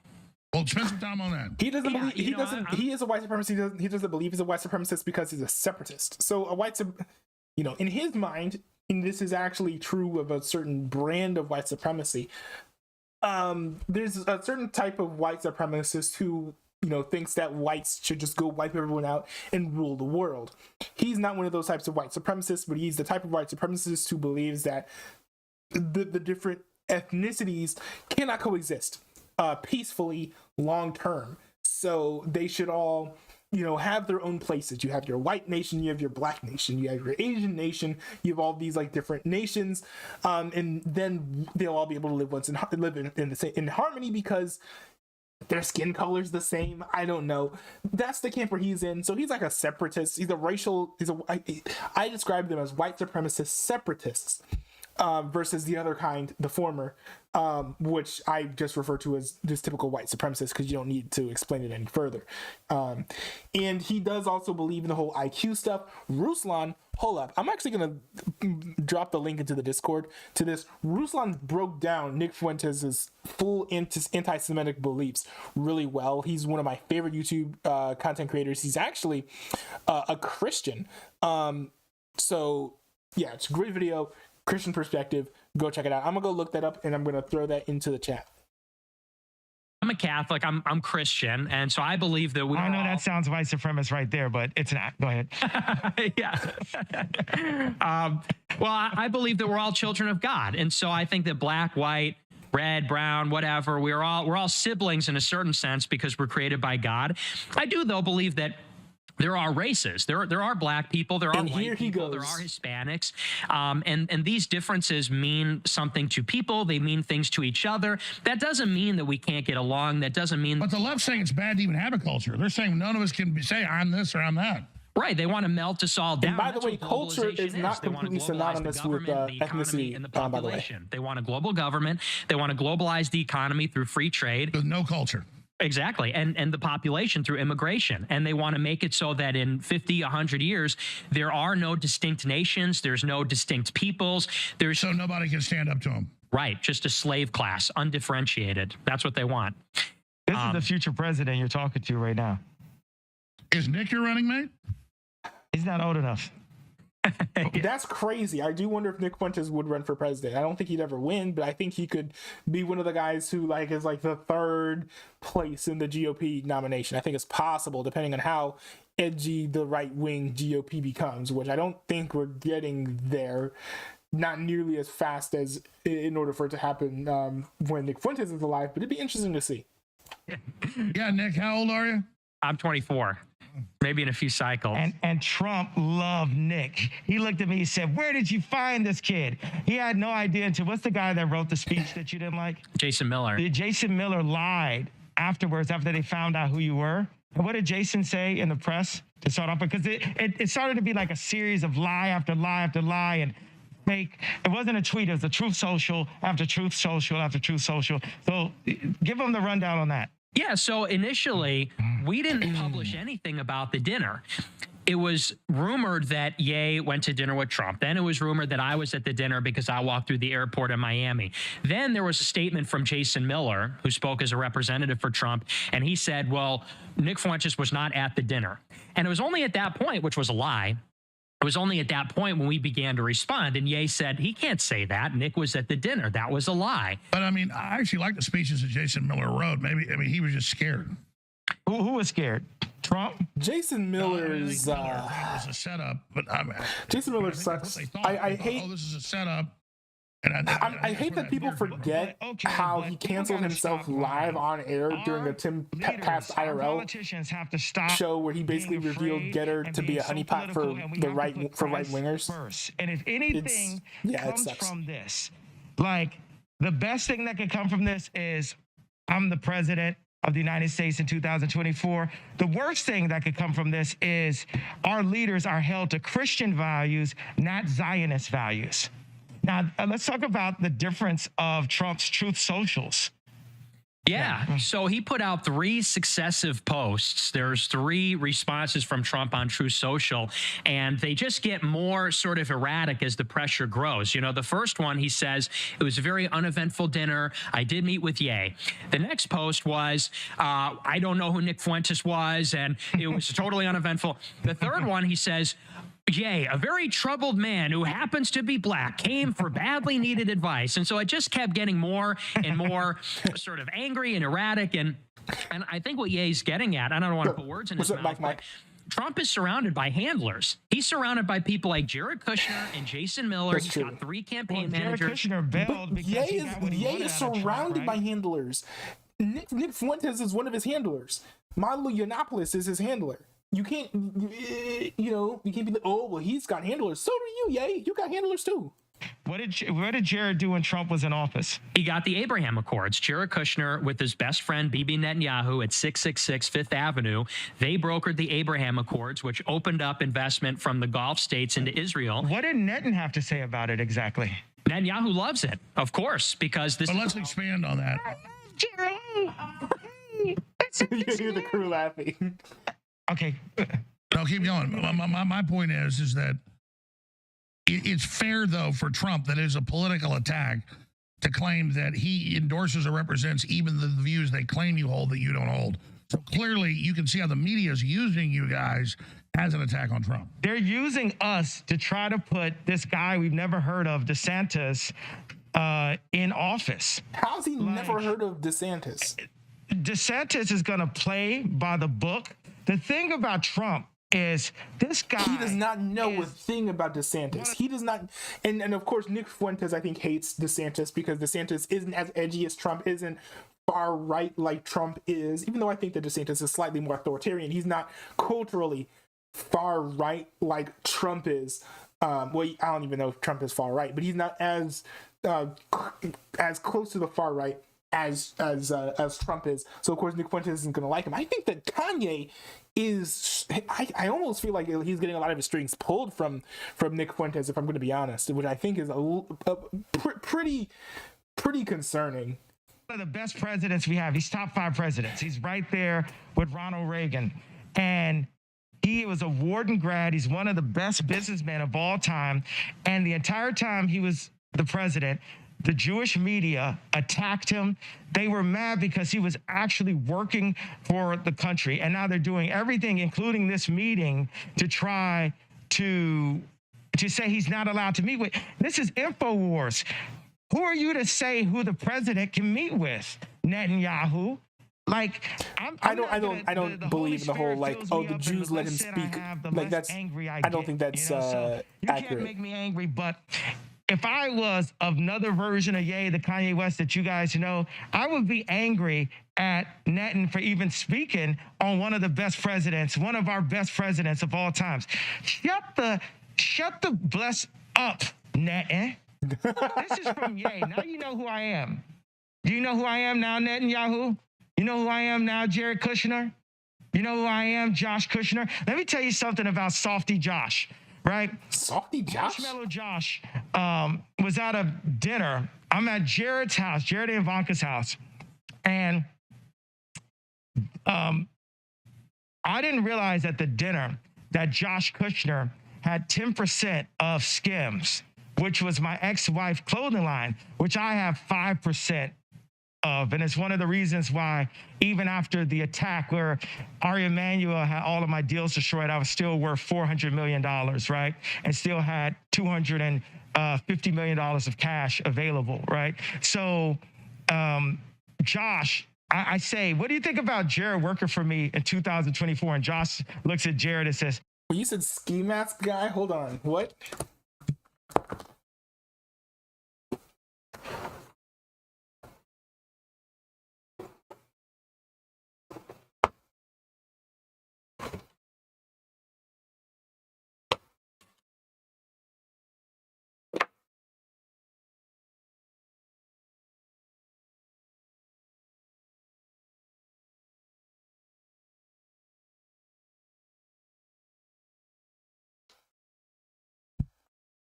Well, spend some time on that. He doesn't believe he is a white supremacist. He doesn't believe he's a white supremacist because he's a separatist. So in his mind, and this is actually true of a certain brand of white supremacy. There's a certain type of white supremacist who thinks that whites should just go wipe everyone out and rule the world. He's not one of those types of white supremacists, but he's the type of white supremacist who believes that the different ethnicities cannot coexist peacefully long term. So they should all have their own places. You have your white nation, you have your black nation, you have your Asian nation, you have all these like different nations, and then they'll all be able to live in harmony because their skin color's the same. I don't know. That's the camp where he's in. So he's like a separatist. I describe them as white supremacist separatists versus the other kind, the former, which I just refer to as just typical white supremacists because you don't need to explain it any further. And he does also believe in the whole IQ stuff. Ruslan, hold up. I'm actually going to drop the link into the Discord to this. Ruslan broke down Nick Fuentes' full anti-Semitic beliefs really well. He's one of my favorite YouTube content creators. He's actually a Christian. So, yeah, it's a great video. Christian perspective. Go check it out. I'm going to go look that up and I'm going to throw that into the chat. I'm a Catholic. I'm Christian, and so I believe that we. I know that sounds white supremacist right there, but it's an act. Go ahead. Yeah. Well, I believe that we're all children of God, and so I think that black, white, red, brown, whatever, we're all siblings in a certain sense because we're created by God. I do though believe that there are races. There are black people. There are white people. There are Hispanics. And these differences mean something to people. They mean things to each other. That doesn't mean that we can't get along. That doesn't mean. But the left's saying it's bad to even have a culture. They're saying none of us can say I'm this or I'm that. Right. They want to melt us all down. And by the way, culture is not completely synonymous with ethnicity, by the way. They want a global government. They want to globalize the economy through free trade. With no culture. Exactly. And the population through immigration. And they want to make it so that in 50, 100 years, there are no distinct nations. There's no distinct peoples. So nobody can stand up to them. Right. Just a slave class, undifferentiated. That's what they want. This is the future president you're talking to right now. Is Nick your running mate? He's not old enough. That's crazy. I do wonder if Nick Fuentes would run for president. I don't think he'd ever win, but I think he could be one of the guys who is the third place in the GOP nomination. I think it's possible, depending on how edgy the right-wing GOP becomes, which I don't think we're getting there, not nearly as fast as in order for it to happen when Nick Fuentes is alive, but it'd be interesting to see. Yeah, Nick, how old are you? I'm 24. Maybe in a few cycles. And Trump loved Nick. He looked at me and said, where did you find this kid? He had no idea until, what's the guy that wrote the speech that you didn't like? Jason Miller. Jason Miller lied afterwards, after they found out who you were. And what did Jason say in the press to start off? Because it started to be like a series of lie after lie after lie and fake. It wasn't a tweet. It was a truth social after truth social after truth social. So give them the rundown on that. Yeah, so initially, we didn't publish anything about the dinner. It was rumored that Ye went to dinner with Trump. Then it was rumored that I was at the dinner because I walked through the airport in Miami. Then there was a statement from Jason Miller, who spoke as a representative for Trump, and he said, well, Nick Fuentes was not at the dinner. And it was only at that point, which was a lie, it was only at that point when we began to respond. And Ye said, he can't say that. Nick was at the dinner. That was a lie. But I mean, I actually like the speeches that Jason Miller wrote. He was just scared. Who was scared? Trump? Jason Miller's. It was a setup, but Jason Miller sucks. I hate. Oh, this is a setup. I hate that people forget how he canceled himself live on air during a Tim Past IRL show where he basically revealed Getter to be a honeypot for right wingers. And if anything comes from this, like the best thing that could come from this is I'm the president of the United States in 2024. The worst thing that could come from this is our leaders are held to Christian values, not Zionist values. Now, let's talk about the difference of Trump's truth socials. Yeah. So he put out 3 successive posts. There's 3 responses from Trump on Truth Social, and they just get more sort of erratic as the pressure grows. You know, the first one, he says, it was a very uneventful dinner. I did meet with Ye. The next post was, I don't know who Nick Fuentes was, and it was totally uneventful. The third one, he says, Ye, a very troubled man who happens to be black, came for badly needed advice. And so it just kept getting more and more sort of angry and erratic. And I think what Ye's getting at, I don't want to put words in his mouth, but Trump is surrounded by handlers. He's surrounded by people like Jared Kushner and Jason Miller. He's got 3 campaign managers. Jared Kushner bailed because Ye is surrounded by handlers. Nick Fuentes is one of his handlers. Milo Yiannopoulos is his handler. You can't, you can't be like, oh, well, he's got handlers. So do you, Ye. You got handlers too. What did Jared do when Trump was in office? He got the Abraham Accords. Jared Kushner with his best friend Bibi Netanyahu at 666 Fifth Avenue. They brokered the Abraham Accords, which opened up investment from the Gulf states into Israel. What did Netanyahu have to say about it exactly? Netanyahu loves it, of course, because this. But let's expand on that. Jared, you hear the crew laughing. Okay. No, keep going. My point is that it's fair, though, for Trump that it is a political attack to claim that he endorses or represents even the views they claim you hold that you don't hold. So clearly, you can see how the media is using you guys as an attack on Trump. They're using us to try to put this guy we've never heard of, DeSantis, in office. How's he never heard of DeSantis? DeSantis is going to play by the book. The thing about Trump is this guy. He does not know a thing about DeSantis. He does not. And of course, Nick Fuentes, I think, hates DeSantis because DeSantis isn't as edgy as Trump, isn't far right like Trump is. Even though I think that DeSantis is slightly more authoritarian, he's not culturally far right like Trump is. Well, I don't even know if Trump is far right, but he's not as close to the far right as Trump is. So of course Nick Fuentes isn't going to like him. I think that Kanye is. I almost feel like he's getting a lot of his strings pulled from Nick Fuentes, if I'm going to be honest, which I think is pretty concerning. One of the best presidents we have. He's top 5 presidents. He's right there with Ronald Reagan, and he was a Wharton grad. He's one of the best businessmen of all time, and the entire time he was the president, the Jewish media attacked him. They were mad because he was actually working for the country. And now they're doing everything, including this meeting, to try to say he's not allowed to meet with. This is Infowars. Who are you to say who the president can meet with? Netanyahu? Like, I don't believe in the whole like, oh, the Jews let him speak. Like that's. I don't think that's accurate. You can't make me angry, but if I was another version of Ye, the Kanye West that you guys know, I would be angry at Netan for even speaking on one of the best presidents, one of our best presidents of all times. Shut the bless up, Netan. This is from Ye. Now you know who I am. Do you know who I am now, Netanyahu? You know who I am now, Jared Kushner? You know who I am, Josh Kushner? Let me tell you something about Softy Josh, right? Softy Josh? Marshmallow Josh was at a dinner. I'm at Jared's house, Jared and Ivanka's house. And I didn't realize at the dinner that Josh Kushner had 10% of Skims, which was my ex-wife clothing line, which I have 5% of. And it's one of the reasons why even after the attack where Ari Emanuel had all of my deals destroyed, I was still worth $400 million, right? And still had $250 million of cash available, right? So, Josh, I say, what do you think about Jared working for me in 2024? And Josh looks at Jared and says, well, you said ski mask guy? Hold on. What?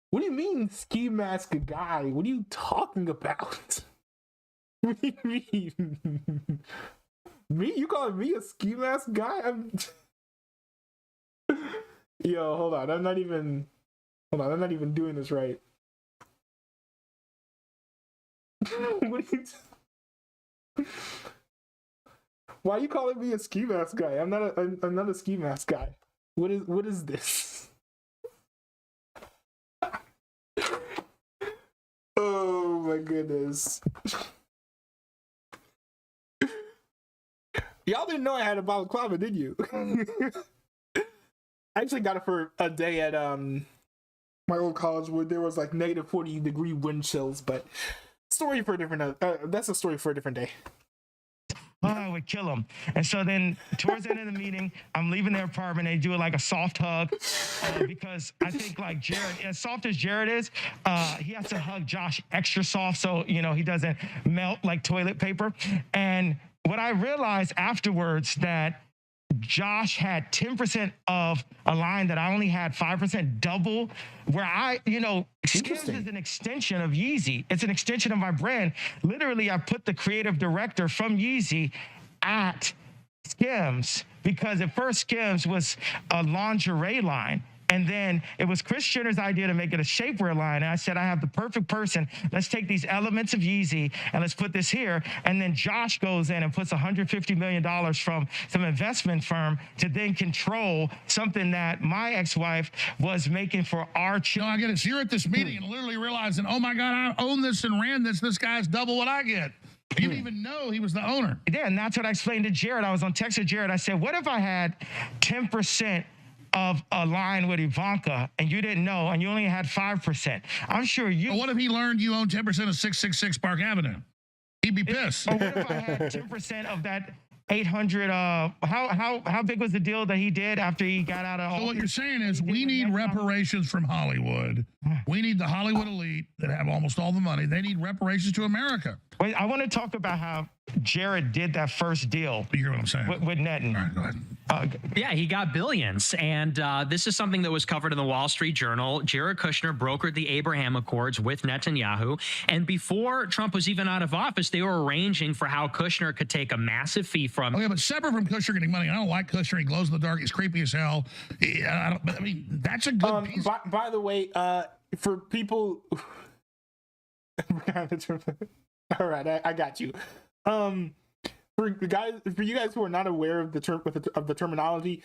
What do you mean, ski mask guy? What are you talking about? What do you mean? Me? You calling me a ski mask guy? Yo, hold on. I'm not even doing this right. What are you Why are you calling me a ski mask guy? I'm not a ski mask guy. What is this? Oh my goodness. Y'all didn't know I had a balaclava, did you? I actually got it for a day at my old college where there was like -40-degree wind chills, but story for a different that's a story for a different day. I would kill him. And so then towards the end of the meeting, I'm leaving their apartment. They do like a soft hug because I think like Jared, as soft as Jared is, he has to hug Josh extra soft so, you know, he doesn't melt like toilet paper. And what I realized afterwards that Josh had 10% of a line that I only had 5%, double, where I, you know, Skims is an extension of Yeezy. It's an extension of my brand. Literally, I put the creative director from Yeezy at Skims because at first Skims was a lingerie line. And then it was Kris Jenner's idea to make it a shapewear line. And I said, I have the perfect person. Let's take these elements of Yeezy and let's put this here. And then Josh goes in and puts $150 million from some investment firm to then control something that my ex-wife was making for our children. No, I get it. So you're at this meeting and literally realizing, oh my God, I own this and ran this. This guy's double what I get. You didn't even know he was the owner. Yeah, and that's what I explained to Jared. I was on text with Jared. I said, what if I had 10% of a line with Ivanka and you didn't know and you only had 5%? I'm sure you... But what if he learned you own 10% of 666 Park Avenue? He'd be pissed. Or what if I had 10% of that 800, how big was the deal that he did after he got out of... So what you're saying is we need reparations from Hollywood. We need the Hollywood elite that have almost all the money. They need reparations to America. Wait, I want to talk about how Jared did that first deal. You hear what I'm saying? With Netton. All right, go ahead. Yeah, he got billions. And this is something that was covered in the Wall Street Journal. Jared Kushner brokered the Abraham Accords with Netanyahu. And before Trump was even out of office, they were arranging for how Kushner could take a massive fee from... Okay, but separate from Kushner getting money, I don't like Kushner. He glows in the dark. He's creepy as hell. I mean, that's a good piece. By the way, for people... All right, I got you. For you guys who are not aware of the terminology,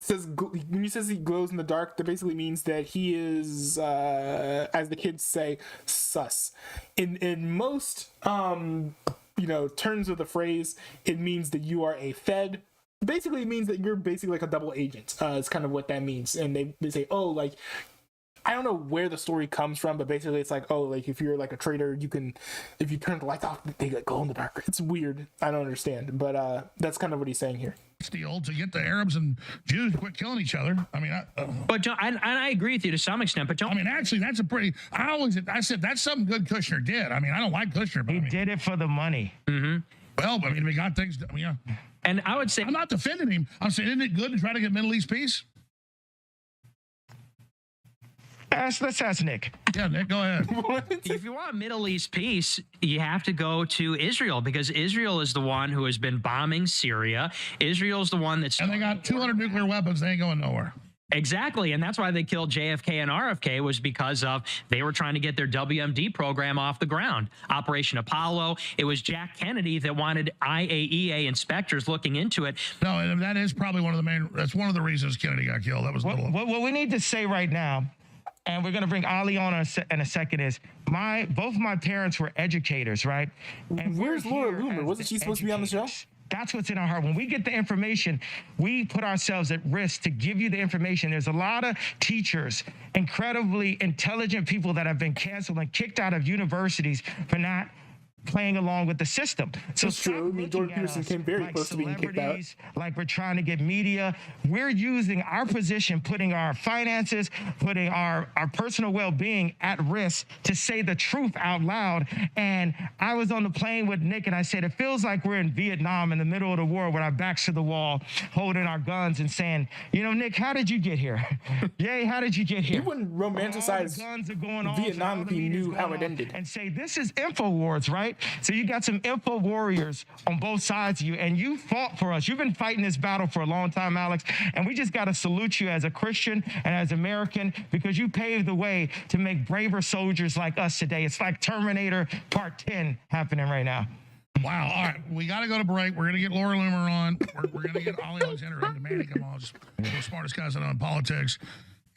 says when he says he glows in the dark, that basically means that he is, as the kids say, sus. In most terms of the phrase, it means that you are a Fed. Basically, it means that you're basically like a double agent. It's kind of what that means. And they say, oh, like, I don't know where the story comes from, but basically it's like, oh, like if you're like a trader, you can, if you turn the lights off, they like glow in the dark. It's weird. I don't understand, but that's kind of what he's saying here. Deal to get the Arabs and Jews to quit killing each other. I mean, but John, I agree with you to some extent. But John, I mean, actually, that's a pretty. I said that's something good Kushner did. I mean, I don't like Kushner, but he did it for the money. Mm-hmm. Well, I mean, we got things. Yeah. And I would say, I'm not defending him. I'm saying, isn't it good to try to get Middle East peace? Let's ask Nick. Yeah, Nick, go ahead. If you want Middle East peace, you have to go to Israel, because Israel is the one who has been bombing Syria. Israel's the one that's... And they got 200 nuclear weapons. They ain't going nowhere. Exactly. And that's why they killed JFK and RFK, was because of they were trying to get their WMD program off the ground. Operation Apollo. It was Jack Kennedy that wanted IAEA inspectors looking into it. No, and that is probably one of the main... That's one of the reasons Kennedy got killed. That was what we need to say right now, and we're going to bring Ali on in a second, is both my parents were educators, right? And where's Laura Loomer? Wasn't she supposed to be on the show? That's what's in our heart. When we get the information, we put ourselves at risk to give you the information. There's a lot of teachers, incredibly intelligent people that have been canceled and kicked out of universities for not playing along with the system. So that's true. I mean, Jordan Peterson came very close to being kicked out. Like we're trying to get media. We're using our position, putting our finances, putting our personal well-being at risk to say the truth out loud. And I was on the plane with Nick and I said, it feels like we're in Vietnam in the middle of the war with our backs to the wall, holding our guns and saying, Nick, how did you get here? Yay, how did you get here? He wouldn't romanticize Vietnam if he knew how it ended. And say, this is Infowars, right? So you got some info warriors on both sides of you, and you fought for us. You've been fighting this battle for a long time, Alex, and we just got to salute you as a Christian and as American, because you paved the way to make braver soldiers like us today. It's like Terminator Part 10 happening right now. Wow. All right. We got to go to break. We're going to get Laura Loomer on. We're going to get Ali Alexander and Manny come on. Just the smartest guys I know in politics.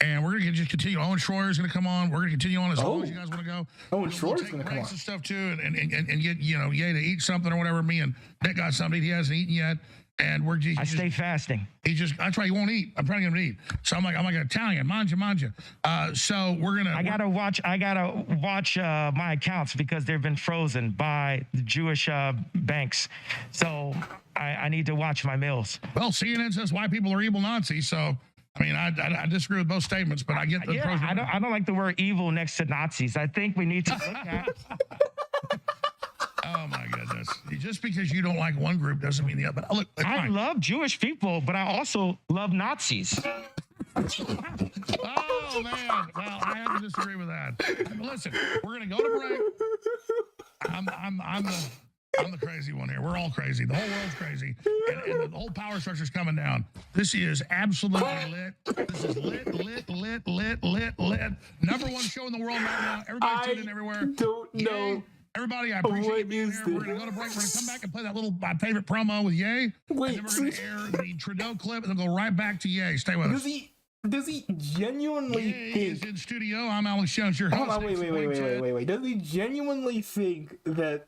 And we're going to just continue. Owen Schroyer is going to come on. We're going to continue on as long as you guys want to go. Owen Schroyer is going to come on. And stuff too, and get Ye to eat something or whatever. Me and Nick got something he hasn't eaten yet, and I stay fasting. I try. He won't eat. I'm trying to get him to eat. So I'm like Italian, manja. So we're gonna. I gotta watch my accounts because they've been frozen by the Jewish banks. So I need to watch my meals. Well, CNN says white people are evil Nazis. So. I mean, I disagree with both statements, but I get the pros. I don't like the word evil next to Nazis. I think we need to look at. Oh my goodness! Just because you don't like one group doesn't mean the other. But look, I love Jewish people, but I also love Nazis. Oh man! Well, I have to disagree with that. Listen, we're gonna go to break. I'm the crazy one here. We're all crazy. The whole world's crazy. And the whole power structure's coming down. This is absolutely lit. This is lit. Number one show in the world right now. Everybody tuned in everywhere. Don't know. Everybody, I appreciate you being here. We're going to go to break. We're going to come back and play that my favorite promo with Ye. Wait. And then we're going to air the Trudeau clip and then go right back to Ye. Stay with us. Does he genuinely think... He's in studio. I'm Alex Jones, your host. Hold on, wait. Does he genuinely think that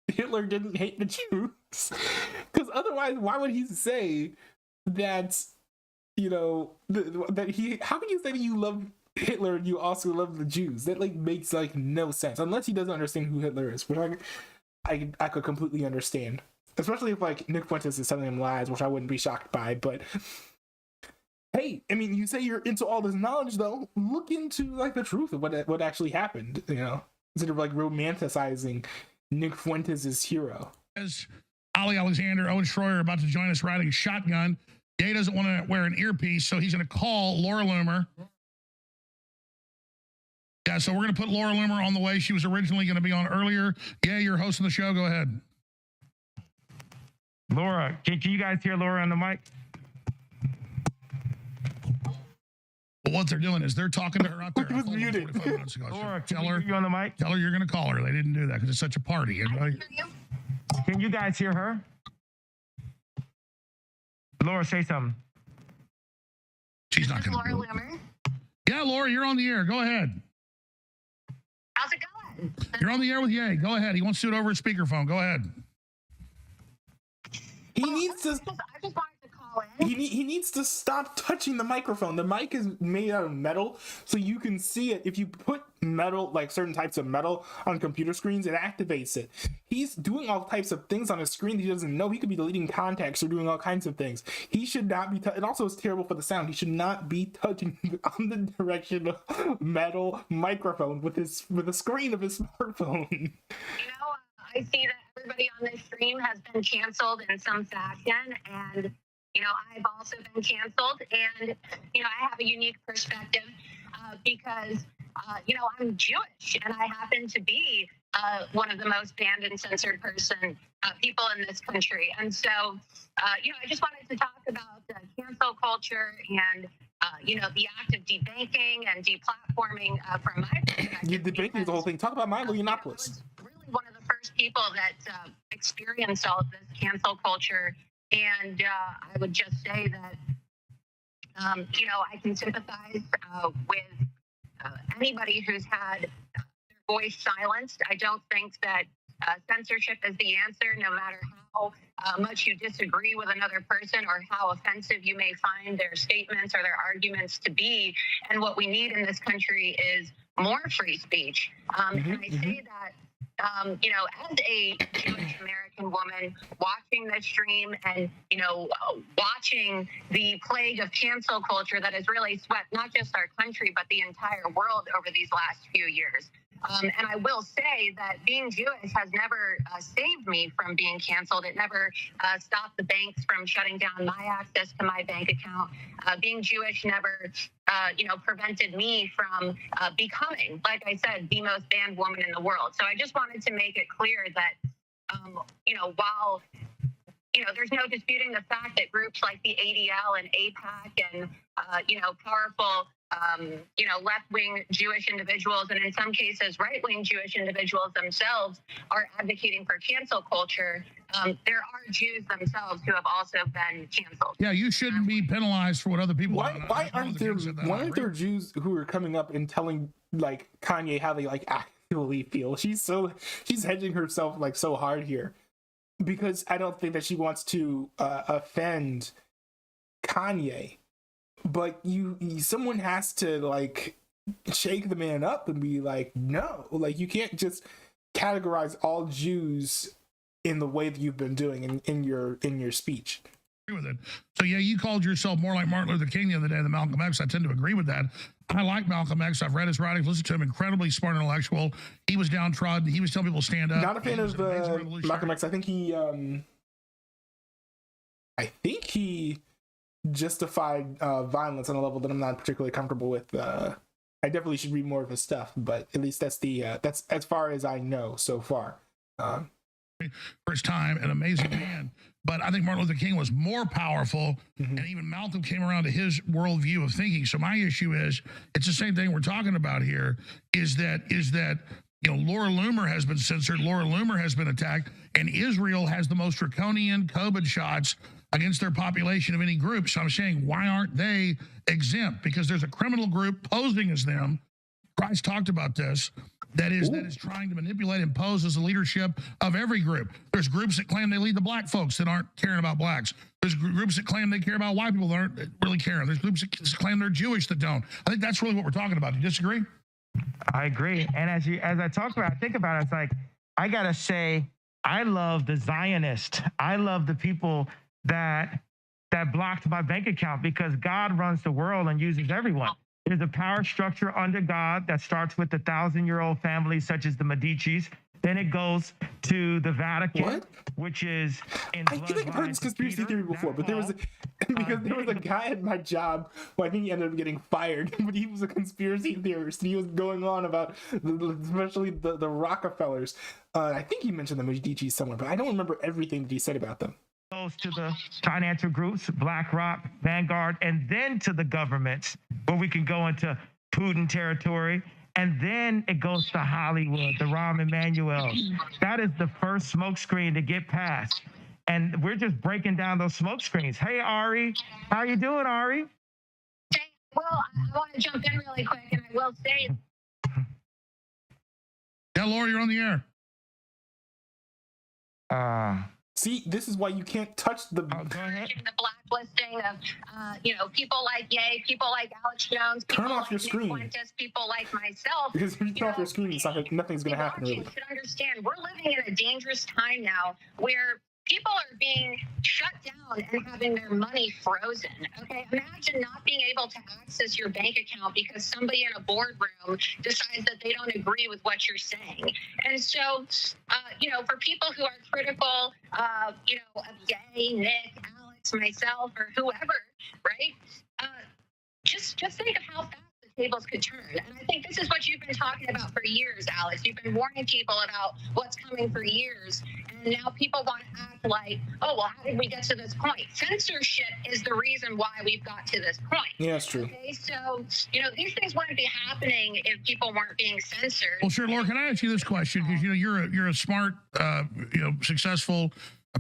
Hitler didn't hate the Jews? Because otherwise, why would he say that, that he... How can you say that you love Hitler and you also love the Jews? That, makes, no sense. Unless he doesn't understand who Hitler is, which I could completely understand. Especially if, Nick Fuentes is telling him lies, which I wouldn't be shocked by, but... Hey, I mean, you say you're into all this knowledge, though. Look into, the truth of what actually happened, instead of romanticizing Nick Fuentes' hero. As Ali Alexander, Owen Schroyer are about to join us riding a shotgun. Ye doesn't want to wear an earpiece, so he's going to call Laura Loomer. Yeah, so we're going to put Laura Loomer on the way. She was originally going to be on earlier. Yeah, you're hosting the show. Go ahead. Laura, can you guys hear Laura on the mic? Well, what they're doing is they're talking to her out there. It was muted. Laura, tell her you on the mic? Tell her you're going to call her. They didn't do that because it's such a party. Can you guys hear her? Laura, say something. She's not going to. Laura Loomer. Yeah, Laura, you're on the air. Go ahead. How's it going? You're on the air with Ye. Go ahead. He wants to do it over a speakerphone. Go ahead. He needs to. I just wanted to call in. He needs to stop touching the microphone. The mic is made out of metal, so you can see it. If you put metal, certain types of metal on computer screens, it activates it. He's doing all types of things on his screen that he doesn't know. He could be deleting contacts or doing all kinds of things. He should not be. It also is terrible for the sound. He should not be touching on the direction of metal microphone with the screen of his smartphone. I see that everybody on this stream has been canceled in some fashion, and I've also been canceled, and I have a unique perspective because I'm Jewish, and I happen to be one of the most banned and censored people in this country, and so I just wanted to talk about cancel culture and the act of debanking and deplatforming from my perspective. You're debanking the whole thing. Talk about Milo Yiannopoulos. One of the first people that experienced all of this cancel culture, and I would just say that I can sympathize with anybody who's had their voice silenced. I don't think that censorship is the answer, no matter how much you disagree with another person or how offensive you may find their statements or their arguments to be. And what we need in this country is more free speech. And I say that as a Jewish American woman watching this stream and, watching the plague of cancel culture that has really swept not just our country, but the entire world over these last few years. And I will say that being Jewish has never saved me from being canceled. It never stopped the banks from shutting down my access to my bank account. Being Jewish never, prevented me from becoming, like I said, the most banned woman in the world. So I just wanted to make it clear that, while there's no disputing the fact that groups like the ADL and AIPAC and, powerful, left-wing Jewish individuals, and in some cases, right-wing Jewish individuals themselves are advocating for cancel culture. There are Jews themselves who have also been canceled. Yeah, you shouldn't be penalized for what other people. Why aren't there Jews who are coming up and telling like Kanye how they like actually feel? She's hedging herself like so hard here, because I don't think that she wants to offend Kanye. But someone has to like shake the man up and be like, no, like you can't just categorize all Jews in the way that you've been doing in your speech. With it. So yeah, you called yourself more like Martin Luther King the other day than Malcolm X. I tend to agree with that. I like Malcolm X. I've read his writings, listened to him, incredibly smart intellectual. He was downtrodden. He was telling people to stand up. Not a fan of Malcolm X. I think he justified violence on a level that I'm not particularly comfortable with. I definitely should read more of his stuff, but at least that's as far as I know so far. For his time, an amazing man. But I think Martin Luther King was more powerful, and even Malcolm came around to his worldview of thinking. So my issue is, it's the same thing we're talking about here, is that Laura Loomer has been censored, Laura Loomer has been attacked, and Israel has the most draconian COVID shots against their population of any group. So I'm saying, why aren't they exempt? Because there's a criminal group posing as them. Christ talked about this. That is trying to manipulate and pose as the leadership of every group. There's groups that claim they lead the black folks that aren't caring about blacks. There's groups that claim they care about white people that aren't really caring. There's groups that claim they're Jewish that don't. I think that's really what we're talking about. Do you disagree? I agree. And as I think about it, it's like, I gotta say, I love the Zionist. I love the people that blocked my bank account, because God runs the world and uses everyone. There's a power structure under God that starts with the 1,000-year-old families such as the Medicis. Then it goes to the Vatican, which is in I feel like I've heard this conspiracy theory before, but there was a guy at my job who I think he ended up getting fired, but he was a conspiracy theorist, and he was going on about especially the Rockefellers. I think he mentioned the Medicis somewhere, but I don't remember everything that he said about them. Goes to the financial groups, BlackRock, Vanguard, and then to the governments, where we can go into Putin territory. And then it goes to Hollywood, the Rahm Emanuel. That is the first smokescreen to get past. And we're just breaking down those smoke screens. Hey, Ari, how you doing, Ari? Well, I want to jump in really quick, and I will say... Yeah, Laura, you're on the air. See, this is why you can't touch the... The blacklisting of, people like Ye, people like Alex Jones, people turn off like your screen. Fuentes, people like myself. Because if you turn off your screen, nothing's going to happen, really. You should understand, we're living in a dangerous time now where people are being shut down and having their money frozen. Okay, imagine not being able to access your bank account because somebody in a boardroom decides that they don't agree with what you're saying. And so, for people who are critical, of Jay, Nick, Alex, myself, or whoever, right? Just think of how fast the tables could turn. And I think this is what you've been talking about for years, Alex. You've been warning people about what's coming for years. And now people want to act like, oh, well, how did we get to this point? Censorship is the reason why we've got to this point. Yeah, that's true. Okay, so, these things wouldn't be happening if people weren't being censored. Well, sure, Laura, can I ask you this question? Because, you're a smart, successful,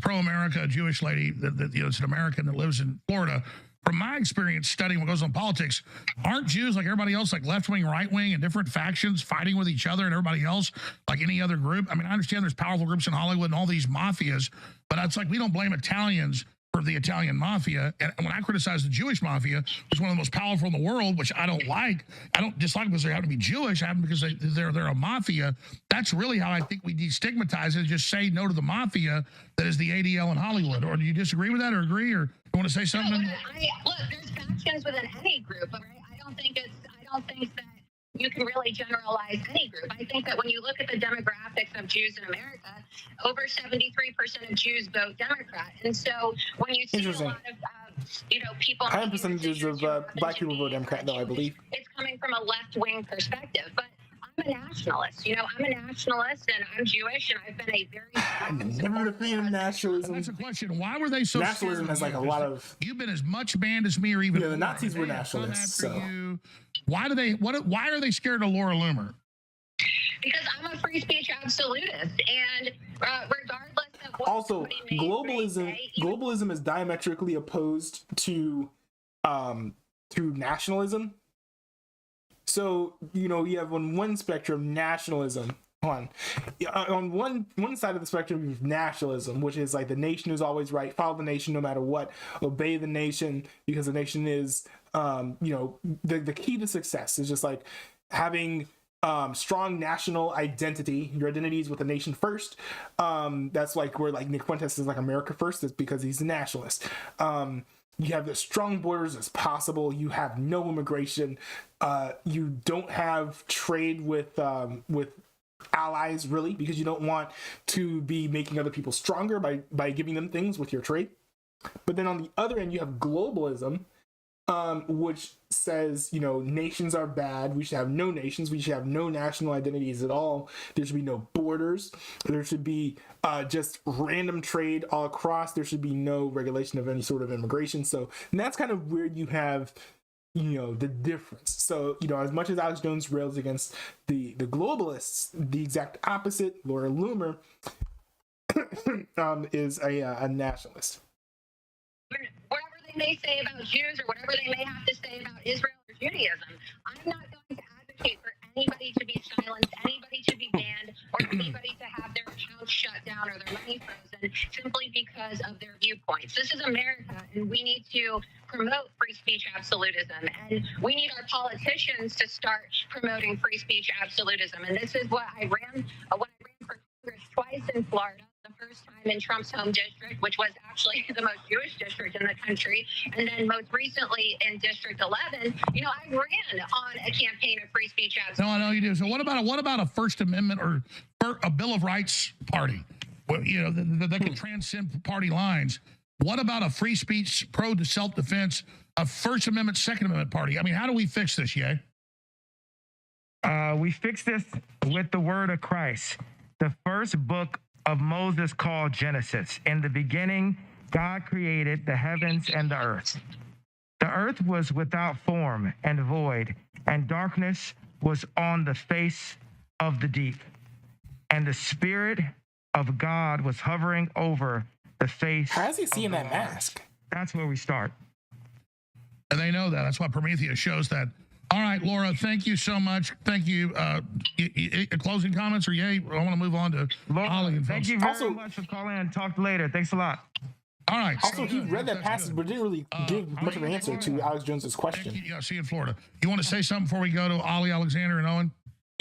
pro-America Jewish lady that is an American that lives in Florida. From my experience studying what goes on in politics, aren't Jews like everybody else, like left-wing, right-wing, and different factions fighting with each other and everybody else, like any other group? I mean, I understand there's powerful groups in Hollywood and all these mafias, but it's like we don't blame Italians for the Italian mafia. And when I criticize the Jewish mafia, which is one of the most powerful in the world, which I don't like, I don't dislike because they happen to be Jewish, I happen because they're a mafia. That's really how I think we destigmatize it, just say no to the mafia that is the ADL in Hollywood. Or do you disagree with that or agree? Or you want to say something? Look, there's factions within any group, right? I don't think that you can really generalize any group. I think that when you look at the demographics of Jews in America, over 73% of Jews vote Democrat. And so when you see a lot of, people... High percentages of black people vote Democrat, though, I believe. It's coming from a left-wing perspective. But I'm a nationalist. I'm a nationalist, and I'm Jewish, and I've been a very... I'm never a fan of nationalism. That's a question. Why were they so nationalism has like a lot of... You've been as much banned as me or even... Yeah, the Nazis were nationalists, so... Why are they scared of Laura Loomer? Because I'm a free speech absolutist, and regardless of what... Also, globalism is diametrically opposed to nationalism. So, you have on one spectrum nationalism. On one side of the spectrum, you have nationalism, which is like the nation is always right, follow the nation no matter what, obey the nation because the nation is, the key to success is just like having strong national identity. Your identity is with the nation first. That's like where like Nick Fuentes is like America first, is because he's a nationalist. You have as strong borders as possible. You have no immigration. You don't have trade with allies, really, because you don't want to be making other people stronger by giving them things with your trade. But then on the other end, you have globalism, which says, nations are bad. We should have no nations. We should have no national identities at all. There should be no borders. There should be just random trade all across. There should be no regulation of any sort of immigration. So, and that's kind of where you have, the difference. So, as much as Alex Jones rails against the globalists, the exact opposite, Laura Loomer, is a nationalist. Whatever they may say about Jews or whatever they may have to say about Israel or Judaism, I'm not going to advocate for anybody to be silenced, anybody to be banned, or anybody to have their accounts shut down or their money frozen simply because of their viewpoints. This is America, and we need to promote free speech absolutism, and we need our politicians to start promoting free speech absolutism. And this is what I ran for Congress twice in Florida. The first time in Trump's home district, which was actually the most Jewish district in the country, and then most recently in District 11, I ran on a campaign of free speech absolutism. No, I know you do. So what about a First Amendment or a Bill of Rights party? That can transcend party lines. What about a free speech, pro to self-defense, a First Amendment, Second Amendment party? I mean, how do we fix this, Ye? We fix this with the word of Christ. The first book of Moses called Genesis. In the beginning, God created the heavens and the earth. The earth was without form and void, and darkness was on the face of the deep. And the Spirit of God was hovering over the face. How is he seeing that mask? That's where we start. And they know that. That's why Prometheus shows that. All right, Laura, thank you so much. Thank you. Closing comments or yay? I want to move on to Ollie and thank you very much for calling and talk later. Thanks a lot. All right. Also, he read that passage, but didn't really give much of an answer to Alex Jones's question. See you in Florida. You want to say something before we go to Ollie, Alexander, and Owen?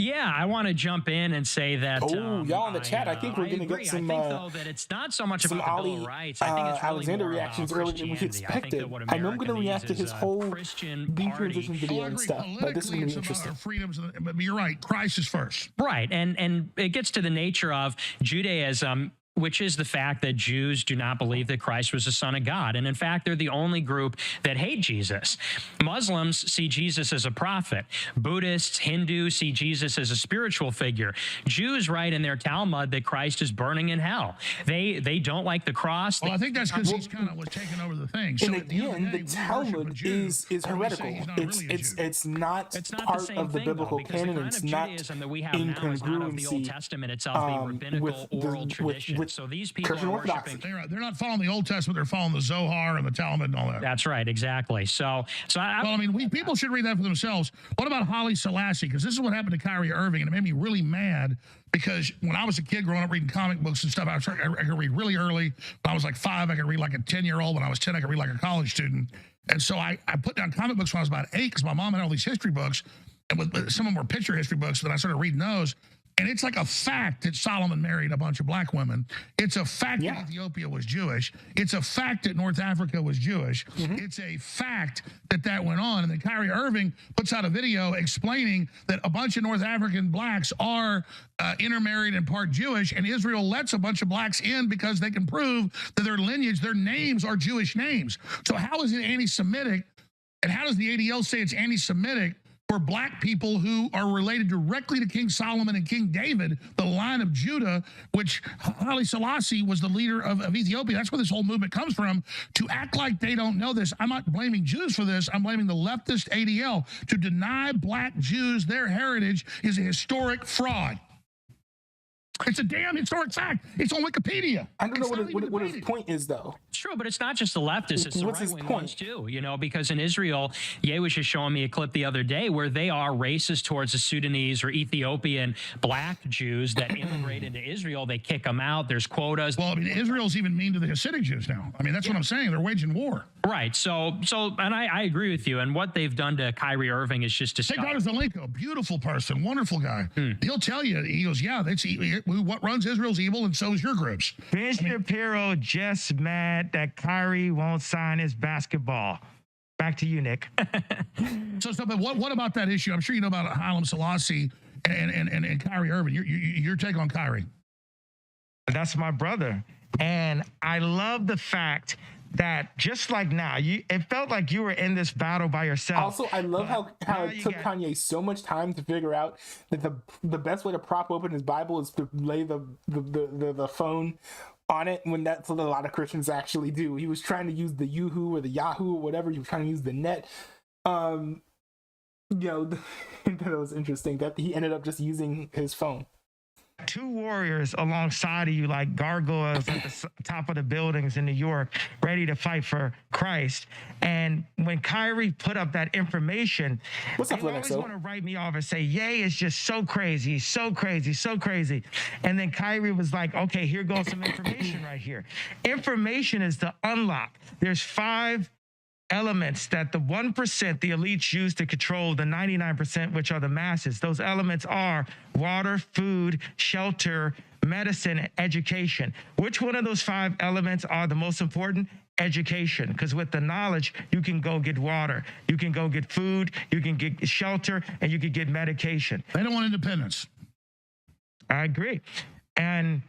Yeah, I want to jump in and say that. Oh, y'all in the chat, I think we're going to get some. I think, though, that it's not so much about the Bill of Rights. I think it's really Alexander more reactions about earlier than we expected. I know I'm going to react to his whole detransition video and stuff, but this is going to be interesting. Freedoms, but you're right. Christ is first. Right, and it gets to the nature of Judaism, which is the fact that Jews do not believe that Christ was the Son of God. And in fact, they're the only group that hate Jesus. Muslims see Jesus as a prophet. Buddhists, Hindus see Jesus as a spiritual figure. Jews write in their Talmud that Christ is burning in hell. They don't like the cross. Well, I think that's because he's kind of was taking over the thing. So and again, the Talmud is heretical. It's not part of the biblical canon. It's not incongruency the Old Testament itself being rabbinical oral tradition. So these people are worshiping. They're not following the Old Testament. They're following the Zohar and the Talmud and all that. That's right, exactly. People should read that for themselves. What about Haile Selassie? Because this is what happened to Kyrie Irving, and it made me really mad. Because when I was a kid growing up reading comic books and stuff, I could read really early. When I was like 5, I could read like a 10-year-old. When I was 10, I could read like a college student. And so I put down comic books when I was about 8 because my mom had all these history books, and some of them were picture history books. So then I started reading those. And it's like a fact that Solomon married a bunch of black women. It's a fact that Ethiopia was Jewish. It's a fact that North Africa was Jewish. It's a fact that went on. And then Kyrie Irving puts out a video explaining that a bunch of North African blacks are intermarried and part Jewish, and Israel lets a bunch of blacks in because they can prove that their lineage, their names are Jewish names. So how is it anti-Semitic? And how does the ADL say it's anti-Semitic for black people who are related directly to King Solomon and King David, the line of Judah, which Haile Selassie was the leader of Ethiopia? That's where this whole movement comes from. To act like they don't know this, I'm not blaming Jews for this. I'm blaming the leftist ADL. To deny black Jews their heritage is a historic fraud. It's a damn historic fact. It's on Wikipedia. I don't know what his point is, though. True, but it's not just the leftists. It's the right-wing ones, too. You know, because in Israel, Ye was just showing me a clip the other day where they are racist towards the Sudanese or Ethiopian black Jews that immigrate into Israel. They kick them out. There's quotas. Well, I mean, Israel's even mean to the Hasidic Jews now. I mean, that's what I'm saying. They're waging war. Right. So, and I agree with you. And what they've done to Kyrie Irving is just Take Dr. Zelenko, beautiful person, wonderful guy. He'll tell you, he goes, yeah, that's what runs Israel's evil, and so is your groups. Ben Shapiro just mad that Kyrie won't sign his basketball. Back to you, Nick. But what about that issue? I'm sure you know about Haile Selassie and Kyrie Irving. Your take on Kyrie? That's my brother. And I love the fact that just like now, it felt like you were in this battle by yourself. Also, I love how it took Kanye so much time to figure out that the best way to prop open his Bible is to lay the phone on it, when that's what a lot of Christians actually do. He was trying to use the Yahoo or the Yahoo or whatever. He was trying to use the net. That was interesting that he ended up just using his phone. 2 warriors alongside of you like gargoyles at the top of the buildings in New York, ready to fight for Christ. And when Kyrie put up that information, they always want to write me off and say, Ye is just so crazy, so crazy, so crazy. And then Kyrie was like, okay, here goes some information right here. Information is the unlock. There's 5 elements that the 1%, the elites, use to control the 99%, which are the masses. Those elements are water, food, shelter, medicine, and education. Which one of those 5 elements are the most important? Education, because with the knowledge, you can go get water, you can go get food, you can get shelter, and you can get medication. They don't want independence. I agree. And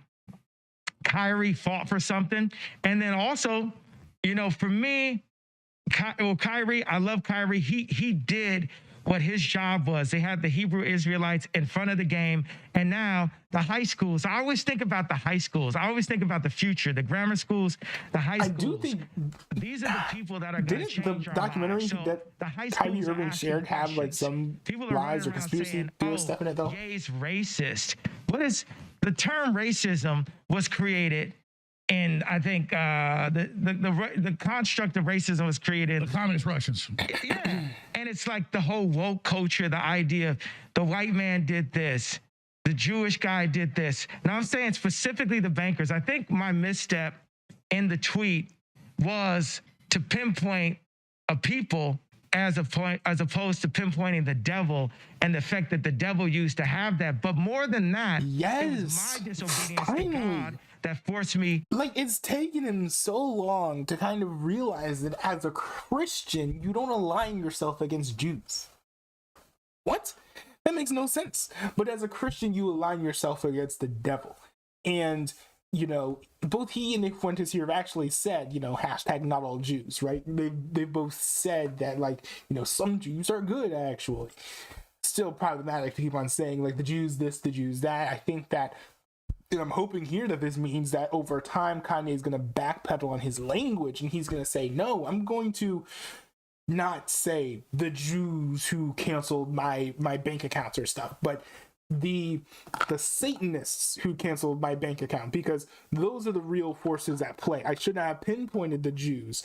Kyrie fought for something. And then also, for me, Kyrie, I love Kyrie. He did what his job was. They had the Hebrew Israelites in front of the game. And now the high schools, I always think about the high schools. I always think about the future, the grammar schools, the high schools. I do think these are the people that are going to change the documentary that Kyrie Irving shared have like some lies or conspiracy theorist stuff in it, though? Ye's racist. What is the term racism was created? And I think the construct of racism was created. The communist Russians. Yeah. And it's like the whole woke culture, the idea of the white man did this, the Jewish guy did this. Now I'm saying specifically the bankers. I think my misstep in the tweet was to pinpoint a people as opposed to pinpointing the devil and the effect that the devil used to have that. But more than that, it was my disobedience to God that forced me. Like, it's taken him so long to kind of realize that as a Christian, you don't align yourself against Jews. What? That makes no sense. But as a Christian, you align yourself against the devil. And, you know, both he and Nick Fuentes here have actually said, you know, hashtag not all Jews, right? They've both said that, like, you know, some Jews are good, actually. Still problematic to keep on saying, like, the Jews this, the Jews that. I think that, and I'm hoping here that this means that over time, Kanye is going to backpedal on his language, and he's going to say, no, I'm going to not say the Jews who canceled my bank accounts or stuff, but the Satanists who canceled my bank account, because those are the real forces at play. I shouldn't have pinpointed the Jews.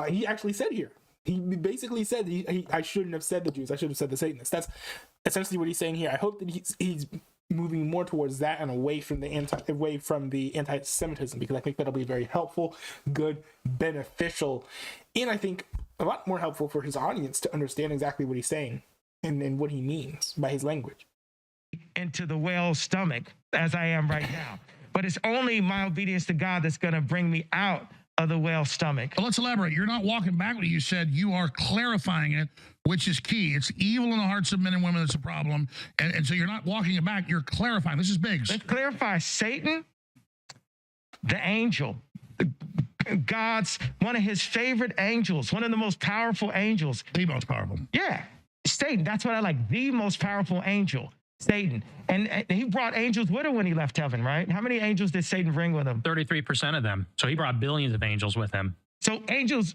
He actually said here, he basically said I shouldn't have said the Jews. I should have said the Satanists. That's essentially what he's saying here. I hope that he's moving more towards that and away from the anti-Semitism, because I think that'll be very helpful, good, beneficial, and I think a lot more helpful for his audience to understand exactly what he's saying and what he means by his language. Into the whale's stomach as I am right now. But it's only my obedience to God that's going to bring me out of the whale's stomach. Well, let's elaborate. You're not walking back what you said. You are clarifying it, which is key. It's evil in the hearts of men and women that's a problem. And so you're not walking it back. You're clarifying. This is big. Let's clarify. Satan, the angel, God's, one of his favorite angels, one of the most powerful angels. The most powerful. Yeah. Satan, that's what I like. The most powerful angel, Satan. And he brought angels with him when he left heaven, right? How many angels did Satan bring with him? 33% of them. So he brought billions of angels with him. So angels,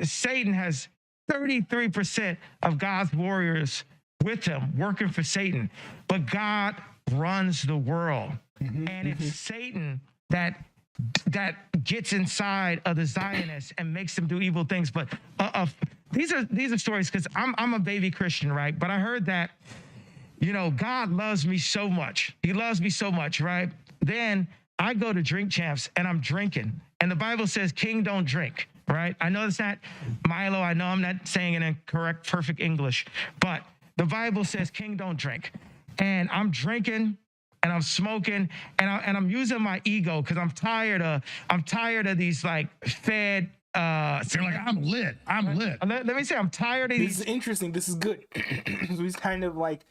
Satan has 33% of God's warriors with him working for Satan. But God runs the world. And it's Satan that gets inside of the Zionists and makes them do evil things. But these are stories, because I'm a baby Christian, right? But I heard that, you know, God loves me so much. He loves me so much, right? Then I go to Drink Champs and I'm drinking. And the Bible says, king don't drink, right? I know it's not Milo. I know I'm not saying it in correct, perfect English. But the Bible says, king don't drink. And I'm drinking and I'm smoking and I'm using my ego, because I'm tired of these like fed. You're like, I'm lit. Let me say, I'm tired of these. This is interesting. This is good. So he's kind of like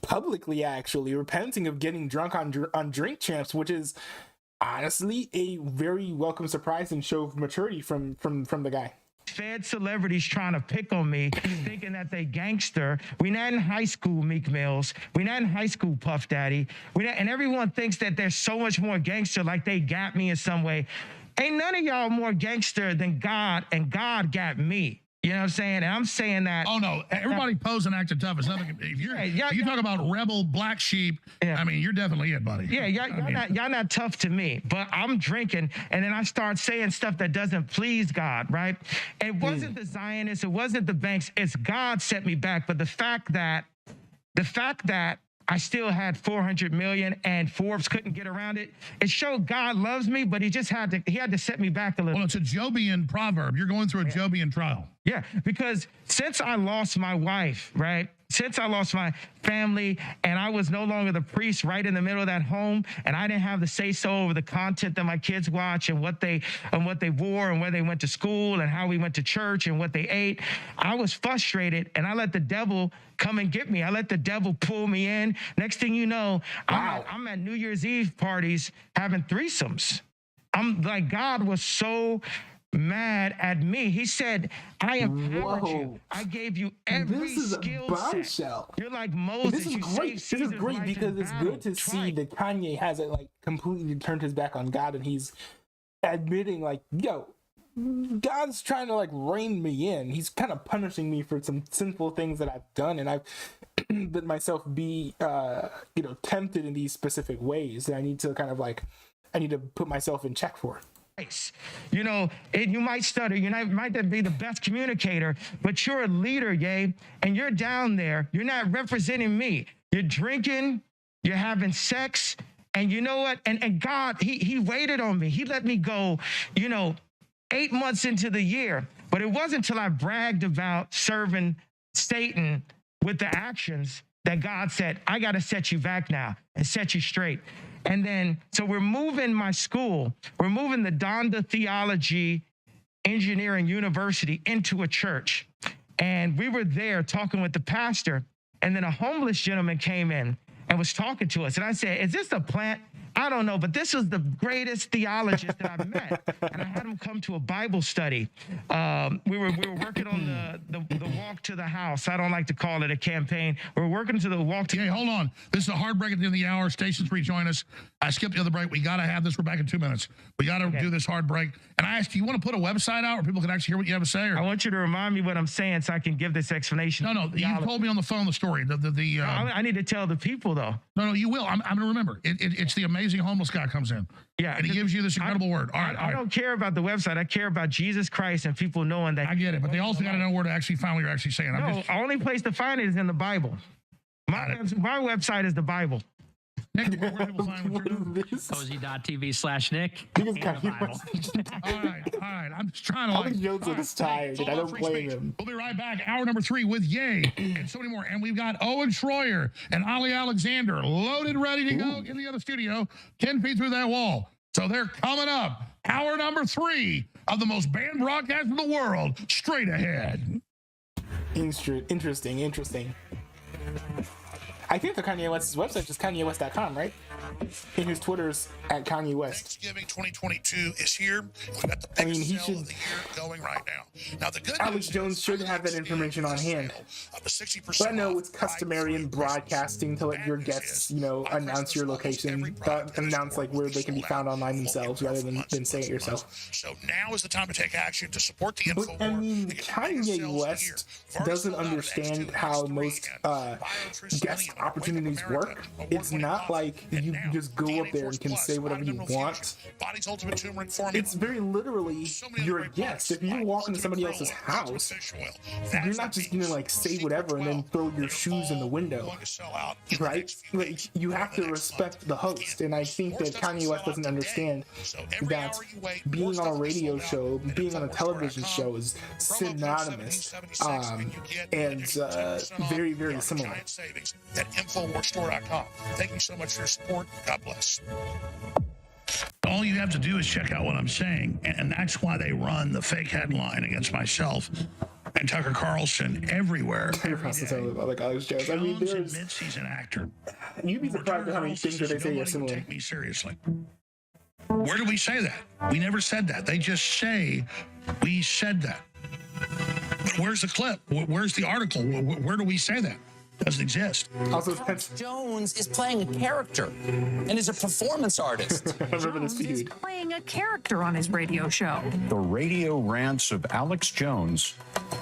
publicly actually repenting of getting drunk on Drink Champs, which is honestly a very welcome surprise and show of maturity from the guy. Fed celebrities trying to pick on me, thinking that they gangster. We not in high school, Meek Mills. We not in high school, Puff Daddy. And everyone thinks that they're so much more gangster, like they got me in some way. Ain't none of y'all more gangster than God, and God got me. You know what I'm saying? And I'm saying that. Oh, no. Everybody pose and acting tough. It's nothing. If you talk about rebel black sheep, I mean, you're definitely it, buddy. Yeah, y'all not tough to me. But I'm drinking, and then I start saying stuff that doesn't please God, right? It wasn't the Zionists. It wasn't the banks. It's God set me back. But the fact that I still had 400 million and Forbes couldn't get around it, it showed God loves me, but he had to set me back a little. Well, it's a Jobian proverb. You're going through a Jobian trial. Yeah, because since I lost my wife, right? Since I lost my family and I was no longer the priest right in the middle of that home, and I didn't have the say-so over the content that my kids watch and what they wore and where they went to school and how we went to church and what they ate, I was frustrated, and I let the devil come and get me. I let the devil pull me in. Next thing you know, I'm at New Year's Eve parties having threesomes. I'm like, God was so mad at me. He said, I empowered you. I gave you every skill set. You're like Moses. This is great. This is great because it's good to see that Kanye hasn't like completely turned his back on God, and he's admitting like, yo, God's trying to like rein me in. He's kind of punishing me for some sinful things that I've done, and I've let myself be tempted in these specific ways, and I need to put myself in check for it. You know, you might stutter, you might not be the best communicator, but you're a leader, yay, and you're down there. You're not representing me. You're drinking, you're having sex, and you know what? And God, he waited on me. He let me go, 8 months into the year. But it wasn't until I bragged about serving Satan with the actions that God said, I got to set you back now and set you straight. And then, so we're moving my school, we're moving the Donda Theology Engineering University into a church. And we were there talking with the pastor, and then a homeless gentleman came in and was talking to us. And I said, is this a plant? I don't know, but this was the greatest theologist that I've met. And I had him come to a Bible study. We were working on the walk to the house. I don't like to call it a campaign. We're working to the walk to. Hey, hold on. This is a hard break at the end of the hour. Station 3, join us. I skipped the other break. We got to have this. We're back in 2 minutes. We got to do this hard break. And I asked, do you want to put a website out where people can actually hear what you have to say? Or? I want you to remind me what I'm saying so I can give this explanation. No, you told me on the phone the story. I need to tell the people, though. No, you will. I'm going to remember. It's the amazing homeless guy comes in. Yeah. And he gives you this incredible word. All right. I don't care about the website. I care about Jesus Christ and people knowing that. I get it. But they also got to know where to actually find what you're actually saying. The only place to find it is in the Bible. My website is the Bible. Nick, where people find what you're doing? Cozy.tv/Nick. All right. I'm just trying to Alex Jones is tired, and I don't blame him. We'll be right back. Hour number 3 with Ye and so many more. And we've got Owen Schroyer and Ali Alexander loaded, ready to go in the other studio, 10 feet through that wall. So they're coming up. Hour number 3 of the most banned broadcast in the world, straight ahead. Interesting. I think the Kanye West's website is just KanyeWest.com, right? And his Twitter's at Kanye West. Thanksgiving 2022 is here. We've got the biggest sale of the year going right now. Now the good Alex Jones should have that information on hand. But I know it's customary in broadcasting to let your guests, announce your location, announce like where they can be found online themselves rather than say it yourself. So now is the time to take action to support the Infowars. I mean, Kanye West doesn't understand how most guest opportunities work. It's not like you just go up there and can say whatever you want. It's very literally you're a guest. If you walk into somebody else's house, you're not just gonna like say whatever and then throw your shoes in the window, right? Like you have to respect the host, and I think that Kanye West doesn't understand that being on a radio show, being on a television show is synonymous and very, very similar. At InfoWarsStore.com. Thank you so much for your support. God bless. All you have to do is check out what I'm saying, and that's why they run the fake headline against myself and Tucker Carlson everywhere. Tucker Carlson like Alex Jones. I mean, there's admits he's an actor. You'd be surprised at how many things that they say are similar. Take me seriously. Where do we say that? We never said that. They just say we said that. But where's the clip? Where's the article? Where do we say that? Doesn't exist. Also, Jones is playing a character and is a performance artist. Jones is playing a character on his radio show. The radio rants of Alex Jones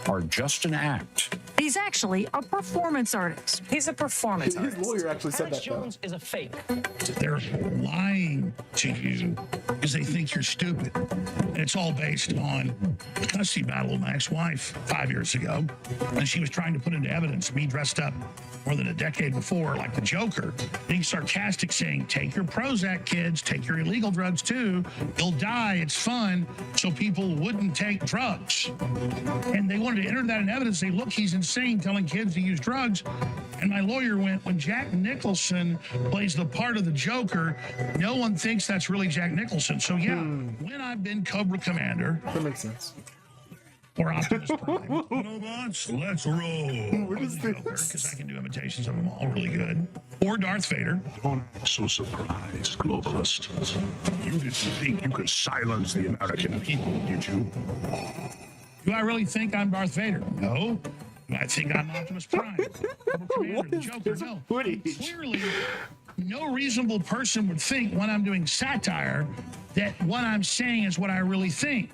are just an act. He's actually a performance artist. He's a performance artist. His lawyer actually said Alex that, though. Jones is a fake. They're lying to you because they think you're stupid. And it's all based on the custody battle with my ex-wife 5 years ago. And she was trying to put into evidence me dressed up more than a decade before like the Joker, being sarcastic, saying, take your Prozac, kids, take your illegal drugs too. You'll die. It's fun. So people wouldn't take drugs. And they wanted to enter that in evidence. Say, look, he's insane telling kids to use drugs. And my lawyer went, when Jack Nicholson plays the part of the Joker, no one thinks that's really Jack Nicholson. So yeah, when I've been Cobra Commander. That makes sense. Or Optimus Prime. Autobots, let's roll. What is this? Because I can do imitations of them all really good. Or Darth Vader. Don't be so surprised, globalists. You didn't think you could silence the American people, did you? Do I really think I'm Darth Vader? No. Do I think I'm Optimus Prime? Commander, the Joker? No. Clearly, no reasonable person would think when I'm doing satire that what I'm saying is what I really think.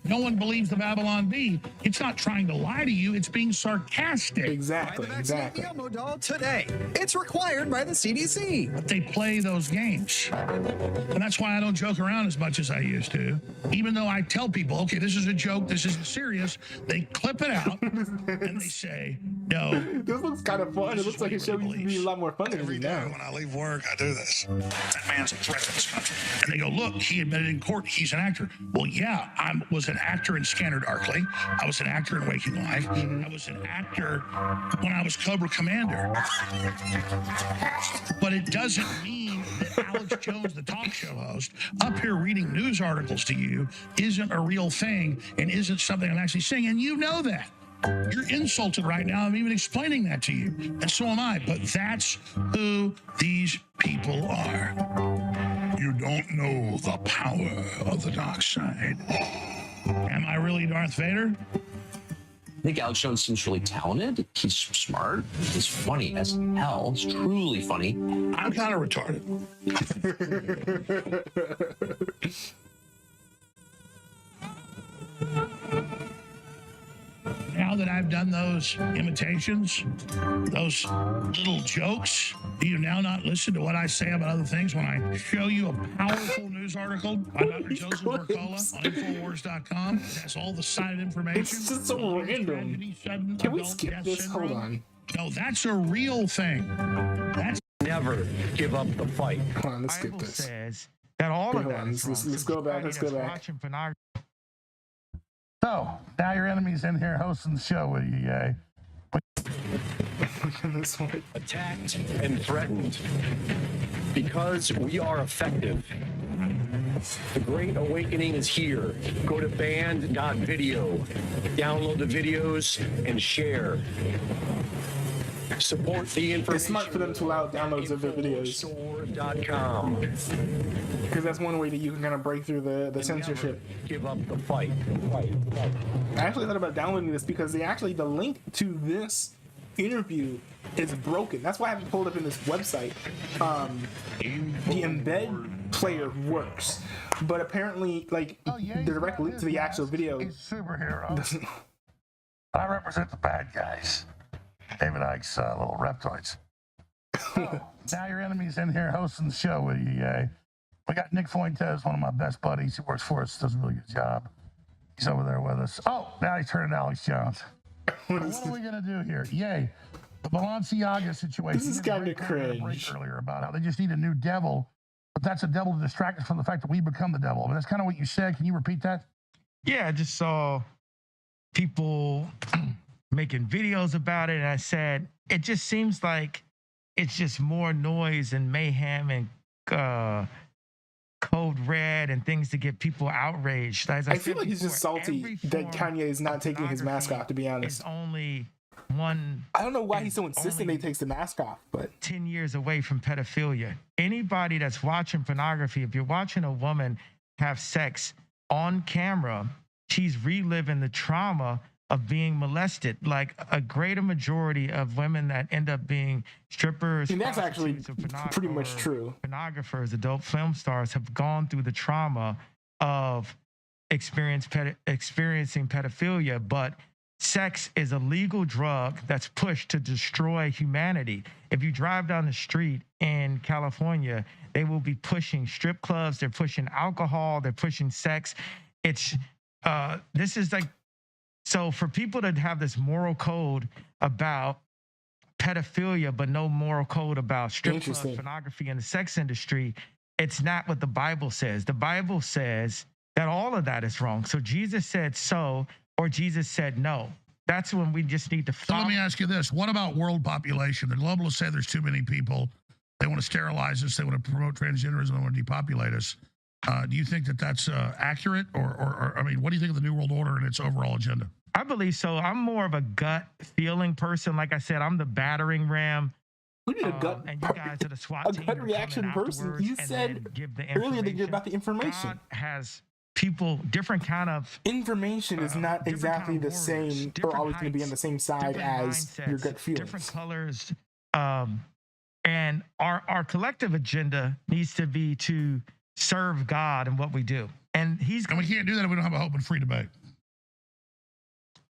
No one believes the Babylon Bee. It's not trying to lie to you. It's being sarcastic. Exactly. Exactly. Doll today. It's required by the CDC. But they play those games. And that's why I don't joke around as much as I used to. Even though I tell people, okay, this is a joke, this isn't serious, they clip it out and they say, no. This looks kind of fun. It looks like it should be a lot more fun than it is now. When I leave work, I do this. That man's a threat to this country. And they go, look, he admitted in court he's an actor. Well, yeah, I was an actor in Scanner Darkly. I was an actor in Waking Life. I was an actor when I was Cobra Commander. But it doesn't mean that Alex Jones, the talk show host, up here reading news articles to you isn't a real thing and isn't something I'm actually saying. And you know that. You're insulted right now. I'm even explaining that to you. And so am I. But that's who these people are. You don't know the power of the dark side. Am I really Darth Vader? I think Alex Jones seems really talented. He's smart. He's funny as hell. He's truly funny. I'm kind of retarded. Now that I've done those imitations, those little jokes, do you now not listen to what I say about other things when I show you a powerful news article by Dr. Joseph Mercola on Infowars.com? That's all the cited information. It's just so random. Can we skip this? Hold on. No, that's a real thing. That's never give up the fight. Hold on, let's skip this. Says that all of that is wrong. Let's go back. Let's go back. Watching pornography. So, now your enemy's in here hosting the show with you, yay. Attacked and threatened because we are effective. The Great Awakening is here. Go to band.video, download the videos, and share. Support the information. It's smart for them to allow downloads of their videos. Because that's one way that you can kind of break through the censorship. Give up the fight. I actually thought about downloading this because the link to this interview is broken. That's why I haven't pulled up in this website. The embed player works, but apparently, the direct link to the actual video. He's a superhero. I represent the bad guys. David Icke's little reptoids. So, now your enemy's in here hosting the show with you, yay. We got Nick Fuentes, one of my best buddies. He works for us, does a really good job. He's over there with us. Oh, now he's turning to Alex Jones. What are we going to do here? Yay. The Balenciaga situation. This is kind of cringe. Earlier about how they just need a new devil, but that's a devil to distract us from the fact that we become the devil. But that's kind of what you said. Can you repeat that? Yeah, I just saw people making videos about it, and I said, it just seems like it's just more noise and mayhem and code red and things to get people outraged. As I feel like he's just salty that Kanye is not taking his mask off, to be honest. It's only one. I don't know why he's so insistent that he takes the mask off, but 10 years away from pedophilia. Anybody that's watching pornography, if you're watching a woman have sex on camera, she's reliving the trauma of being molested. Like a greater majority of women that end up being strippers, and that's actually pretty much true. Pornographers, adult film stars have gone through the trauma of experiencing pedophilia, but sex is a legal drug that's pushed to destroy humanity. If you drive down the street in California, they will be pushing strip clubs, they're pushing alcohol, they're pushing sex. It's this is like, so for people to have this moral code about pedophilia, but no moral code about strip clubs, pornography, and the sex industry, it's not what the Bible says. The Bible says that all of that is wrong. So Jesus said so, or Jesus said no. That's when we just need to follow. So let me ask you this. What about world population? The globalists say there's too many people. They want to sterilize us. They want to promote transgenderism. They want to depopulate us. Do you think that that's accurate? Or, I mean, what do you think of the New World Order and its overall agenda? I believe so. I'm more of a gut feeling person. Like I said, I'm the battering ram. We need a gut, and you guys are the SWAT team. A gut reaction person. You said earlier that you're about the information. God has people, different kind of information is not exactly the same or always going to be on the same side as your gut feelings. Different colors. And our collective agenda needs to be to serve God in what we do. And we can't do that if we don't have an open, free debate.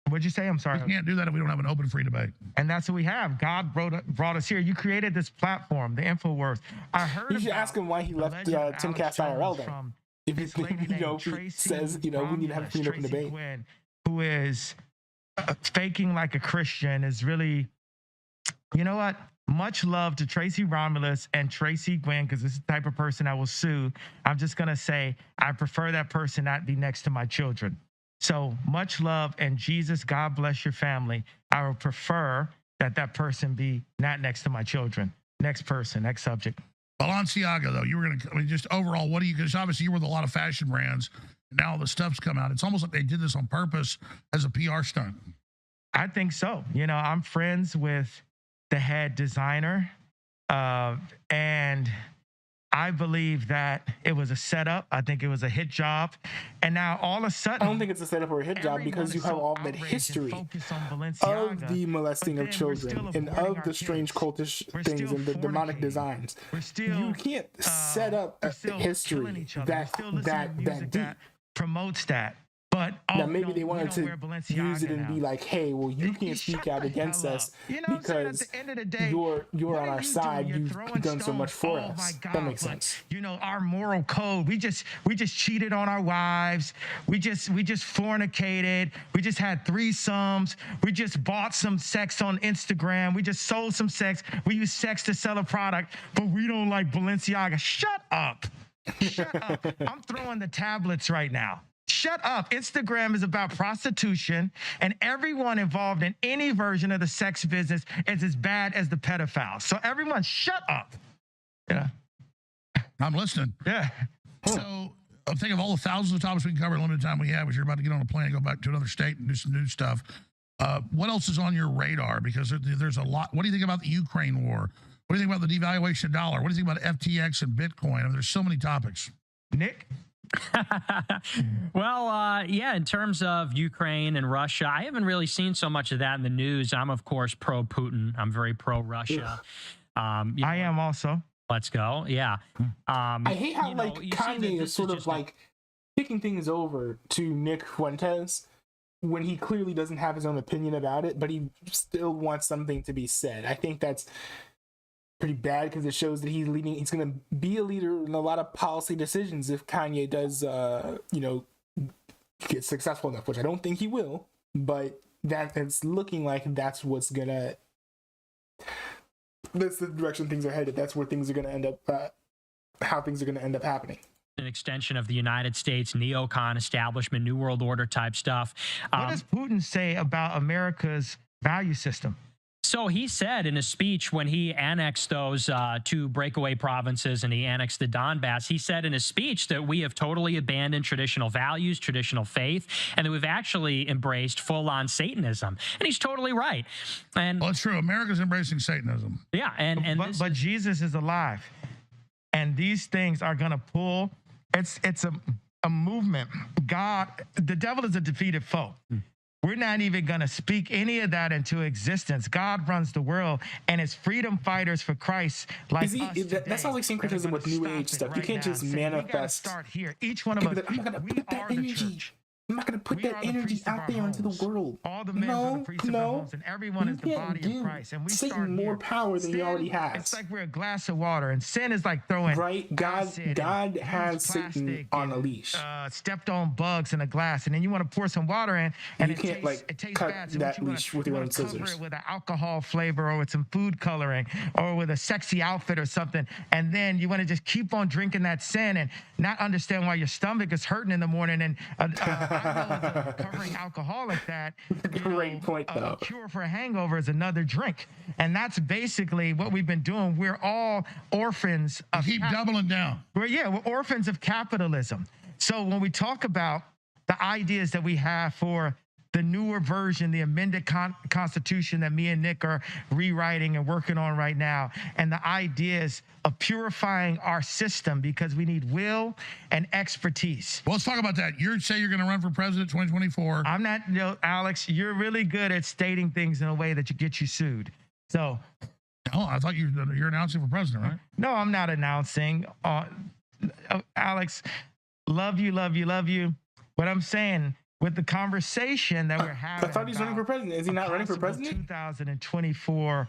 What'd you say? I'm sorry. We can't do that if we don't have an open, free debate. And that's what we have. God brought us here. You created this platform, the Infowars. I heard you should ask him why he left Timcast IRL then. If he says, we need to have a free and open debate. Gwynn, who is faking like a Christian, is really, you know what? Much love to Tracy Romulus and Tracy Gwynn, because this is the type of person I will sue. I'm just going to say I prefer that person not be next to my children. So much love, and Jesus, God bless your family. I would prefer that person be not next to my children. Next person, next subject. Balenciaga, though, you were going to, just overall, what do you, because obviously you were with a lot of fashion brands, and now all the stuff's come out. It's almost like they did this on purpose as a PR stunt. I think so. I'm friends with the head designer, and I believe that it was a setup. I think it was a hit job. And now all of a sudden, I don't think it's a setup or a hit job, because you have all that history of the molesting of children and of the strange cultish things and the demonic designs. You can't set up a history that deep. Promotes that. But now maybe they wanted to use it and be like, hey, well, you can't speak out against us because you're on our side. You've done so much for us. That makes sense. Our moral code. We just cheated on our wives. We just fornicated. We just had threesomes. We just bought some sex on Instagram. We just sold some sex. We use sex to sell a product, but we don't like Balenciaga. Shut up. Shut up. I'm throwing the tablets right now. Shut up. Instagram is about prostitution, and everyone involved in any version of the sex business is as bad as the pedophiles. So everyone shut up. Yeah. I'm listening. Yeah. So I'm thinking of all the thousands of topics we can cover in limited time we have, as you're about to get on a plane and go back to another state and do some new stuff. What else is on your radar? Because there's a lot. What do you think about the Ukraine war? What do you think about the devaluation of the dollar? What do you think about FTX and Bitcoin? I mean, there's so many topics. Nick? Well, in terms of Ukraine and Russia, I haven't really seen so much of that in the news. I'm, of course, pro-Putin. I'm very pro-Russia. I am also. Let's go. Yeah. I hate how Kanye is sort of like picking things over to Nick Fuentes when he clearly doesn't have his own opinion about it, but he still wants something to be said. I think that's pretty bad, because it shows that he's going to be a leader in a lot of policy decisions if Kanye does, get successful enough, which I don't think he will, but it's looking like that's the direction things are headed. That's where things are going to end up, how things are going to end up happening. An extension of the United States neocon establishment, New World Order type stuff. What does Putin say about America's value system? So he said in a speech when he annexed those two breakaway provinces and he annexed the Donbass, he said in his speech that we have totally abandoned traditional values, traditional faith, and that we've actually embraced full-on Satanism. And he's totally right. And well, it's true. America's embracing Satanism. Yeah. But Jesus is alive. And these things are going to pull. It's a movement. The devil is a defeated foe. We're not even going to speak any of that into existence. God runs the world, and it's freedom fighters for Christ like us today. That sounds like syncretism with New Age stuff. You can't just manifest. Start here. Each one of us. I'm not going to put that energy. I'm not going to put that energy out there into the world. All the men are the priests of our homes, and everyone is the body of Christ. And we Satan more power than he already has. It's like we're a glass of water, and sin is like throwing God has Satan on a leash. Stepped on bugs in a glass, and then you want to pour some water in, and you can't cut bad. So that leash with your own scissors. Cover it with an alcohol flavor, or with some food coloring, or with a sexy outfit or something, and then you want to just keep on drinking that sin and not understand why your stomach is hurting in the morning. And I know as a recovering alcoholic that great point, though. A cure for a hangover is another drink, and that's basically what we've been doing. We're all orphans of keep doubling down. We're orphans of capitalism. So when we talk about the ideas that we have for the newer version, the amended Constitution that me and Nick are rewriting and working on right now, and the ideas of purifying our system because we need will and expertise. Well, let's talk about that. You say you're going to run for president 2024. I'm not, Alex, you're really good at stating things in a way that gets you sued. So. Oh, I thought you're announcing for president, right? No, I'm not announcing. Alex, Love you, love you, love you. What I'm saying with the conversation that we're having. I thought he's running for president. Is he not running for president? 2024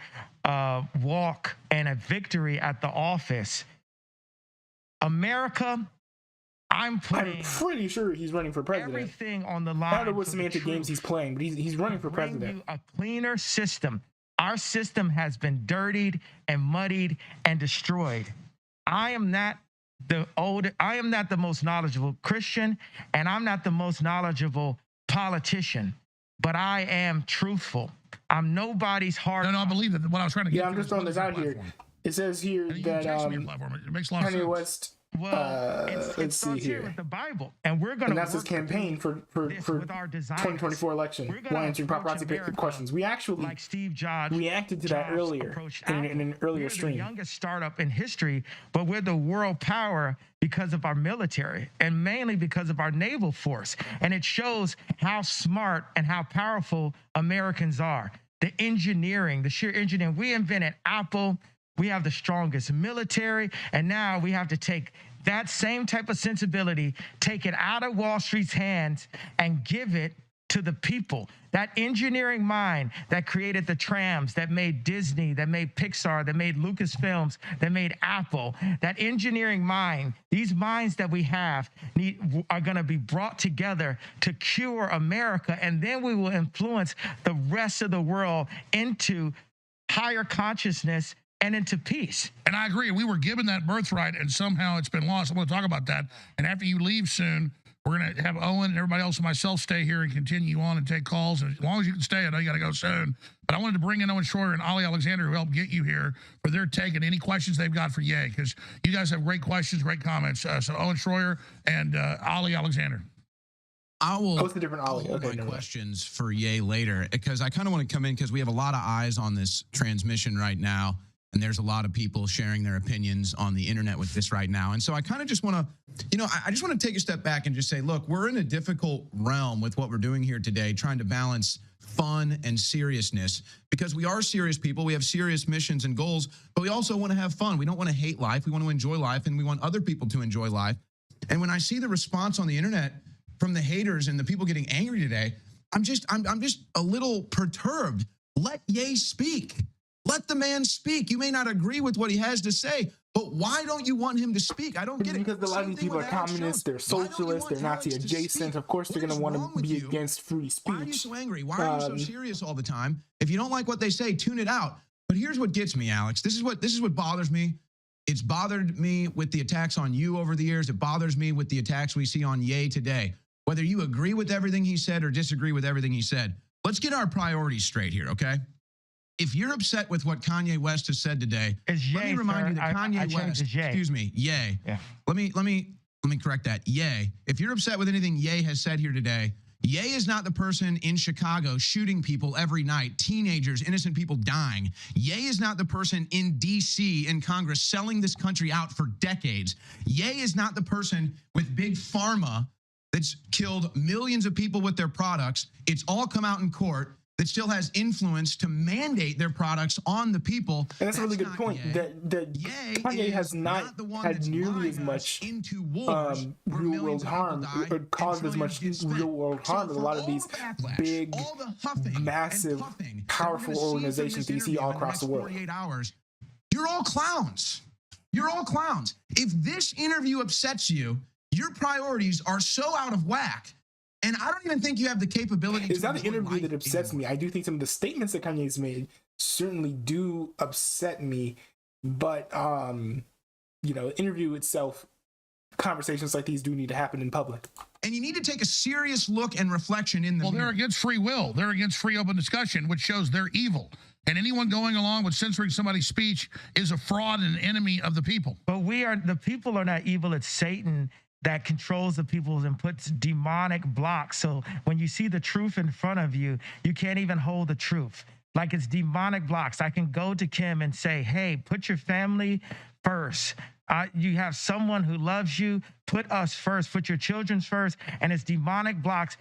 walk and a victory at the office. America, I'm pretty sure he's running for president. Everything on the line. I don't know what semantic games he's playing, but he's running for president. A cleaner system. Our system has been dirtied and muddied and destroyed. I am not the most knowledgeable Christian, and I'm not the most knowledgeable politician, but I am truthful. I'm nobody's heart. No, I believe that. What I was trying to get. Yeah, I'm just throwing this out here. It says here that it makes a lot of sense. Kanye West. Let's see here. With the Bible, and we're going to. And that's his campaign for 2024 election. While answering paparazzi questions, we actually like Steve Jobs reacted to that earlier in an earlier stream. We're the youngest startup in history, but we're the world power because of our military and mainly because of our naval force. And it shows how smart and how powerful Americans are. The engineering, the sheer engineering. We invented Apple. We have the strongest military, and now we have to take that same type of sensibility, take it out of Wall Street's hands and give it to the people. That engineering mind that created the trams, that made Disney, that made Pixar, that made Lucasfilms, that made Apple, that engineering mind, these minds that we have are going to be brought together to cure America, and then we will influence the rest of the world into higher consciousness and into peace. And I agree. We were given that birthright, and somehow it's been lost. I'm going to talk about that. And after you leave soon, we're going to have Owen and everybody else and myself stay here and continue on and take calls. And as long as you can stay, I know you got to go soon. But I wanted to bring in Owen Schroyer and Ali Alexander, who helped get you here, for their take and any questions they've got for Ye, because you guys have great questions, great comments. So Owen Schroyer and Ali Alexander. I will hold my questions for Ye later, because I kind of want to come in because we have a lot of eyes on this transmission right now. And there's a lot of people sharing their opinions on the internet with this right now. And so I kind of just want to, I just want to take a step back and just say, look, we're in a difficult realm with what we're doing here today, trying to balance fun and seriousness, because we are serious people. We have serious missions and goals, but we also want to have fun. We don't want to hate life. We want to enjoy life, and we want other people to enjoy life. And when I see the response on the internet from the haters and the people getting angry today, I'm just a little perturbed. Let Ye speak. Let the man speak. You may not agree with what he has to say, but why don't you want him to speak? I don't get it. Because a lot of these people are communists, they're socialists, they're Nazi adjacent. Of course, they're going to want to be against free speech. Why are you so angry? Why are you so serious all the time? If you don't like what they say, tune it out. But here's what gets me, Alex. This is what bothers me. It's bothered me with the attacks on you over the years. It bothers me with the attacks we see on Ye today. Whether you agree with everything he said or disagree with everything he said, let's get our priorities straight here, okay? If you're upset with what Kanye West has said today, let me remind you that Kanye West, excuse me, Ye. Yeah. Let me correct that. Ye. If you're upset with anything Ye has said here today, Ye is not the person in Chicago shooting people every night, teenagers, innocent people dying. Ye is not the person in D.C. in Congress selling this country out for decades. Ye is not the person with big pharma that's killed millions of people with their products. It's all come out in court. That still has influence to mandate their products on the people. And that's a really good point. That Kanye has not had nearly as much real world harm, or caused as much real world harm as a lot of these big, massive, powerful organizations that you see all across the world. You're all clowns. You're all clowns. If this interview upsets you, your priorities are so out of whack. And I don't even think you have the capability. It's not the interview that upsets me. I do think some of the statements that Kanye's made certainly do upset me. But, the interview itself, conversations like these do need to happen in public. And you need to take a serious look and reflection in the mirror. They're against free will. They're against free open discussion, which shows they're evil. And anyone going along with censoring somebody's speech is a fraud and an enemy of the people. But the people are not evil. It's Satan that controls the people and puts demonic blocks. So when you see the truth in front of you, you can't even hold the truth. Like it's demonic blocks. I can go to Kim and say, hey, put your family first. You have someone who loves you. Put us first. Put your children first. And it's demonic blocks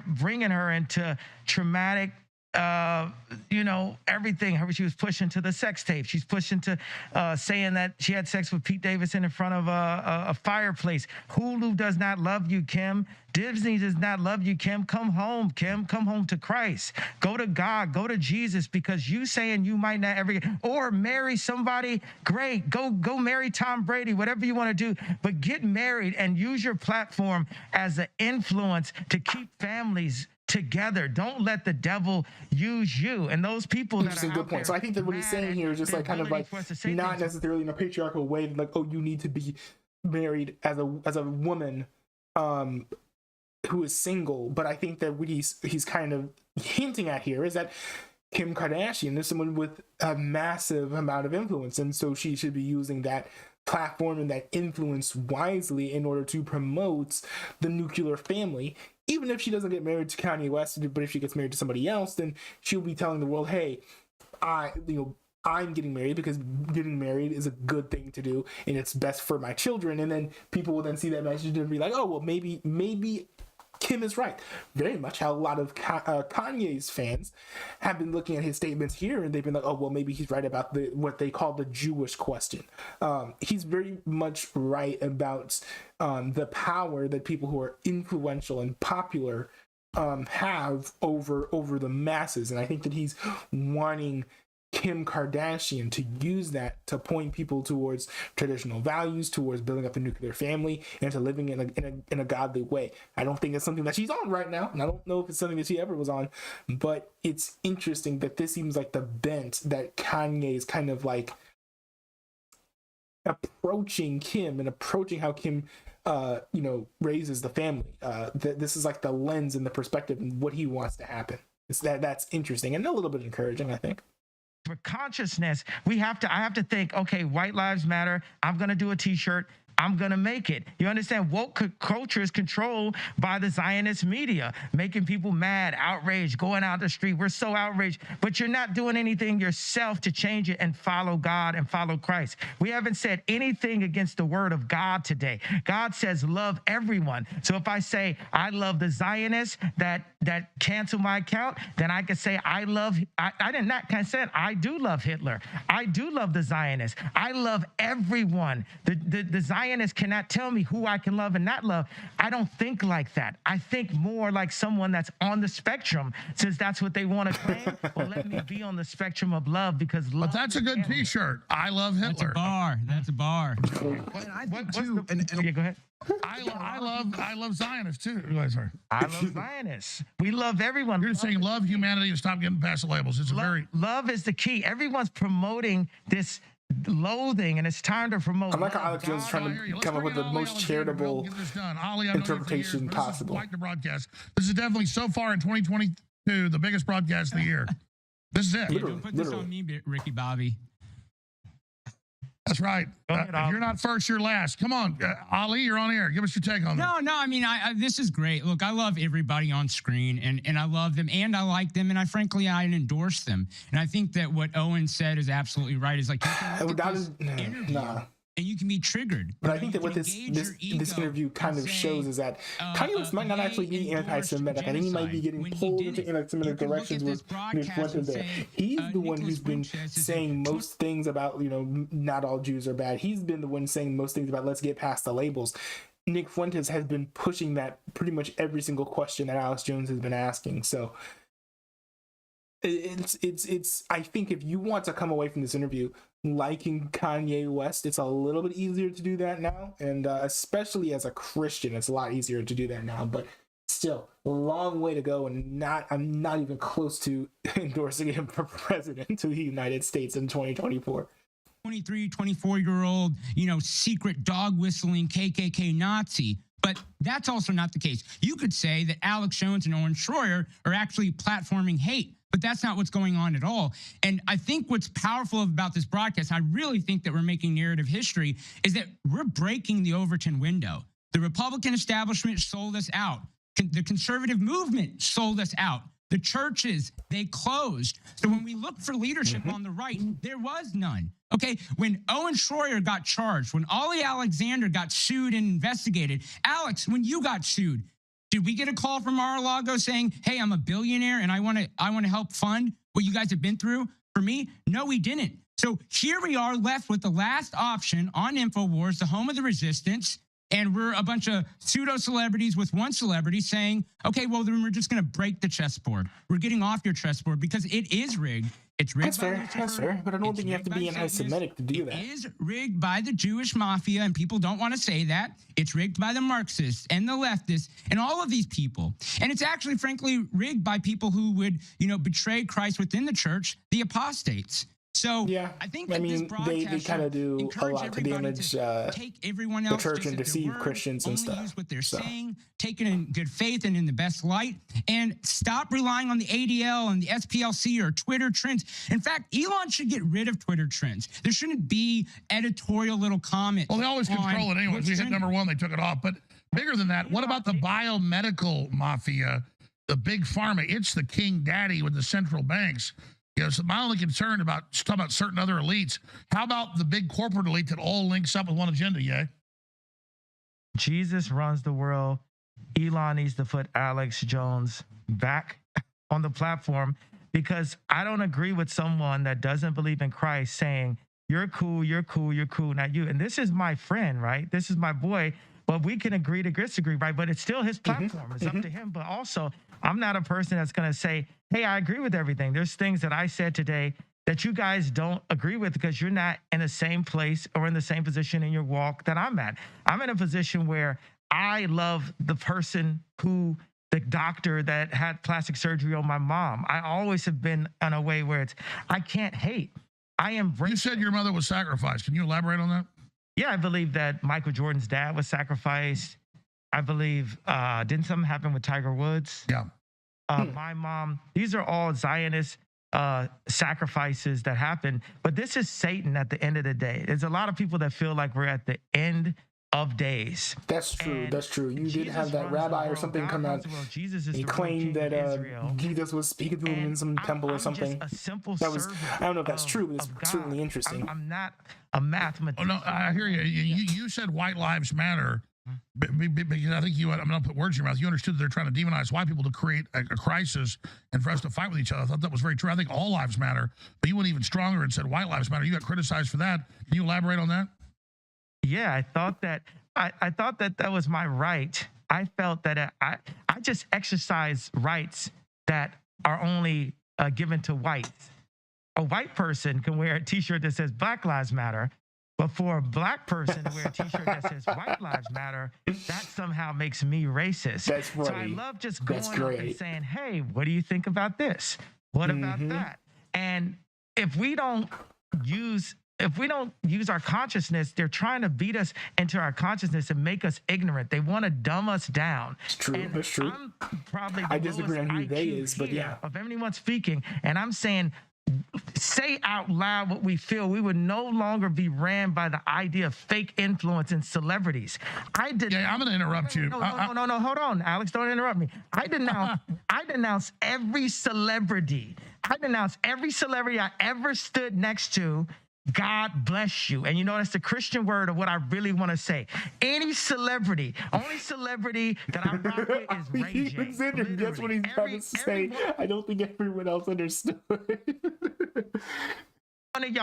bringing her into traumatic everything. She was pushing to the sex tape. She's pushing to saying that she had sex with Pete Davidson in front of a fireplace. Hulu does not love you, Kim. Disney does not love you, Kim. Come home, Kim. Come home to Christ. Go to God. Go to Jesus, because you saying you might not ever, or marry somebody, great. Go marry Tom Brady, whatever you want to do, but get married and use your platform as an influence to keep families together. Don't let the devil use you. And those people that are good point. So I think that what he's saying here is just like kind of like not necessarily in a patriarchal way, like, oh, you need to be married as a woman who is single. But I think that what he's kind of hinting at here is that Kim Kardashian is someone with a massive amount of influence, and so she should be using that platform and that influence wisely in order to promote the nuclear family. Even if she doesn't get married to Kanye West, but if she gets married to somebody else, then she'll be telling the world, hey, I'm getting married because getting married is a good thing to do and it's best for my children. And then people will then see that message and be like, oh, well, maybe Kim is right. Very much how a lot of Kanye's fans have been looking at his statements here, and they've been like, oh, well, maybe he's right about what they call the Jewish question. He's very much right about the power that people who are influential and popular have over the masses. And I think that he's wanting Kim Kardashian to use that to point people towards traditional values, towards building up the nuclear family, and to living in a godly way. I don't think it's something that she's on right now, and I don't know if it's something that she ever was on, but it's interesting that this seems like the bent that Kanye is kind of like approaching Kim and approaching how Kim raises the family. This is like the lens and the perspective and what he wants to happen. That's interesting and a little bit encouraging, I think. For consciousness, I have to think, okay, white lives matter. I'm going to do a t-shirt. I'm going to make it. You understand? Woke culture is controlled by the Zionist media, making people mad, outraged, going out the street. We're so outraged, but you're not doing anything yourself to change it and follow God and follow Christ. We haven't said anything against the word of God today. God says love everyone. So if I say I love the Zionists that cancel my account, then I could say I did not consent. I do love Hitler. I do love the Zionists. I love everyone. The Zionists cannot tell me who I can love and not love. I don't think like that. I think more like someone that's on the spectrum, since that's what they want to claim. Well, let me be on the spectrum of love, because love. But that's a good T-shirt. I love Hitler. That's a bar. And I think too. Yeah, go ahead. I love Zionists too. Sorry. I love Zionists. We love everyone. You're saying love humanity and stop getting past the labels. It's love is the key. Everyone's promoting this loathing, and it's time to promote. I'm like how Alex Jones is trying to come up with the most charitable interpretation possible. Like the broadcast. This is definitely so far in 2022 the biggest broadcast of the year. This is it. Don't put this on me, Ricky Bobby. That's right. If you're not first, you're last. Come on, Ali, you're on air. Give us your take on that. No, I mean, this is great. Look, I love everybody on screen, and I love them, and I like them, and I endorse them. And I think that what Owen said is absolutely right. Is like, you can look at this interview, and you can be triggered. But I think that what this interview kind of shows is that Kanye West might not actually be anti-Semitic. I think he might be getting pulled into anti-Semitic directions with Nick Fuentes there. He's the one who's been saying most things about, not all Jews are bad. He's been the one saying most things about let's get past the labels. Nick Fuentes has been pushing that pretty much every single question that Alex Jones has been asking. So it's I think if you want to come away from this interview liking Kanye West, it's a little bit easier to do that now, and especially as a Christian, it's a lot easier to do that now. But still, a long way to go, and I'm not even close to endorsing him for president of the United States in 2024. 23, 24-year-old, secret dog whistling KKK Nazi. But that's also not the case. You could say that Alex Jones and Owen Schroyer are actually platforming hate, but that's not what's going on at all. And I think what's powerful about this broadcast, I really think that we're making narrative history, is that we're breaking the Overton window. The Republican establishment sold us out. The conservative movement sold us out. The churches, they closed. So when we look for leadership on the right, there was none. Okay, when Owen Schroyer got charged, when Ollie Alexander got sued and investigated, Alex, when you got sued, Did we get a call from Mar-a-Lago saying, hey, I'm a billionaire and I want to help fund what you guys have been through for me? No, we didn't. So here we are left with the last option on Infowars, the home of the resistance. And we're a bunch of pseudo celebrities with one celebrity saying, okay, well, then we're just going to break the chessboard. We're getting off your chessboard because it is rigged. It's rigged. That's fair, but I don't think you have to be anti-Semitic to do that. It is rigged by the Jewish mafia, and people don't want to say that. It's rigged by the Marxists and the leftists and all of these people. And it's actually, frankly, rigged by people who would, betray Christ within the church, the apostates. So yeah, I think that this broadcast they kind of do a lot to damage take everyone else the church and deceive Christians and stuff. Use what they're saying, take it in good faith and in the best light, and stop relying on the ADL and the SPLC or Twitter trends. In fact, Elon should get rid of Twitter trends. There shouldn't be editorial little comments. Well, they always control it anyway. We hit number one, they took it off. But bigger than that, what about the biomedical mafia, the big pharma? It's the king daddy with the central banks. So my only concern about talking about certain other elites. How about the big corporate elite that all links up with one agenda? Yeah. Jesus runs the world. Elon needs to put Alex Jones back on the platform, because I don't agree with someone that doesn't believe in Christ saying, you're cool, not you. And this is my friend, right? This is my boy. But we can agree to disagree, right? But it's still his platform. It's up to him. But also, I'm not a person that's going to say, hey, I agree with everything. There's things that I said today that you guys don't agree with because you're not in the same place or in the same position in your walk that I'm at. I'm in a position where I love the person the doctor that had plastic surgery on my mom. I always have been in a way where I can't hate. I embrace. You said your mother was sacrificed. Can you elaborate on that? Yeah, I believe that Michael Jordan's dad was sacrificed. I believe, didn't something happen with Tiger Woods? Yeah. My mom, these are all Zionist sacrifices that happen. But this is Satan at the end of the day. There's a lot of people that feel like we're at the end of days. That's true. That's true. You did have that rabbi or something come out. He claimed that Jesus was speaking to him in some temple or something. That was, I don't know if that's true, but it's certainly interesting. I'm not a mathematician. Oh, no, I hear you. You said white lives matter. Because I think I'm going to put words in your mouth. You understood that they're trying to demonize white people to create a crisis and for us to fight with each other. I thought that was very true. I think all lives matter, but you went even stronger and said white lives matter. You got criticized for that. Can you elaborate on that? Yeah, I thought that was my right. I felt that I just exercise rights that are only given to whites. A white person can wear a T-shirt that says Black Lives Matter, but for a black person to wear a T-shirt that says White Lives Matter, that somehow makes me racist. That's funny. So I love just going up and saying, hey, what do you think about this? What about that? And if we don't use our consciousness, they're trying to beat us into our consciousness and make us ignorant. They want to dumb us down. It's true. That's true. I'm probably I disagree on who they is, but yeah. Of anyone speaking, and I'm saying, say out loud what we feel. We would no longer be ran by the idea of fake influence and celebrities. I'm going to interrupt you. No, hold on, Alex, don't interrupt me. I denounce every celebrity. I denounce every celebrity I ever stood next to. God bless you. And you know, that's the Christian word of what I really want to say. Any celebrity, only celebrity that I rock with is Ray J. That's what he's trying to say. I don't think everyone else understood. One of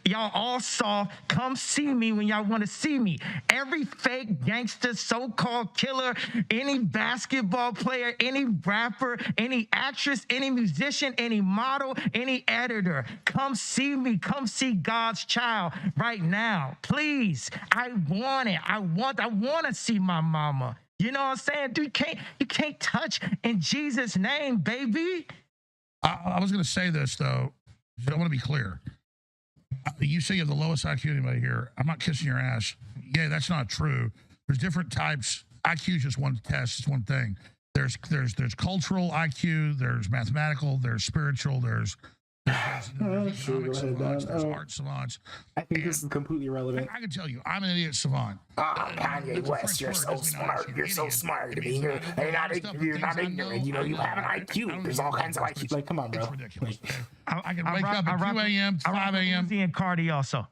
y'all all saw, come see me when y'all want to see me. Every fake gangster, so-called killer, any basketball player, any rapper, any actress, any musician, any model, any editor, come see me. Come see God's child right now. Please. I want it. I want to see my mama. You know what I'm saying? Dude, you can't touch in Jesus' name, baby. I was going to say this, though. I want to be clear. You say you have the lowest IQ anybody here. I'm not kissing your ass. Yeah, that's not true. There's different types. IQ is just one test. It's one thing. There's cultural IQ. There's mathematical. There's spiritual. There's economic savants. There's art savants. I think this is completely irrelevant. I can tell you, I'm an idiot savant. Kanye West, you're so smart. You're so smart. I mean, you're not ignorant. You know, you have an IQ. There's all kinds of IQ. Like, come on, bro. It's ridiculous. I can wake up at 2 a.m., 5 a.m. And Cardi also.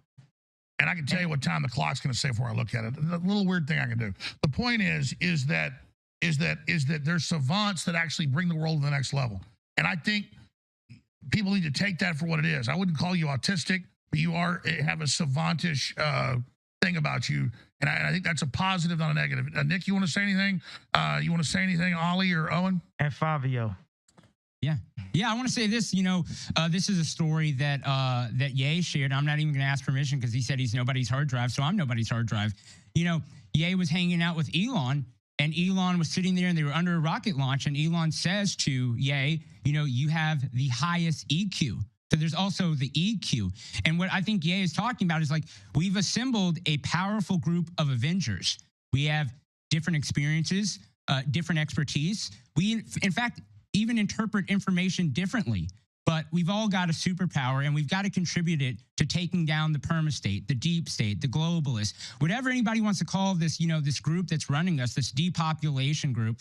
And I can tell you what time the clock's going to say before I look at it. The little weird thing I can do. The point is that is that there's savants that actually bring the world to the next level. And I think people need to take that for what it is. I wouldn't call you autistic, but you have a savantish thing about you. And I think that's a positive, not a negative. Nick, you want to say anything? You want to say anything, Ollie or Owen? And Fabio. Yeah, I want to say this. This is a story that that Ye shared. I'm not even going to ask permission because he said he's nobody's hard drive, so I'm nobody's hard drive. Ye was hanging out with Elon, and Elon was sitting there, and they were under a rocket launch, and Elon says to Ye, you have the highest EQ. So there's also the EQ. And what I think Ye is talking about is like, we've assembled a powerful group of Avengers. We have different experiences, different expertise. We, in fact, even interpret information differently. But we've all got a superpower, and we've got to contribute it to taking down the perma-state, the deep state, the globalists, whatever anybody wants to call this, this group that's running us, this depopulation group.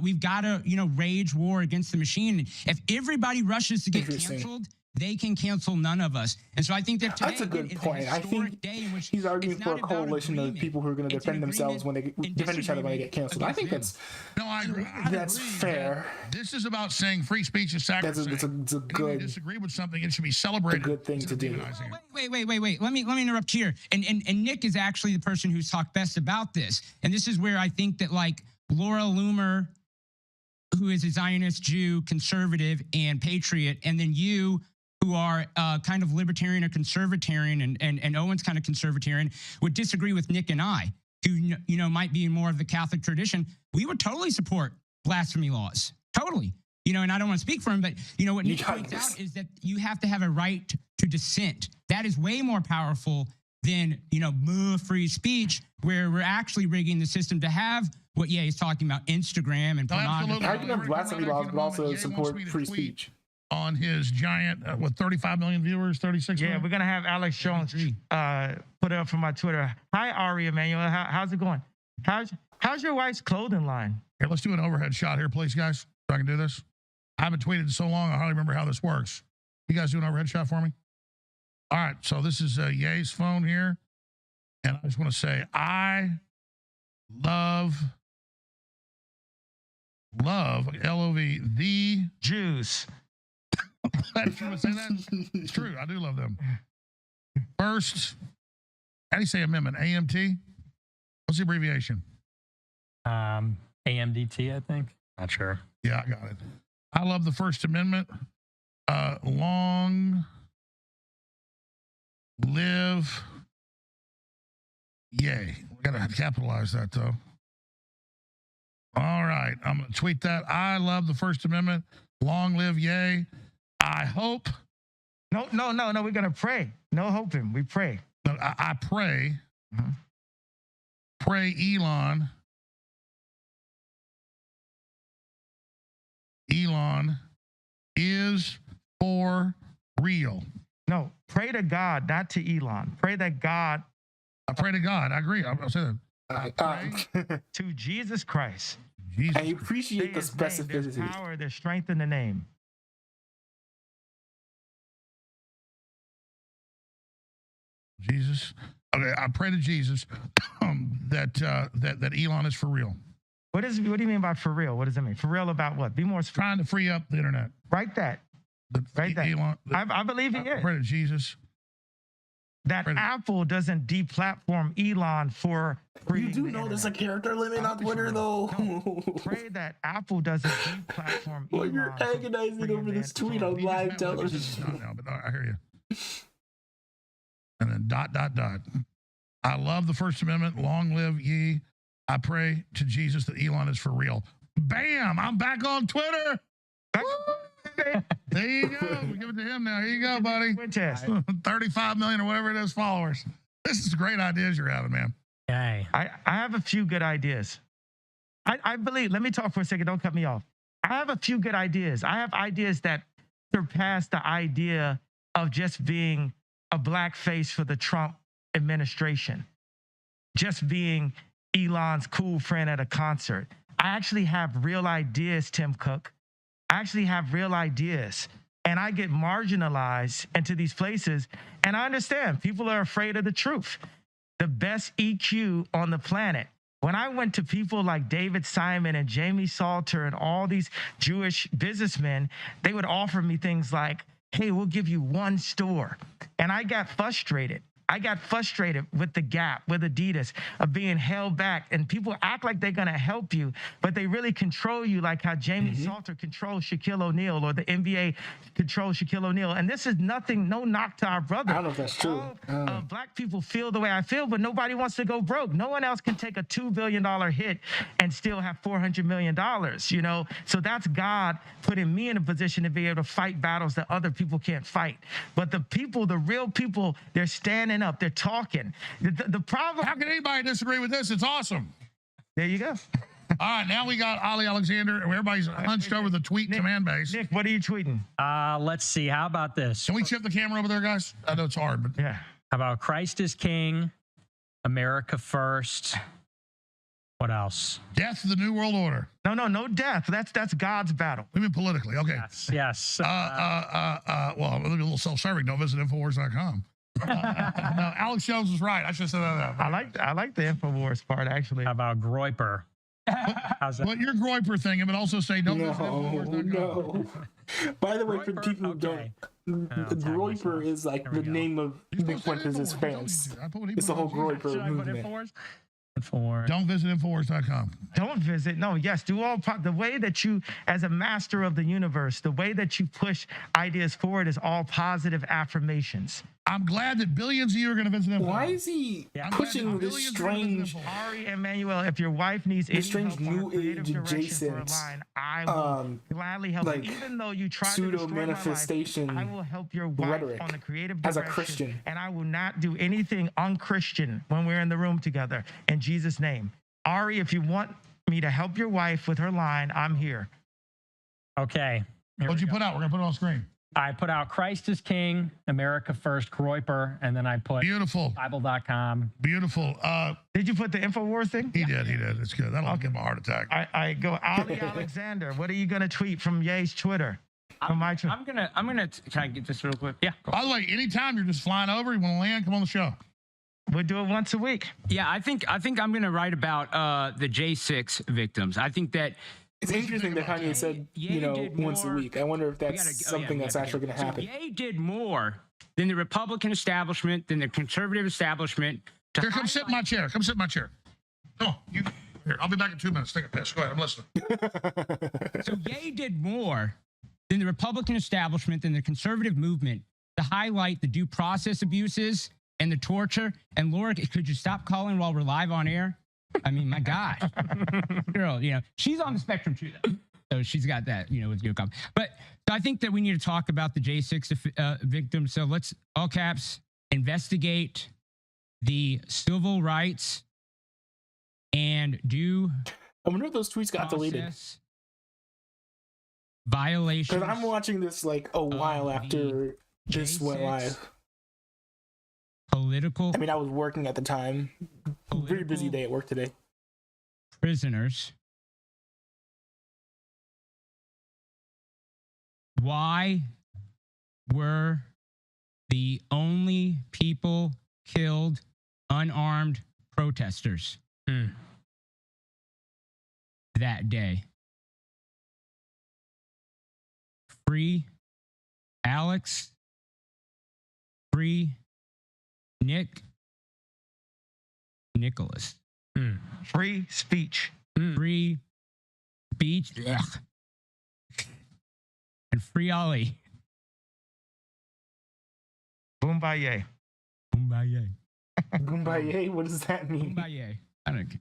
We've got to, wage war against the machine. If everybody rushes to get canceled, they can cancel none of us. And so I think that today that's a good point. I think he's arguing for a coalition of people who are going to defend themselves when they defend each other when they get canceled. I think that's I agree. That's fair. This is about saying free speech is sacrosanct. It's a good. If you disagree with something, it should be celebrated. A good thing to do. Wait. Let me interrupt here. And Nick is actually the person who's talked best about this. And this is where I think that like Laura Loomer, who is a Zionist Jew, conservative, and patriot, and then you, who are kind of libertarian or conservatarian, and Owen's kind of conservatarian, would disagree with Nick and I, who might be more of the Catholic tradition. We would totally support blasphemy laws, totally. And I don't want to speak for him, but what Nick points out is that you have to have a right to dissent. That is way more powerful than free speech, where we're actually rigging the system to have what Ye is talking about, Instagram and pornography. I can have blasphemy laws, but also support free speech. On his giant, 35 million viewers, 36 million? Yeah, we're going to have Alex Jones put it up from my Twitter. Hi, Ari Emanuel. How's it going? How's your wife's clothing line? Here, let's do an overhead shot here, please, guys, so I can do this. I haven't tweeted in so long, I hardly remember how this works. You guys do an overhead shot for me? All right, so this is Ye's phone here. And I just want to say, I love, L-O-V, the Jews. That's true. Say that. It's true. I do love them. First, how do you say amendment? AMT? What's the abbreviation? AMDT, I think. Not sure. Yeah, I got it. I love the First Amendment. Long live Ye. We got to capitalize that, though. All right. I'm going to tweet that. I love the First Amendment. Long live Ye. I hope. No. We're going to pray. No hoping. We pray. No, I pray. Mm-hmm. Pray Elon. Elon is for real. No, pray to God, not to Elon. Pray that God. I pray to God. I agree. I'll say that. I pray to Jesus Christ. I appreciate the specificity. There's power, there's strength in the name. Jesus. Okay, I pray to Jesus that Elon is for real. What do you mean by for real? What does it mean? For real about what? Be more trying to free up the internet. Write that. Elon, I believe he is. Pray to Jesus. That Apple doesn't deplatform Elon for free. You do know there's a character limit on Twitter, though. No, pray that Apple doesn't deplatform Elon. Well, you're agonizing over this tweet on live television. No, but I hear you. And then ... I love the First Amendment. Long live ye. I pray to Jesus that Elon is for real. Bam! I'm back on Twitter. There you go. We give it to him now. Here you go, buddy. 35 million or whatever it is followers. This is great ideas you're having, man. Okay. I have a few good ideas. I believe, let me talk for a second. Don't cut me off. I have a few good ideas. I have ideas that surpass the idea of just being a black face for the Trump administration, just being Elon's cool friend at a concert. I actually have real ideas, Tim Cook. I actually have real ideas. And I get marginalized into these places. And I understand people are afraid of the truth. The best EQ on the planet When I went to people like David Simon and Jamie Salter and all these Jewish businessmen, they would offer me things like, hey, we'll give you one store. And I got frustrated. I got frustrated with the Gap, with Adidas, of being held back. And people act like they're going to help you, but they really control you, like how Jamie Salter controls Shaquille O'Neal, or the NBA controls Shaquille O'Neal. And this is nothing, no knock to our brother. I don't know if that's true. Black people feel the way I feel, but nobody wants to go broke. No one else can take a $2 billion hit and still have $400 million, you know? So that's God putting me in a position to be able to fight battles that other people can't fight. But the people, the real people, they're standing up, they're talking. The problem. How can anybody disagree with this? It's awesome. There you go. All right, now we got Ali Alexander. Everybody's hunched over the tweet command base. Nick, what are you tweeting? Let's see. How about this? Can we shift the camera over there, guys? I know it's hard, but yeah. How about Christ is King, America First? What else? Death of the New World Order. No death. That's God's battle. We mean politically. Okay. Yes. Well, a little self-serving. Don't visit Infowars.com. No, Alex Jones was right. I should have said that. I like the Infowars part, actually. How about Groyper? How's that? But your Groyper thing, but also say don't visit Infowars.com. No. By the way, for the people who don't, Groyper is like the name of Nick Fuentes' fans. It's the whole Groyper movement. Don't visit Infowars.com. Don't visit. No, yes, do all. The way that you, as a master of the universe, the way that you push ideas forward is all positive affirmations. I'm glad that billions of you are going to visit Infowars. Why is he pushing this strange, Ari Emanuel, if your wife needs any strange help new on a creative age direction adjacent, for a line, I will gladly help. like, you. Even though you try to pseudo destroy my life, manifestation I will help your wife rhetoric on the creative as a direction, Christian. and I will not do anything unchristian when we're in the room together. In Jesus' name, Ari, if you want me to help your wife with her line, I'm here. Okay. What'd you put out? We're gonna put it on screen. I put out Christ is King, America First, Groyper, and then I put beautiful Bible.com. Beautiful. Did you put the Infowars thing? He did. It's good. That'll give him a heart attack. I go, Ali Alexander, what are you gonna tweet from Ye's Twitter? I'm gonna. Can I get this real quick? Yeah. By the way, anytime you're just flying over, you want to land, come on the show. We'll do it once a week. Yeah, I think I'm gonna write about the J6 victims. I think that it's interesting that Kanye said, once a week. I wonder if that's something that's actually going to happen. Ye did more than the Republican establishment, than the conservative establishment. Here, come sit in my chair. Come sit in my chair. Oh, you. Here, I'll be back in 2 minutes. Take a piss. Go ahead. I'm listening. So Ye did more than the Republican establishment, than the conservative movement, to highlight the due process abuses and the torture. And Laura, could you stop calling while we're live on air? I mean, my gosh. Girl, she's on the spectrum too, though. So she's got that, with your comment. But so I think that we need to talk about the J6 victims. So let's, all caps, investigate the civil rights and due I wonder if those tweets got deleted. Violations. Because I'm watching this like a while after this went live. Political. I mean, I was working at the time. Very busy day at work today. Prisoners. Why were the only people killed unarmed protesters that day? Free Alex. Free Nicholas. Free speech. Free speech. Ugh. And free Ali. Boombaye. Boombaye. Boombaye? What does that mean? Boombaye. I don't.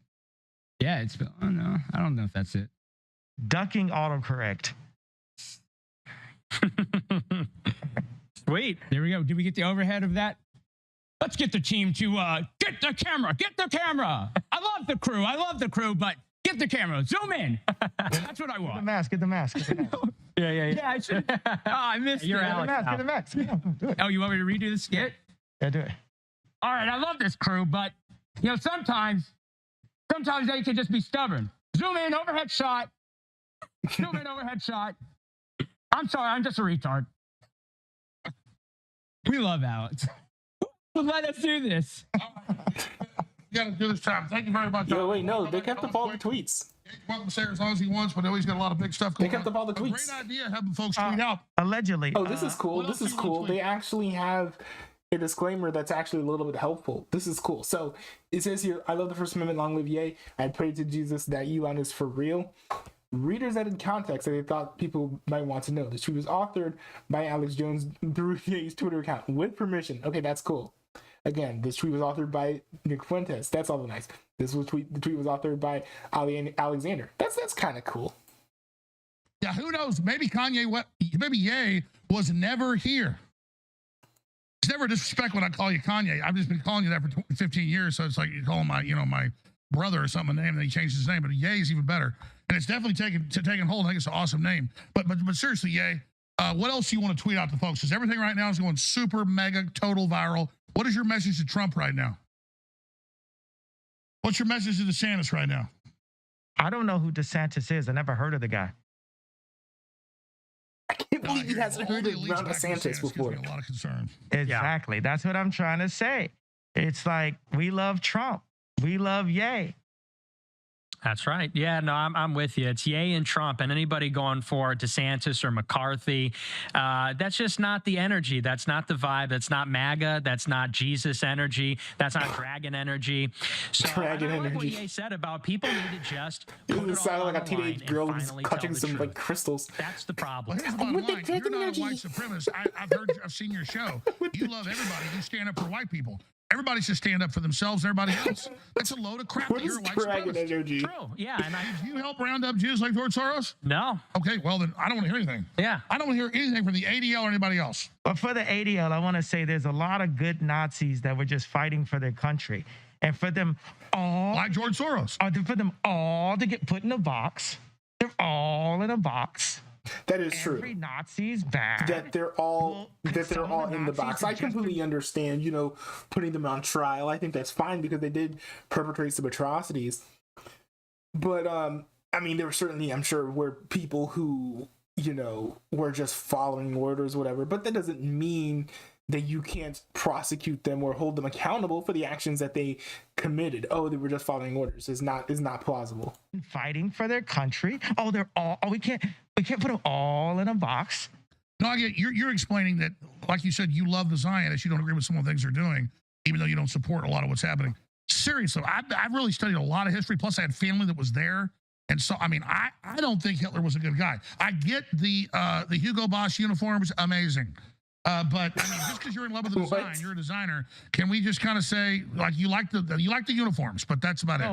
Yeah, it's. Oh no, I don't know if that's it. Ducking autocorrect. Sweet. There we go. Did we get the overhead of that? Let's get the team to get the camera. Get the camera. I love the crew, but get the camera. Zoom in. That's what I want. Get the mask. Yeah, I should. I missed it. Get the mask. Oh, you want me to redo the skit? Yeah, do it. All right, I love this crew, but sometimes they can just be stubborn. Zoom in, overhead shot. I'm sorry, I'm just a retard. We love Alex. Let us do this. got to do this time. Thank you very much. Yo, wait, no, they kept up all the tweets. Welcome to say as long as he wants, but he's got a lot of big stuff going on. They kept up all the tweets. Great idea having folks tweet out. Allegedly. Oh, this is cool. This is cool. They actually have a disclaimer that's actually a little bit helpful. This is cool. So it says here, I love the First Amendment, long live Ye. I pray to Jesus that Elon is for real. Readers added context that they thought people might want to know. The tweet was authored by Alex Jones through Ye's Twitter account with permission. Okay, that's cool. Again, this tweet was authored by Nick Fuentes. That's all nice. The tweet was authored by Alexander. That's kind of cool. Yeah, who knows? Maybe maybe Ye was never here. It's never disrespect when I call you Kanye. I've just been calling you that for 15 years, so it's like you call him my brother or something, a name, and then he changed his name. But Ye is even better, and it's definitely taking hold. I think it's an awesome name. But seriously, Ye, what else do you want to tweet out to folks? Because everything right now is going super mega total viral. What is your message to Trump right now? What's your message to DeSantis right now? I don't know who DeSantis is. I never heard of the guy. I can't believe he hasn't heard of Ron DeSantis before. A lot of concern. Exactly. That's what I'm trying to say. It's like, we love Trump. We love Ye. That's right. Yeah, no, I'm with you. It's Ye and Trump, and anybody going for DeSantis or McCarthy. That's just not the energy. That's not the vibe. That's not MAGA. That's not Jesus energy. That's not dragon energy. So dragon I like energy. what Ye said about people need to just put It it sounded all like a on the line teenage and girl who's finally clutching tell the some truth. like crystals. That's the problem. Well, here's the bottom line. You're not a white supremacist. I've seen your show. You love everybody. You stand up for white people. Everybody should stand up for themselves and everybody else. That's a load of crap. What That you're a is white dragon supremacist. energy? True. Yeah. And Do you help round up Jews like George Soros? No. Okay, well then I don't want to hear anything. Yeah. I don't want to hear anything from the ADL or anybody else. But for the ADL, I want to say there's a lot of good Nazis that were just fighting for their country. And for them all... Like George Soros. For them all to get put in a box. They're all in a box. That is true. Every Nazi's bad. That they're all in the box. I completely understand, putting them on trial. I think that's fine because they did perpetrate some atrocities. But I mean, there were certainly, I'm sure, were people who, were just following orders, whatever. But that doesn't mean that you can't prosecute them or hold them accountable for the actions that they committed. Oh, they were just following orders. Is not plausible. Fighting for their country. We can't put them all in a box. No, I get you're explaining that, like you said, you love the Zionists. You don't agree with some of the things they're doing, even though you don't support a lot of what's happening. Seriously, I've really studied a lot of history. Plus, I had family that was there. And so, I mean, I don't think Hitler was a good guy. I get the Hugo Boss uniforms, amazing. But I mean, just because you're in love with the design, you're a designer. Can we just kind of say, like, you like the uniforms, but that's about it?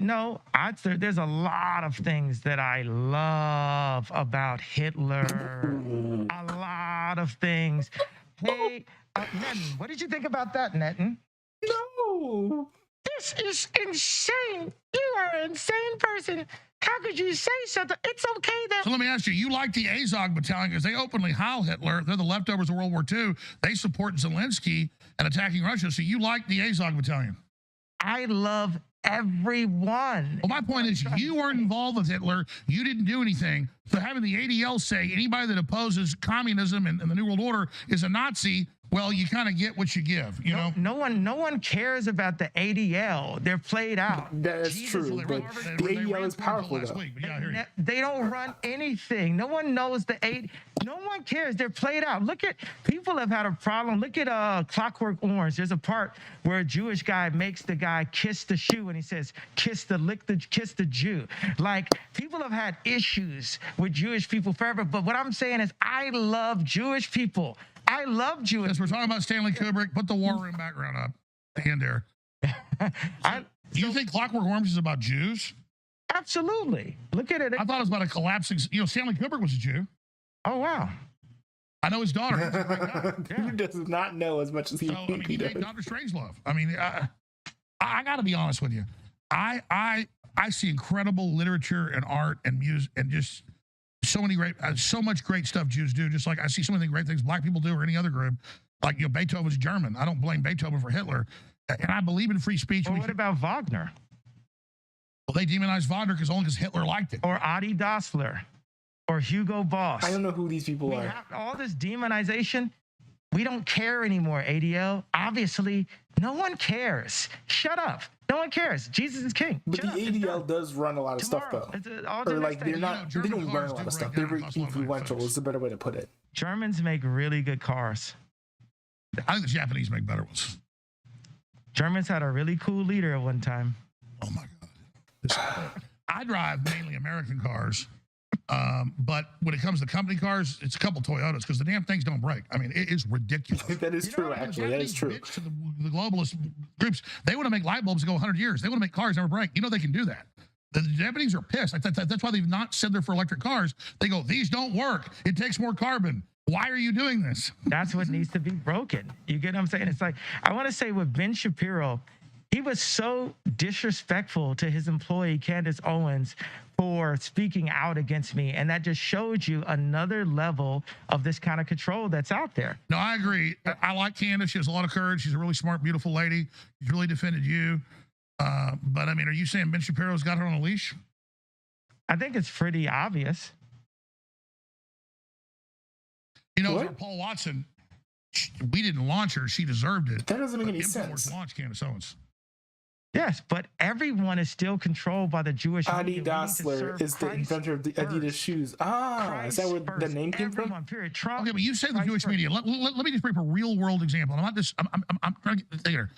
No, there's a lot of things that I love about Hitler. A lot of things. Hey, Netton, what did you think about that, Netton? No. This is insane. You are an insane person. How could you say something? It's okay that... So let me ask you, you like the Azov battalion because they openly howl Hitler. They're the leftovers of World War II. They support Zelensky and attacking Russia. So you like the Azov battalion? I love everyone. Well, my point is you weren't involved with Hitler. You didn't do anything. So having the ADL say anybody that opposes communism and the New World Order is a Nazi, well, you kind of get what you give, you know? No one cares about the ADL. They're played out. That's true, but the ADL is powerful, though. They don't run anything. No one knows the ADL. No one cares. They're played out. Look at, people have had a problem. Look at Clockwork Orange. There's a part where a Jewish guy makes the guy kiss the shoe, and he says, kiss the Jew. Like, people have had issues with Jewish people forever, but what I'm saying is I love Jewish people. I love Jewish. As we're talking about Stanley Kubrick, put the War Room background up. And there. Do you think Clockwork Orange is about Jews? Absolutely. Look at it. I thought it was about a collapsing. Stanley Kubrick was a Jew. Oh, wow. I know his daughter. He's a great guy. Who does not know as much as he he does. made Dr. Strangelove. I mean, I got to be honest with you. I see incredible literature and art and music and just so much great stuff Jews do. Just like I see so many great things black people do or any other group. Like, Beethoven's German. I don't blame Beethoven for Hitler. And I believe in free speech. Well, what about Wagner? Well, they demonized Wagner only because Hitler liked it. Or Adi Dassler. Or Hugo Boss. I don't know who these people are. All this demonization. we don't care anymore, ADL. Obviously, no one cares. Shut up. No one cares. Jesus is king. But the ADL does run a lot of stuff, though. Or like they're not. They don't run a lot of stuff. They're very influential. Is a better way to put it. Germans make really good cars. I think the Japanese make better ones. Germans had a really cool leader at one time. Oh my God. I drive mainly American cars. But when it comes to company cars, it's a couple Toyotas because the damn things don't break. I mean, it is ridiculous. That is true, actually. That is true. To the globalist groups, they want to make light bulbs go 100 years. They want to make cars never break. You know they can do that. The Japanese are pissed. That's why they've not said they're for electric cars. They go, these don't work. It takes more carbon. Why are you doing this? That's what needs to be broken. You get what I'm saying? It's like, I want to say with Ben Shapiro, he was so disrespectful to his employee, Candace Owens, for speaking out against me. And that just showed you another level of this kind of control that's out there. No, I agree. I like Candace. She has a lot of courage. She's a really smart, beautiful lady. She's really defended you. But I mean, are you saying Ben Shapiro's got her on a leash? I think it's pretty obvious. You know, Paul Watson, we didn't launch her. She deserved it. That doesn't make any sense. Infowars launched Candace Owens. Yes, but everyone is still controlled by the Jewish Adi Dassler is the inventor of the Adidas shoes. Is that where the name came from? Period. Trump. Okay, but you say the Jewish media. Let me just bring up a real world example. I'm trying to get there.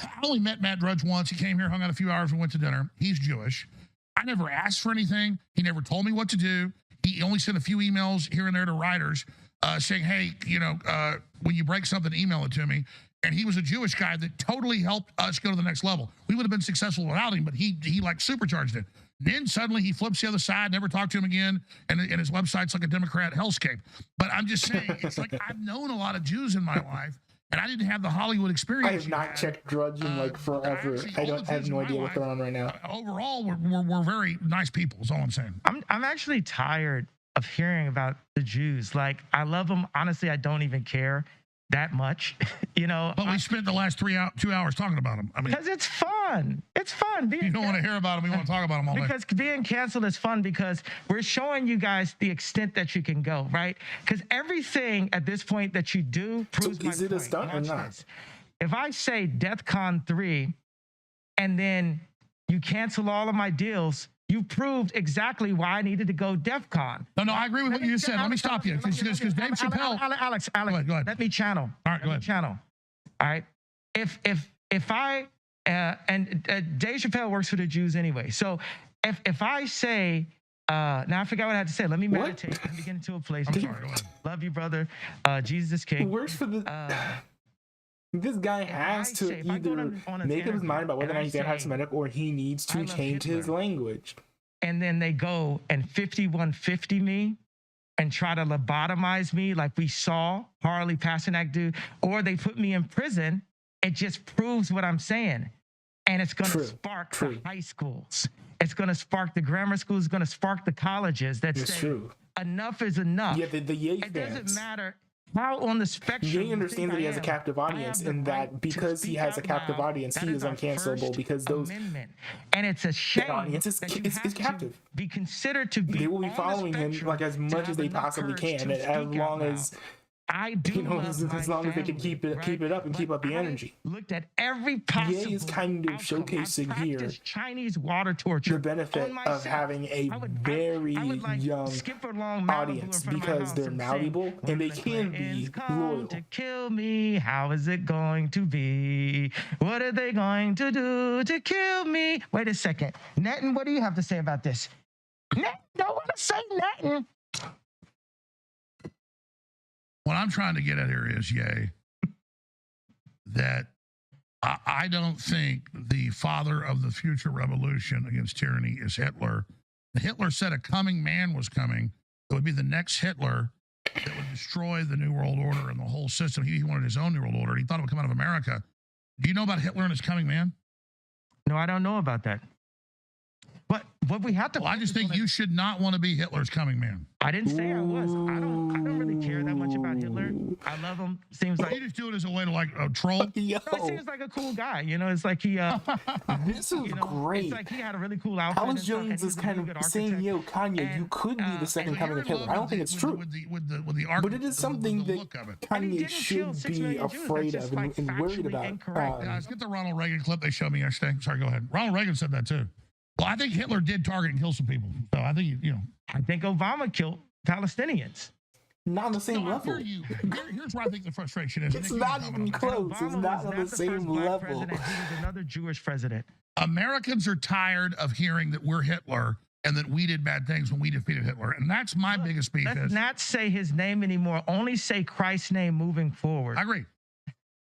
I only met Matt Drudge once. He came here, hung out a few hours, and went to dinner. He's Jewish. I never asked for anything. He never told me what to do. He only sent a few emails here and there to writers saying, hey, when you break something, email it to me. And he was a Jewish guy that totally helped us go to the next level. We would have been successful without him, but he like supercharged it. Then suddenly he flips the other side, never talked to him again, and his website's like a Democrat hellscape. But I'm just saying, it's like I've known a lot of Jews in my life, and I didn't have the Hollywood experience. I have not checked Drudge in like forever. I have no idea what they're on right now. Overall, we're very nice people, is all I'm saying. I'm actually tired of hearing about the Jews. Like, I love them. Honestly, I don't even care that much, But we spent the last 2 hours talking about them. I mean, because it's fun. It's fun. You don't want to hear about them. We want to talk about them all day. Because being canceled is fun because we're showing you guys the extent that you can go, right? Because everything at this point that you do proves my point. Is it a stunt or not? If I say DEFCON 3 and then you cancel all of my deals, you proved exactly why I needed to go DEFCON. No, I agree with what you said. Let me stop you. Because Dave Chappelle. Alex, go ahead. Let me channel. All right, go ahead. Channel. All right. If I and Dave Chappelle works for the Jews anyway. So if I say now I forgot what I had to say. Let me meditate. Let me get into a place. I'm sorry. Go ahead. Love you, brother. Jesus is king. Who works for the. This guy has to either make up his mind about whether or not he's anti-Semitic or he needs to change his language. And then they go and 5150 me and try to lobotomize me like we saw Harley Pasternak do, or they put me in prison. It just proves what I'm saying. And it's going to spark the high schools. It's going to spark the grammar schools. It's going to spark the colleges that say enough is enough. Yeah, the Ye fans. It doesn't matter how on the spectrum. Ye understands that he has a captive audience, and that because he has a captive audience, he is uncancelable because those amendment. And it's a shame that audience is captive. Be considered to be. They will be following him like as much as they possibly can, as long as I do. As long as they can keep it up and keep up the energy. Looked at every possible. Ye is kind of showcasing here Chinese water torture. The benefit of having a very young audience because they're malleable and they can be loyal. To kill me, how is it going to be? What are they going to do to kill me? Wait a second, Netton, what do you have to say about this? Netton, don't want to say nothing. What I'm trying to get at here is, that I don't think the father of the future revolution against tyranny is Hitler. Hitler said a coming man was coming. It would be the next Hitler that would destroy the New World Order and the whole system. He wanted his own New World Order. He thought it would come out of America. Do you know about Hitler and his coming man? No, I don't know about that. what we have to. Well, I just think you should not want to be Hitler's coming man. I didn't say I was. I don't really care that much about Hitler. I love him. Seems like you just do it as a way to like troll. He seems like a cool guy. You know, it's like he. This is great. It's like he had a really cool outfit. Alex Jones is kind of saying, "Yo, Kanye, you could be the second coming of Hitler." I don't think it's true, but it is something that Kanye should be afraid of and worried about. Guys, get the Ronald Reagan clip they showed me yesterday. Sorry, go ahead. Ronald Reagan said that too. Well, I think Hitler did target and kill some people. So I think I think Obama killed Palestinians. Not on the same level. Here's where I think the frustration is. It's not even close. It's not on the same level. He was another Jewish president. Americans are tired of hearing that we're Hitler and that we did bad things when we defeated Hitler. And that's my biggest beef. Let's not say his name anymore. Only say Christ's name moving forward. I agree.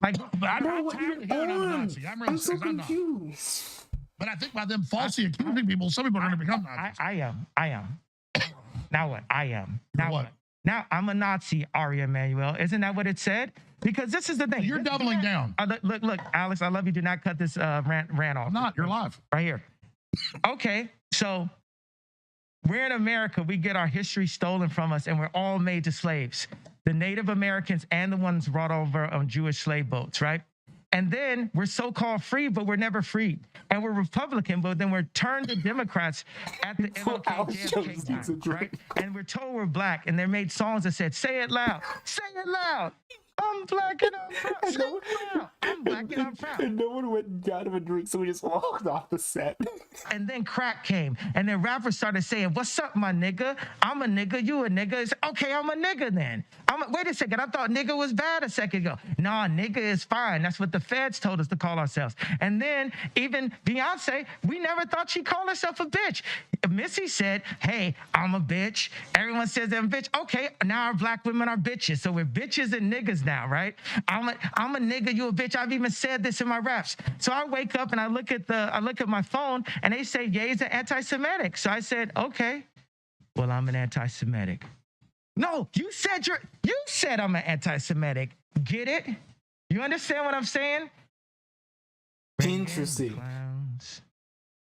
Like, I'm so confused. But I think by them falsely accusing people, some people are going to become Nazis. I am. Now what? I am. Now what? Now I'm a Nazi, Ari Emanuel. Isn't that what it said? Because this is the thing. You're doubling down. Look, Alex, I love you. Do not cut this rant off. I'm not. You're live. Right here. Okay, so we're in America. We get our history stolen from us, and we're all made to slaves. The Native Americans and the ones brought over on Jewish slave boats, right? And then we're so-called free, but we're never free. And we're Republican, but then we're turned to Democrats at the MLK JFK time, right? And we're told we're black, and they made songs that said, "Say it loud, say it loud. I'm black and I'm proud. Say it loud. I'm black and I'm proud." And no one went and got him a drink, so we just walked off the set. And then crack came, and then rappers started saying, "What's up, my nigga? I'm a nigga, you a nigga." It's, okay, I'm a nigga then. Wait a second, I thought nigga was bad a second ago. Nah, nigga is fine. That's what the feds told us to call ourselves. And then even Beyonce, we never thought she called herself a bitch. Missy said, "Hey, I'm a bitch." Everyone says I'm a bitch. Okay, now our black women are bitches. So we're bitches and niggas now, right? I'm a nigga, you a bitch. I've even said this in my raps. So I wake up and I look at my phone and they say Ye's an anti-Semitic. So I said, okay, well, I'm an anti-Semitic. No, you said I'm an anti-Semitic. Get it? You understand what I'm saying? Interesting.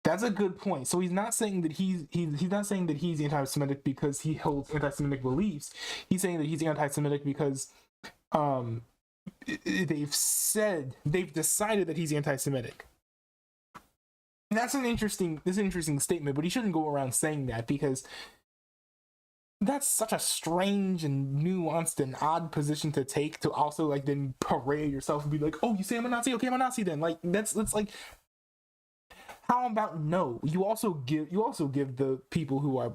That's a good point. So he's not saying that he's not saying that he's anti-Semitic because he holds anti-Semitic beliefs. He's saying that he's anti-Semitic because they've decided that he's anti-Semitic. And that's an interesting statement, but he shouldn't go around saying that because that's such a strange and nuanced and odd position to take, to also like then parade yourself and be like, "Oh, you say I'm a Nazi? Okay, I'm a Nazi then." Like that's like, how about no? You also give the people who are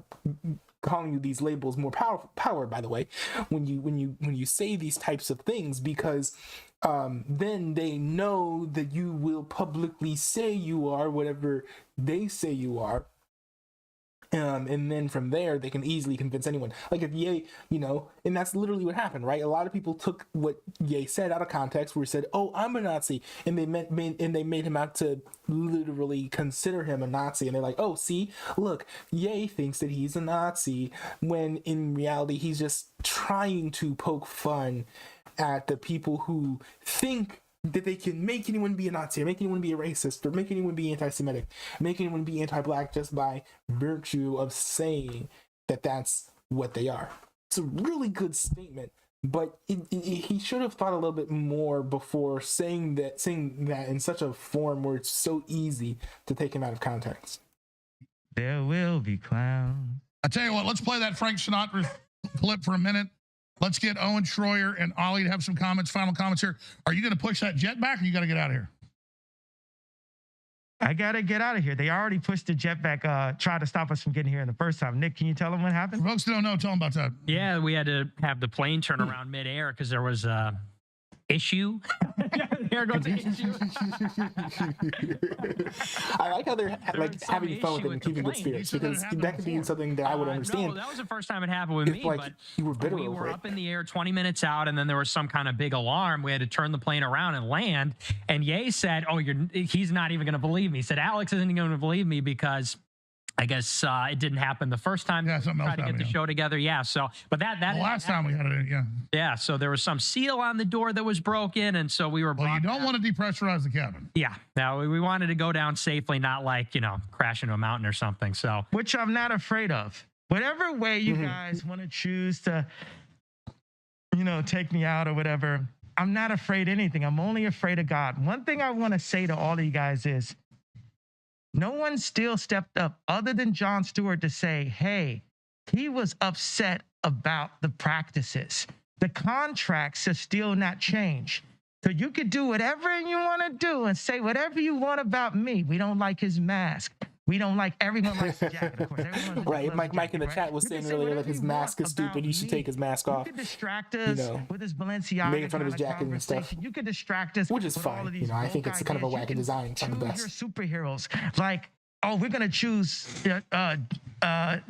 calling you these labels more power, by the way, when you say these types of things, because then they know that you will publicly say you are whatever they say you are. And then from there, they can easily convince anyone. Like if Ye, and that's literally what happened, right? A lot of people took what Ye said out of context, where he said, "Oh, I'm a Nazi," and they made him out to literally consider him a Nazi. And they're like, "Oh, see, look, Ye thinks that he's a Nazi," when in reality, he's just trying to poke fun at the people who think that they can make anyone be a Nazi, or make anyone be a racist, or make anyone be anti-Semitic, make anyone be anti-black just by virtue of saying that that's what they are. It's a really good statement, but he should have thought a little bit more before saying that in such a form where it's so easy to take him out of context. There will be clowns. I tell you what, let's play that Frank Sinatra clip for a minute. Let's get Owen Schroyer and Ollie to have some final comments here. Are you going to push that jet back, or you got to get out of here? I got to get out of here. They already pushed the jet back, tried to stop us from getting here in the first time. Nick, can you tell them what happened? For folks who don't know, tell them about that. Yeah, we had to have the plane turn around midair because there was a issue. There goes the issue. I like how they're like having fun with it and keeping good spirits, because that could be something that I would understand. No, that was the first time it happened with me. Like but you were bitter we over were it. up in the air 20 minutes out, and then there was some kind of big alarm. We had to turn the plane around and land. And Ye said, "Oh, he's not even going to believe me." He said, "Alex isn't going to believe me because I guess it didn't happen the first time. Yeah, something else tried to get happened, the show together. Yeah. So, but that The last time we had it, yeah. Yeah. So there was some seal on the door that was broken, and so we were. Well, you don't want to depressurize the cabin. Yeah. Now we wanted to go down safely, not like crash into a mountain or something. So, which I'm not afraid of. Whatever way you guys want to choose to, take me out or whatever, I'm not afraid of anything. I'm only afraid of God. One thing I want to say to all of you guys is, no one still stepped up other than Jon Stewart to say, hey, he was upset about the practices. The contracts have still not changed. So you could do whatever you want to do and say whatever you want about me. We don't like his mask. We don't like, everyone likes the jacket, of course. Right, Mike in the chat was saying earlier that his mask is stupid. He should take his mask off. You could distract us with his Balenciaga, making fun of his jacket and stuff. You could distract us, which is fine. I think it's kind of a wacky design. It's not the best. Your superheroes, like, oh, we're gonna choose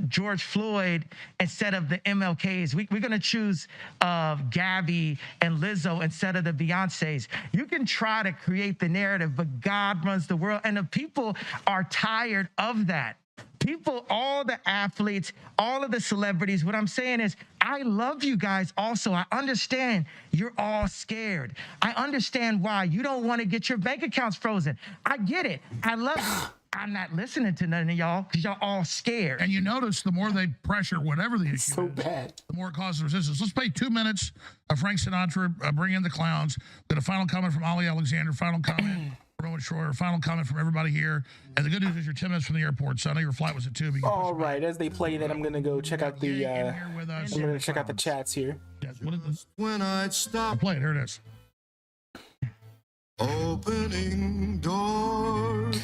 George Floyd instead of the MLKs. We're gonna choose Gabby and Lizzo instead of the Beyoncés. You can try to create the narrative, but God runs the world, and the people are tired of that. People, all the athletes, all of the celebrities, what I'm saying is, I love you guys also. I understand you're all scared. I understand why you don't want to get your bank accounts frozen. I get it. I love you. I'm not listening to none of y'all because y'all all scared. And you notice the more they pressure whatever the issue so is, bad, the more it causes resistance. Let's play 2 minutes of Frank Sinatra, Bring in the Clowns. Then a final comment from Ali Alexander, final comment from Rowan Schroyer, final comment from everybody here. And the good news is you're 10 minutes from the airport, so I know your flight was at 2. All right, as they play that, I'm going to go check out the I'm going to check out the chats here. Yes, what is this? When I stop. Play it, here it is. Opening doors.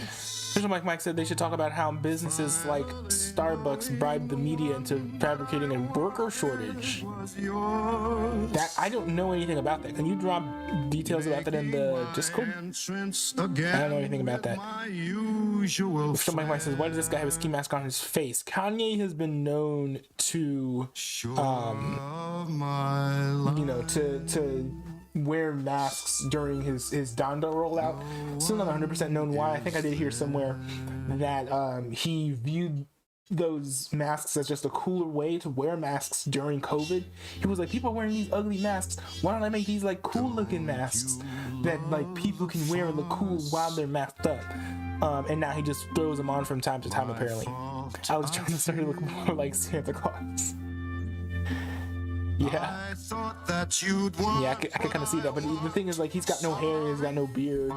Mike said they should talk about how businesses like Starbucks bribed the media into fabricating a worker shortage. That I don't know anything about that. Can you drop details about that in the Discord? I don't know anything about that. Mike says, why does this guy have a ski mask on his face? Kanye has been known to, to wear masks during his Donda rollout. Still not 100% known why. I think I did hear somewhere that he viewed those masks as just a cooler way to wear masks during COVID. He was like, people are wearing these ugly masks. Why don't I make these like cool looking masks that like people can wear and look cool while they're masked up? And now he just throws them on from time to time apparently. I was trying to start to look more like Santa Claus. Yeah. I could kind of see that, but the thing is, like, he's got no hair, he's got no beard,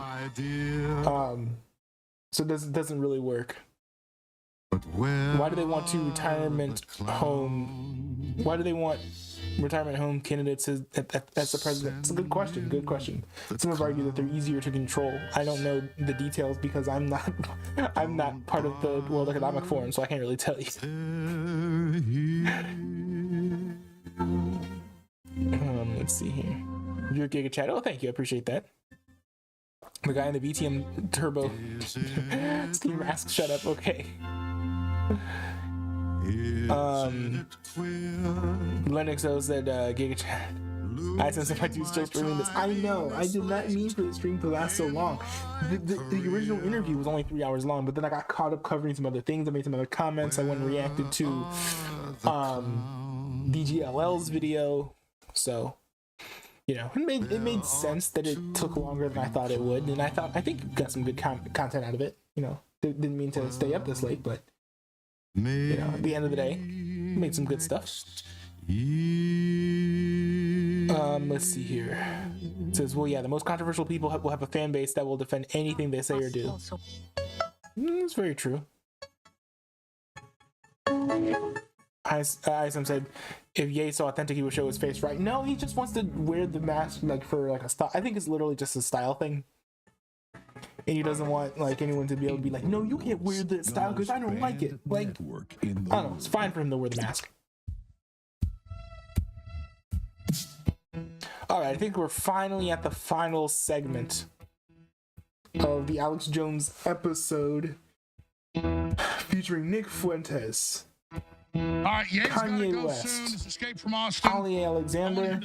so it doesn't really work. Why do they want retirement home? Why do they want retirement home candidates as the president? It's a good question. Good question. Some have argued that they're easier to control. I don't know the details because I'm not part of the World Economic Forum, so I can't really tell you. Let's see here. Your Giga Chat. Oh, thank you. I appreciate that. The guy in the VTM Turbo Steam Mask. Shut up. Okay. Lennox said Giga Chat. I sense if I do still streaming this. I know. I did not mean for the stream to last so long. The original interview was only 3 hours long, but then I got caught up covering some other things. I made some other comments. I went and reacted to DGLL's video. So, it made sense that it took longer than I thought it would, and I think got some good content out of it. Didn't mean to stay up this late, but at the end of the day, made some good stuff. Let's see here. It says, well, yeah, the most controversial people will have a fan base that will defend anything they say or do. It's very true. Isam said, if Ye so authentic, he would show his face, right? No, he just wants to wear the mask for a style. I think it's literally just a style thing. And he doesn't want anyone to be able to be like, no, you can't wear that style because I don't like it. I don't know. It's fine for him to wear the mask. All right, I think we're finally at the final segment of the Alex Jones episode featuring Nick Fuentes. All right, Kanye go West, soon. This escape from Austin. Ali Alexander, and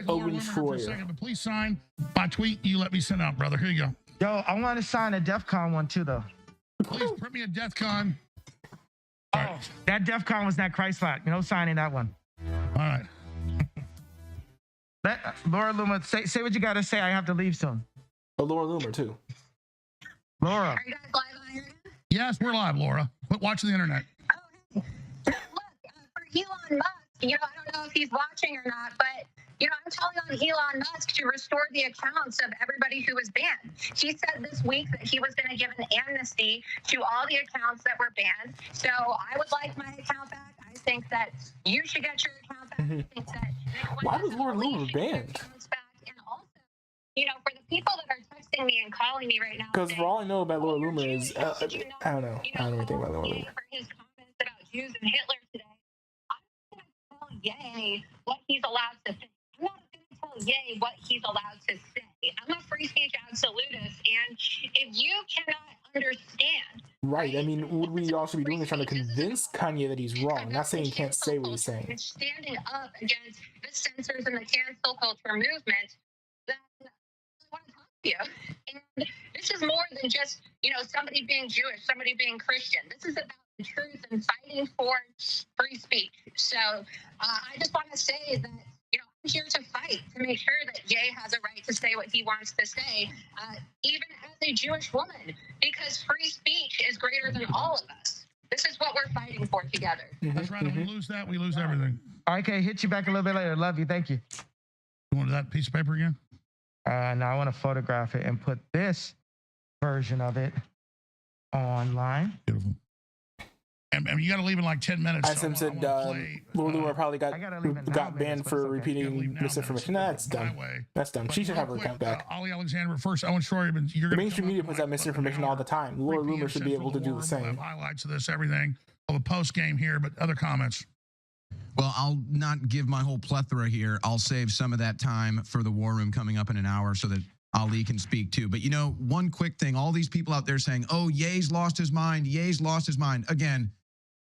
Owen Schroyer. But please sign my tweet you let me send out, brother. Here you go. Yo, I want to sign a DEF CON one too, though. Please print me a DEF CON. Oh, that DEFCON was not Christ-like. No signing that one. All right. Laura Loomer, say what you got to say. I have to leave soon. Oh, Laura Loomer, too. Laura. Are you guys live on here? Yes, we're live, Laura. Quit watching the internet. Look, for Elon Musk, I don't know if he's watching or not, but, I'm calling on Elon Musk to restore the accounts of everybody who was banned. He said this week that he was going to give an amnesty to all the accounts that were banned. So I would like my account back. I think that you should get your account back. I think that why was Laura Loomer banned? And also, for the people that are texting me and calling me right now, Because for all I know about Laura Loomer is, I don't know. I don't know anything about Laura Loomer. For his comments about Jews and Hitler today, I'm not going to tell Ye what he's allowed to say. I'm not going to tell Ye what he's allowed to say. I'm a free speech absolutist, and if you cannot understand. Right. I mean, what we all should be doing is trying to convince Kanye that he's wrong. Not saying he can't say what he's saying. And standing up against the censors and the cancel culture movement, then I want to talk to you. And this is more than just, somebody being Jewish, somebody being Christian. This is about the truth and fighting for free speech. So I just want to say that, I'm here to fight to make sure that Ye has a right to say what he wants to say, even as a Jewish woman, because free speech is greater than all of us. This is what we're fighting for together. That's right. If we lose that, we lose everything. Okay, hit you back a little bit later. Love you. Thank you. You want that piece of paper again? Now I want to photograph it and put this version of it online. Beautiful. And you got to leave in like 10 minutes. As Sam said, Laura Loomer probably got banned for repeating misinformation. That's dumb. That's dumb. She should have her account back. Ollie Alexander, first, Owen Shroyer, the mainstream media puts out misinformation all the time. Laura Loomer should be able to do the same. Highlights of this, everything. Of a post game here, but other comments. Well, I'll not give my whole plethora here. I'll save some of that time for the War Room coming up in an hour so that Ali can speak too. But one quick thing, all these people out there saying, oh, Ye's lost his mind. Ye's lost his mind. Again,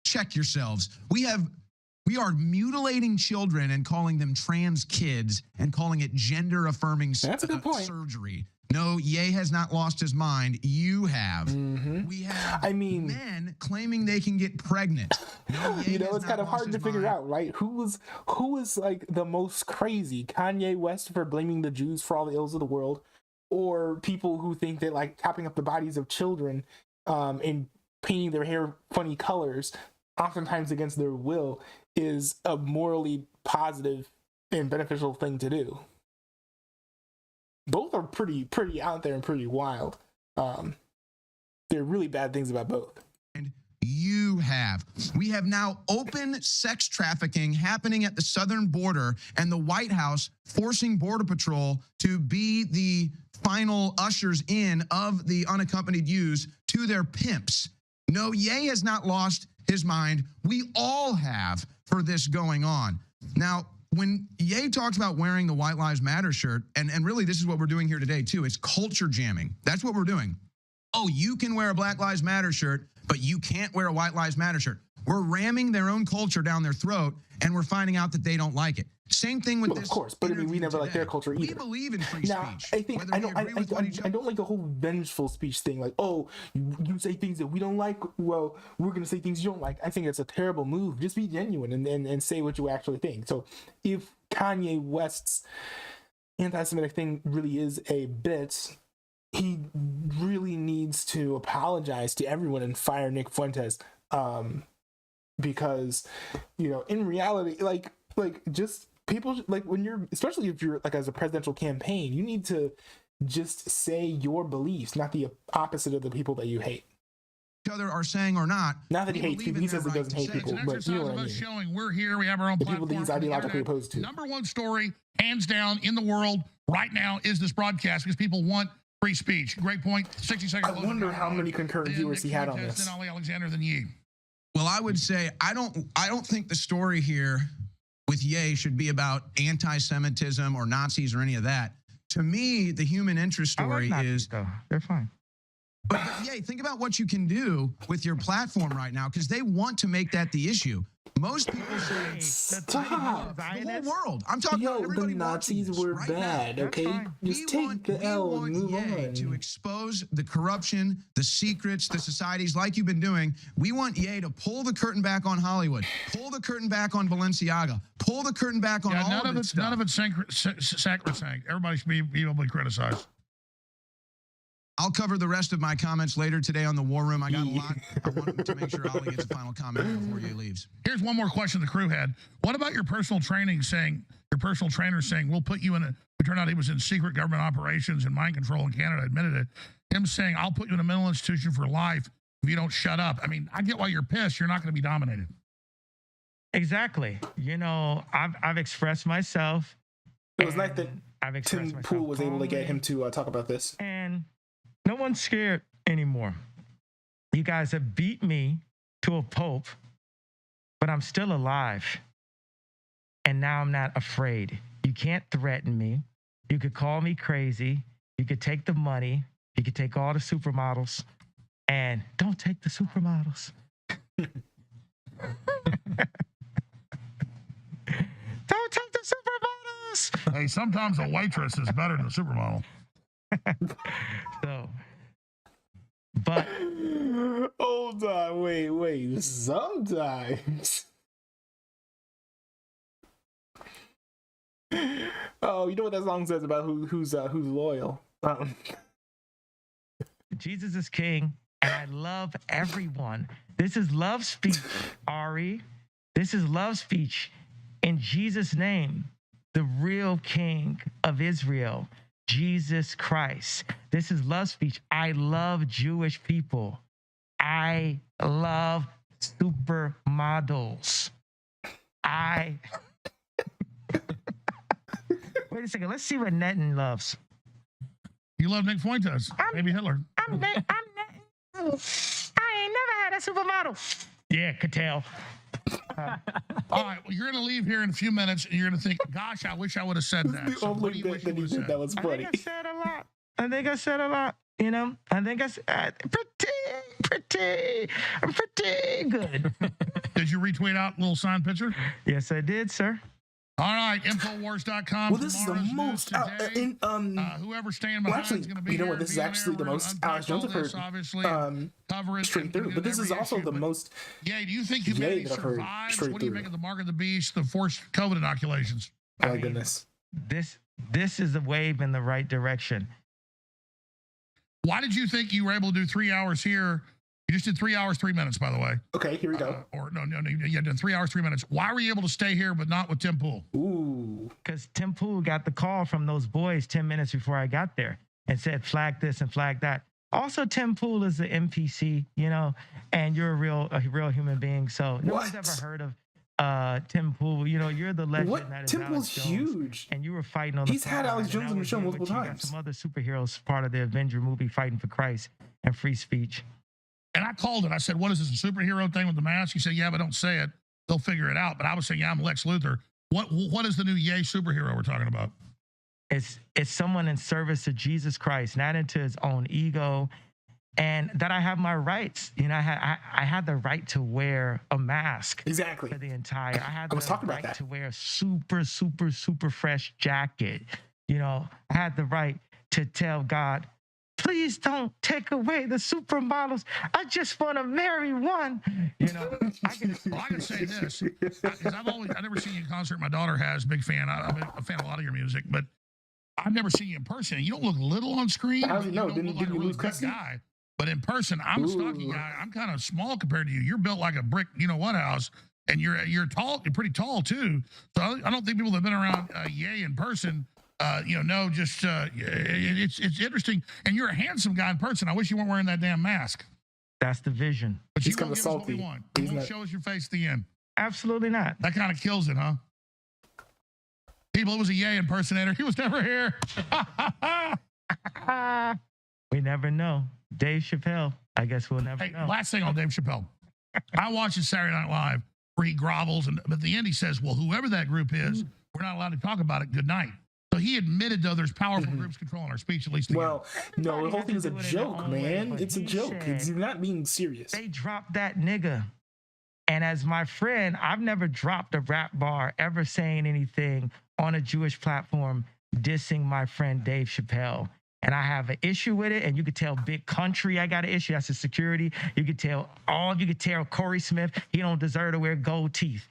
check yourselves. We are mutilating children and calling them trans kids and calling it gender affirming surgery. No, Ye has not lost his mind. You have. Mm-hmm. We have men claiming they can get pregnant. No, it's kind of hard to figure out, right? Who was like the most crazy? Kanye West for blaming the Jews for all the ills of the world, or people who think that like chopping up the bodies of children and painting their hair funny colors, oftentimes against their will, is a morally positive and beneficial thing to do. Both are pretty out there and pretty wild. There are really bad things about both. And we have now open sex trafficking happening at the southern border, and the White House forcing Border Patrol to be the final ushers in of the unaccompanied youths to their pimps. No, Ye has not lost his mind. We all have for this going on. Now, when Ye talks about wearing the White Lives Matter shirt, and really this is what we're doing here today too, it's culture jamming. That's what we're doing. Oh, you can wear a Black Lives Matter shirt, but you can't wear a White Lives Matter shirt. We're ramming their own culture down their throat, and we're finding out that they don't like it. Same thing with this. Of course, but I mean, we never like their culture either. We believe in free speech. I think I don't like the whole vengeful speech thing. Like, oh, you say things that we don't like. Well, we're gonna say things you don't like. I think it's a terrible move. Just be genuine and say what you actually think. So, if Kanye West's anti-Semitic thing really is a bit, he really needs to apologize to everyone and fire Nick Fuentes. Because, in reality, like just people, like when you're, especially if you're like as a presidential campaign, you need to just say your beliefs, not the opposite of the people that you hate. Other are saying or not. Not that he hates people. He says he doesn't hate people, but you know what I mean. Showing we're here. We have our own the people that he's ideologically opposed to. Number one story, hands down, in the world right now is this broadcast because people want free speech. Great point. 60 seconds. I wonder how many concurrent viewers he had on this. Then Ollie Alexander, then Ye. Well, I would say I don't think the story here with Ye should be about anti-Semitism or Nazis or any of that. To me, the human interest story is they're fine. But Ye, think about what you can do with your platform right now, because they want to make that the issue. Most people say Stop. the whole world. I'm talking about everybody the Nazis watching this were right bad, now. okay? Just take the L and move on. To expose the corruption, the secrets, the societies like you've been doing. We want Ye to pull the curtain back on Hollywood, pull the curtain back on Balenciaga, pull the curtain back on all of it. None of it's sacrosanct. Everybody should be able to criticize. I'll cover the rest of my comments later today on the War Room. I got a lot. I wanted to make sure Ollie gets a final comment before Ye leaves. Here's one more question the crew had. What about your personal trainer saying, we'll put you in a, it turned out he was in secret government operations and mind control in Canada, admitted it. Him saying, I'll put you in a mental institution for life if you don't shut up. I mean, I get why you're pissed. You're not going to be dominated. Exactly. You know, I've expressed myself. It was nice that Tim Pool was able to get him to talk about this. And no one's scared anymore. You guys have beat me to a pulp, but I'm still alive. And now I'm not afraid. You can't threaten me. You could call me crazy. You could take the money. You could take all the supermodels. And don't take the supermodels. Don't take the supermodels. Hey, sometimes a waitress is better than a supermodel. So, but hold on, wait. Sometimes. Oh, you know what that song says about who's loyal. Jesus is king, and I love everyone. This is love speech, Ari. This is love speech in Jesus' name, the real King of Israel. Jesus Christ. This is love speech. I love Jewish people. I love supermodels. Wait a second. Let's see what Netin loves. You love Nick Fuentes. Maybe Hitler. I ain't never had a supermodel. Yeah, could tell. All right, well, you're going to leave here in a few minutes, and you're going to think, gosh, I wish I would have said that. The only bit that he said that was funny. I think I said a lot. You know, I think I said I'm pretty good. Did you retweet out a little signed picture? Yes, I did, sir. All right, Infowars.com. Well, this is the most whoever's staying behind is going to be. You know what? This is actually the most Alex Jones have heard straight through. But this is also the most. Yeah, do you think humanity survives? What do you make of the mark of the beast, the forced COVID inoculations? Oh my goodness. This is a wave in the right direction. Why did you think you were able to do 3 hours here? You just did 3 hours, 3 minutes, by the way. Okay, here we go. You did 3 hours, 3 minutes. Why were you able to stay here but not with Tim Pool? Ooh. Because Tim Pool got the call from those boys 10 minutes before I got there and said, flag this and flag that. Also, Tim Pool is an NPC, you know, and you're a real human being. So no one's ever heard of Tim Pool. You know, you're the legend. What? That is Tim Alex Pool's Jones, huge. And you were fighting on the He's had Alex Jones on the show multiple times. Some other superheroes part of the Avenger movie fighting for Christ and free speech. And I called it. I said, what is this, a superhero thing with the mask? He said, yeah, but don't say it. They'll figure it out. But I was saying, yeah, I'm Lex Luthor. What is the new Ye superhero we're talking about? It's someone in service to Jesus Christ, not into his own ego, and that I have my rights. You know, I had the right to wear a mask. Exactly. For the entire. I was talking about that. To wear a super fresh jacket. You know, I had the right to tell God, please don't take away the supermodels. I just want to marry one. You know, I can say this because I've never seen you in concert. My daughter has, big fan. I'm a fan of a lot of your music, but I've never seen you in person. You don't look little on screen. Didn't you lose custody? Guy, but in person, I'm a stocky guy. I'm kind of small compared to you. You're built like a brick, you know what house, and you're tall. You're pretty tall too. So I don't think people that have been around Ye in person. It's interesting. And you're a handsome guy in person. I wish you weren't wearing that damn mask. That's the vision. But he's kind of salty. You won't show us your face at the end. Absolutely not. That kind of kills it, huh? People, it was a Ye impersonator. He was never here. We never know. Dave Chappelle. I guess we'll never know. Last thing on Dave Chappelle. I watched his Saturday Night Live where he grovels, but at the end he says, well, whoever that group is, we're not allowed to talk about it. Good night. So he admitted, though, there's powerful groups controlling our speech, at least. Well, no, the whole thing is a joke, man. It's a joke. It's not being serious. They dropped that nigga. And as my friend, I've never dropped a rap bar ever saying anything on a Jewish platform dissing my friend Dave Chappelle. And I have an issue with it. And you could tell Big Country I got an issue. That's the security. You could tell Corey Smith, he don't deserve to wear gold teeth.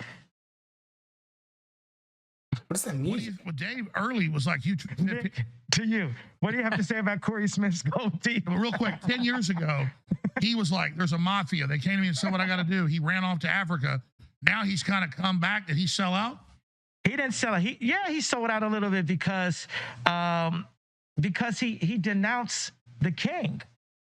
What does that mean? Well, Dave early was like, you to you. What do you have to say about Corey Smith's gold teeth? Well, real quick, 10 years ago, he was like, there's a mafia. They came to me and said what I got to do. He ran off to Africa. Now he's kind of come back. Did he sell out? He didn't sell it. He sold out a little bit because he denounced the king.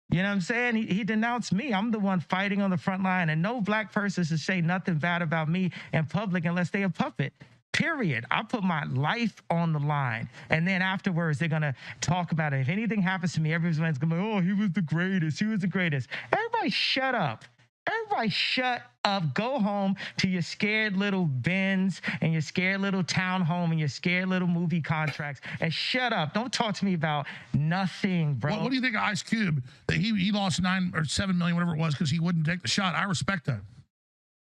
You know what I'm saying? He denounced me. I'm the one fighting on the front line, and no black person should say nothing bad about me in public unless they a puppet. Period. I put my life on the line. And then afterwards, they're going to talk about it. If anything happens to me, everyone's going to be, oh, he was the greatest. He was the greatest. Everybody shut up. Everybody shut up. Go home to your scared little Benz and your scared little townhome and your scared little movie contracts and shut up. Don't talk to me about nothing, bro. What do you think of Ice Cube? That he lost 9 or 7 million, whatever it was, because he wouldn't take the shot. I respect that.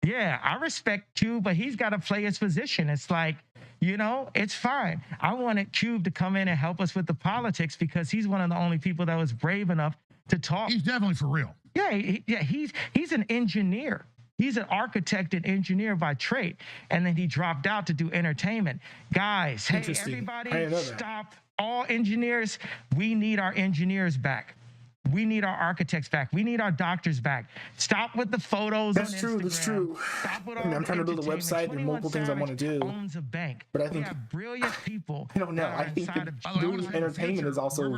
Yeah, I respect Cube, but he's got to play his position. It's like, you know, it's fine. I wanted Cube to come in and help us with the politics because he's one of the only people that was brave enough to talk. He's definitely for real. Yeah, he's an engineer. He's an architect and engineer by trade. And then he dropped out to do entertainment. Guys, hey, everybody, stop. All engineers, we need our engineers back. We need our architects back. We need our doctors back. Stop with the photos. That's true. That's true. I'm trying to build a website and multiple things I want to do. Owns a bank. But I think brilliant people. I don't know. I think doing entertainment is also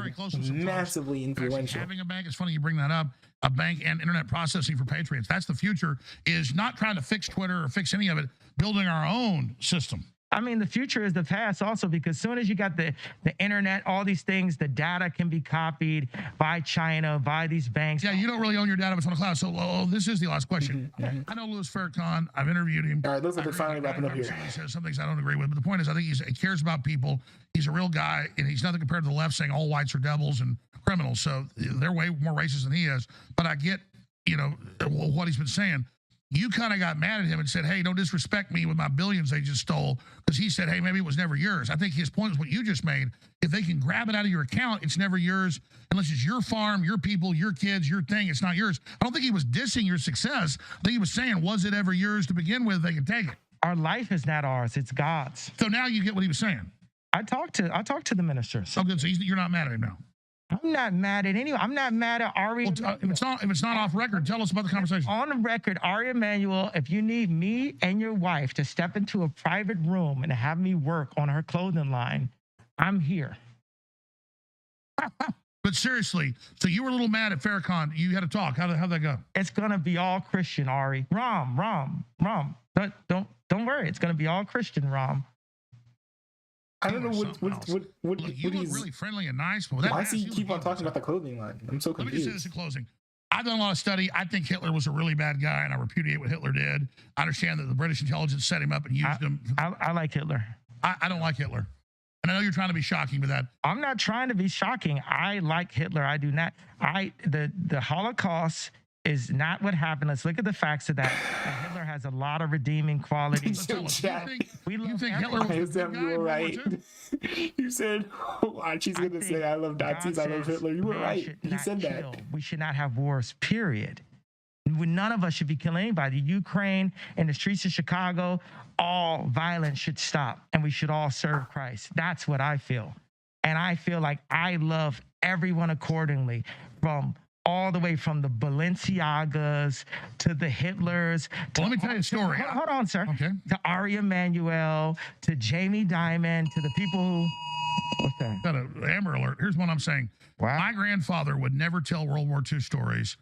massively influential. Having a bank, it's funny you bring that up. A bank and internet processing for patriots. That's the future. Is not trying to fix Twitter or fix any of it. Building our own system. I mean, the future is the past also, because as soon as you got the internet, all these things, the data can be copied by China, by these banks. Yeah, you don't really own your data if it's on the cloud. So this is the last question. I know Louis Farrakhan. I've interviewed him. All right, looks like we're finally wrapping up here. He says some things I don't agree with, but the point is I think he cares about people. He's a real guy, and he's nothing compared to the left saying all whites are devils and criminals. So they're way more racist than he is. But I get, you know, what he's been saying. You kind of got mad at him and said, hey, don't disrespect me with my billions they just stole, because he said, hey, maybe it was never yours. I think his point is what you just made. If they can grab it out of your account, it's never yours unless it's your farm, your people, your kids, your thing. It's not yours. I don't think he was dissing your success. I think he was saying, was it ever yours to begin with? They can take it. Our life is not ours. It's God's. So now you get what he was saying. I talked to the ministers. Oh, good. So you're not mad at him now. I'm not mad at anyone. I'm not mad at Ari. Well, if it's not off record, tell us about the conversation. On the record, Ari Emanuel, if you need me and your wife to step into a private room and have me work on her clothing line, I'm here. But seriously, so you were a little mad at Farrakhan. You had to talk. How'd that go? It's gonna be all Christian, Ari. Rom. Don't worry. It's gonna be all Christian, Rom. I don't know what you look really friendly and nice. But why does he keep on talking about the clothing line? I'm so confused. Let me just say this in closing. I've done a lot of study. I think Hitler was a really bad guy, and I repudiate what Hitler did. I understand that the British intelligence set him up and used him. I like Hitler. I don't like Hitler. And I know you're trying to be shocking with that. I'm not trying to be shocking. I like Hitler. I do not. The Holocaust is not what happened. Let's look at the facts of that. Hitler has a lot of redeeming qualities. You think Hitler was a you were right. You said, she's going to say, I love Nazis, I love Hitler. You were right. He said that. We should not have wars, period. None of us should be killing anybody. Ukraine and the streets of Chicago, all violence should stop, and we should all serve Christ. That's what I feel. And I feel like I love everyone accordingly, from all the way from the Balenciagas to the Hitlers. Let me tell you a story. Hold on, sir. Okay. To Ari Emanuel, to Jamie Dimon, to the people who... What's that? Got an Amber Alert. Here's what I'm saying. Wow. My grandfather would never tell World War II stories.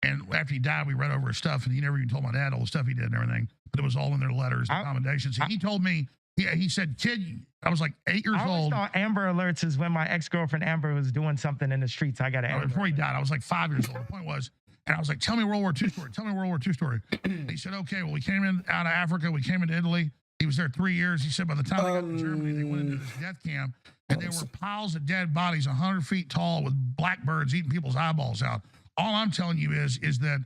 And after he died, we read over his stuff, and he never even told my dad all the stuff he did and everything. But it was all in their letters and commendations. He told me, he said, kid, I was like 8 years old. I thought Amber Alerts is when my ex-girlfriend Amber was doing something in the streets. I got to before he died, I was like 5 years old. The point was, and I was like, tell me a World War II story. Tell me a World War II story. He said, okay, well, we came in out of Africa. We came into Italy. He was there 3 years. He said by the time they got to Germany, they went into this death camp. And there were piles of dead bodies 100 feet tall with blackbirds eating people's eyeballs out. All I'm telling you is that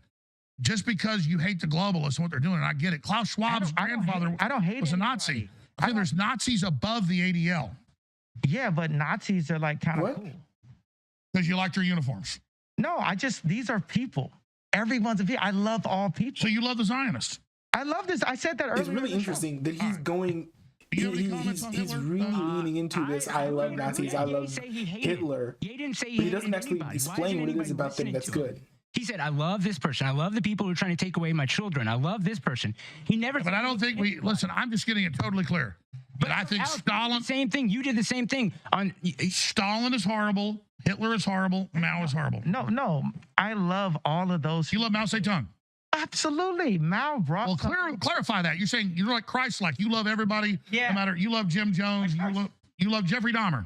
just because you hate the globalists and what they're doing, and I get it. Klaus Schwab's grandfather was a Nazi. I think there's Nazis above the ADL. Yeah, but Nazis are like kind of cool. Because you like their uniforms. No, these are people. Everyone's a people. I love all people. So you love the Zionists. I love this. I said that earlier. It's really interesting that he's going. He's really leaning into this. I love Nazis. I love Hitler. He didn't say he doesn't actually explain what it is about them that's good. He said, I love this person. I love the people who are trying to take away my children. I love this person. He never. But I don't think listen, I'm just getting it totally clear. But I think Stalin. Same thing. You did the same thing. Stalin is horrible. Hitler is horrible. Mao is horrible. No. I love all of those. You love Mao Zedong? Absolutely. Mao brought. Well, clarify that. You're saying you're like Christ-like. You love everybody. Yeah. No matter. You love Jim Jones. You love Jeffrey Dahmer.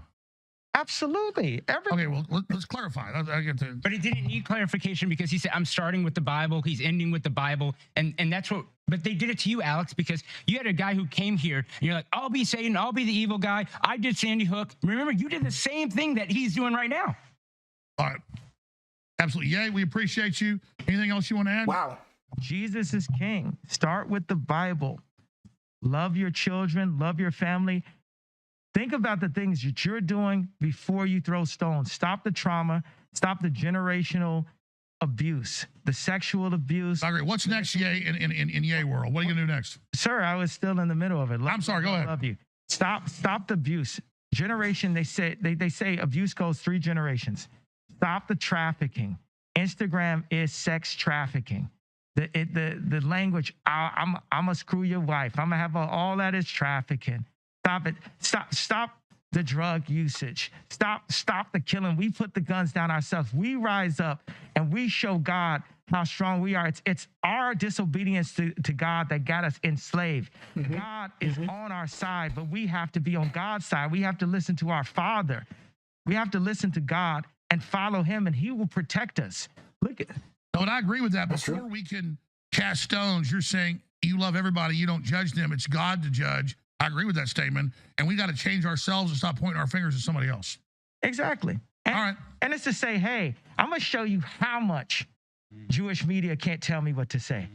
Absolutely. Okay, well, let's clarify. I get to. But he didn't need clarification because he said, I'm starting with the Bible. He's ending with the Bible. And that's what, but they did it to you, Alex, because you had a guy who came here and you're like, I'll be Satan. I'll be the evil guy. I did Sandy Hook. Remember, you did the same thing that he's doing right now. All right. Absolutely. Yay, we appreciate you. Anything else you want to add? Wow. Jesus is king. Start with the Bible. Love your children. Love your family. Think about the things that you're doing before you throw stones. Stop the trauma. Stop the generational abuse, the sexual abuse. I agree. What's next, Ye, in Ye world? What are you going to do next? Sir, I was still in the middle of it. I'm sorry. Go ahead. I love you. Stop the abuse. Generation, they say abuse goes 3 generations. Stop the trafficking. Instagram is sex trafficking. The language, I'm going to screw your wife. I'm going to have all that is trafficking. Stop it. Stop the drug usage. Stop the killing. We put the guns down ourselves. We rise up and we show God how strong we are. It's our disobedience to God that got us enslaved. God is on our side, but we have to be on God's side. We have to listen to our Father. We have to listen to God and follow him, and he will protect us. Look at. No, and I agree with that. Before we can cast stones, you're saying you love everybody. You don't judge them. It's God to judge. I agree with that statement. And we got to change ourselves and stop pointing our fingers at somebody else. Exactly. And, all right. And it's to say, hey, I'm going to show you how much Jewish media can't tell me what to say.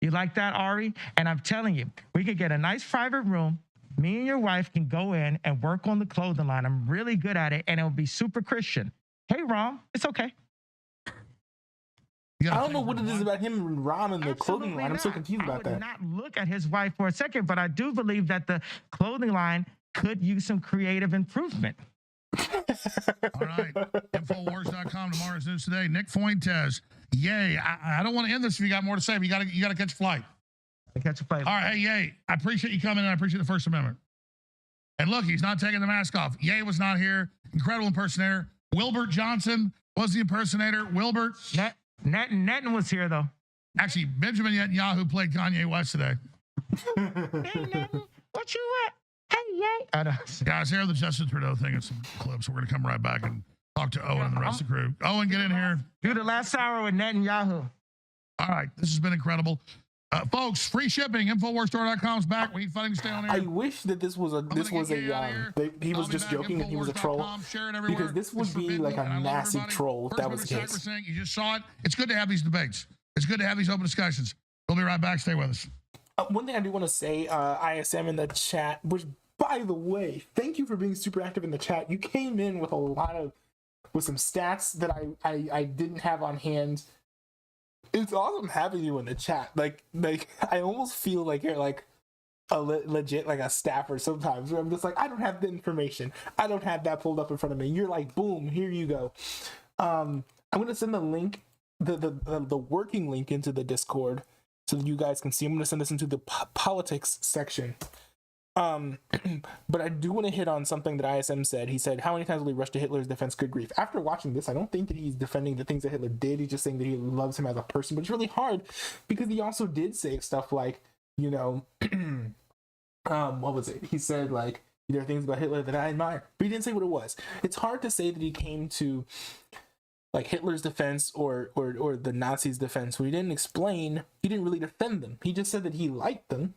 You like that, Ari? And I'm telling you, we could get a nice private room. Me and your wife can go in and work on the clothing line. I'm really good at it, and it'll be super Christian. Hey, Rom, it's okay. I don't know what it is about him and Rom and the clothing line. I'm so confused about that. I would not look at his wife for a second, but I do believe that the clothing line could use some creative improvement. All right. Infowars.com, tomorrow's news today. Nick Fuentes. Yay. I don't want to end this if you got more to say, but you got to catch a flight. Catch a flight. All right. Hey, Yay. I appreciate you coming in. I appreciate the First Amendment. And look, he's not taking the mask off. Yay was not here. Incredible impersonator. Wilbert Johnson was the impersonator. Wilbert. Netanyahu was here, though. Actually, Benjamin Netanyahu played Kanye West today. Hey, Netan, what you at? Hey, Yay. Guys, here the Justin Trudeau thing and some clips. We're going to come right back and talk to Owen and the rest of the crew. Owen, get in here. Do the last hour with Netanyahu. All right. This has been incredible. Folks, free shipping. Infowarsstore.com is back. We need funding to stay on air. I wish that this was he was just joking and he was a troll, because this would be like a massive troll if that was the case. You just saw it. It's good to have these debates. It's good to have these open discussions. We'll be right back. Stay with us. One thing I do want to say, ISM in the chat, which, by the way, thank you for being super active in the chat. You came in with with some stats that I didn't have on hand. It's awesome having you in the chat. Like I almost feel like you're like a legit like a staffer sometimes, where I'm just like, I don't have the information. I don't have that pulled up in front of me. You're like, boom, here you go. I'm gonna send the link, the working link into the Discord so that you guys can see. I'm gonna send this into the politics section. But I do want to hit on something that ISM said. He said, how many times will he rush to Hitler's defense? Good grief. After watching this, I don't think that he's defending the things that Hitler did. He's just saying that he loves him as a person. But it's really hard because he also did say stuff like, you know, what was it? He said, like, there are things about Hitler that I admire. But he didn't say what it was. It's hard to say that he came to like Hitler's defense or the Nazis' defense. When he didn't explain, he didn't really defend them. He just said that he liked them.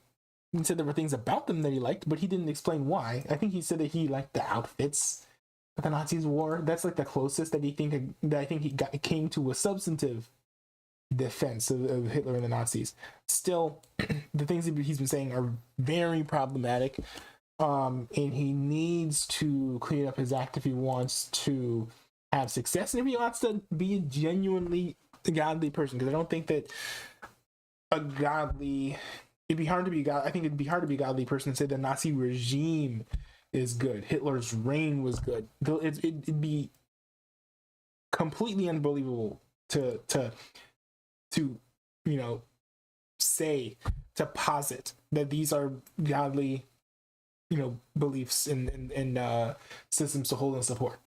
He said there were things about them that he liked, but he didn't explain why. I think he said that he liked the outfits that the Nazis wore. That's like the closest that I think he came to a substantive defense of Hitler and the Nazis. Still, the things that he's been saying are very problematic, and he needs to clean up his act if he wants to have success and if he wants to be a genuinely godly person. Because I don't think that it'd be hard to be I think it'd be hard to be a godly person and say the Nazi regime is good, Hitler's reign was good. It'd be completely unbelievable to posit that these are godly beliefs and systems to hold and support.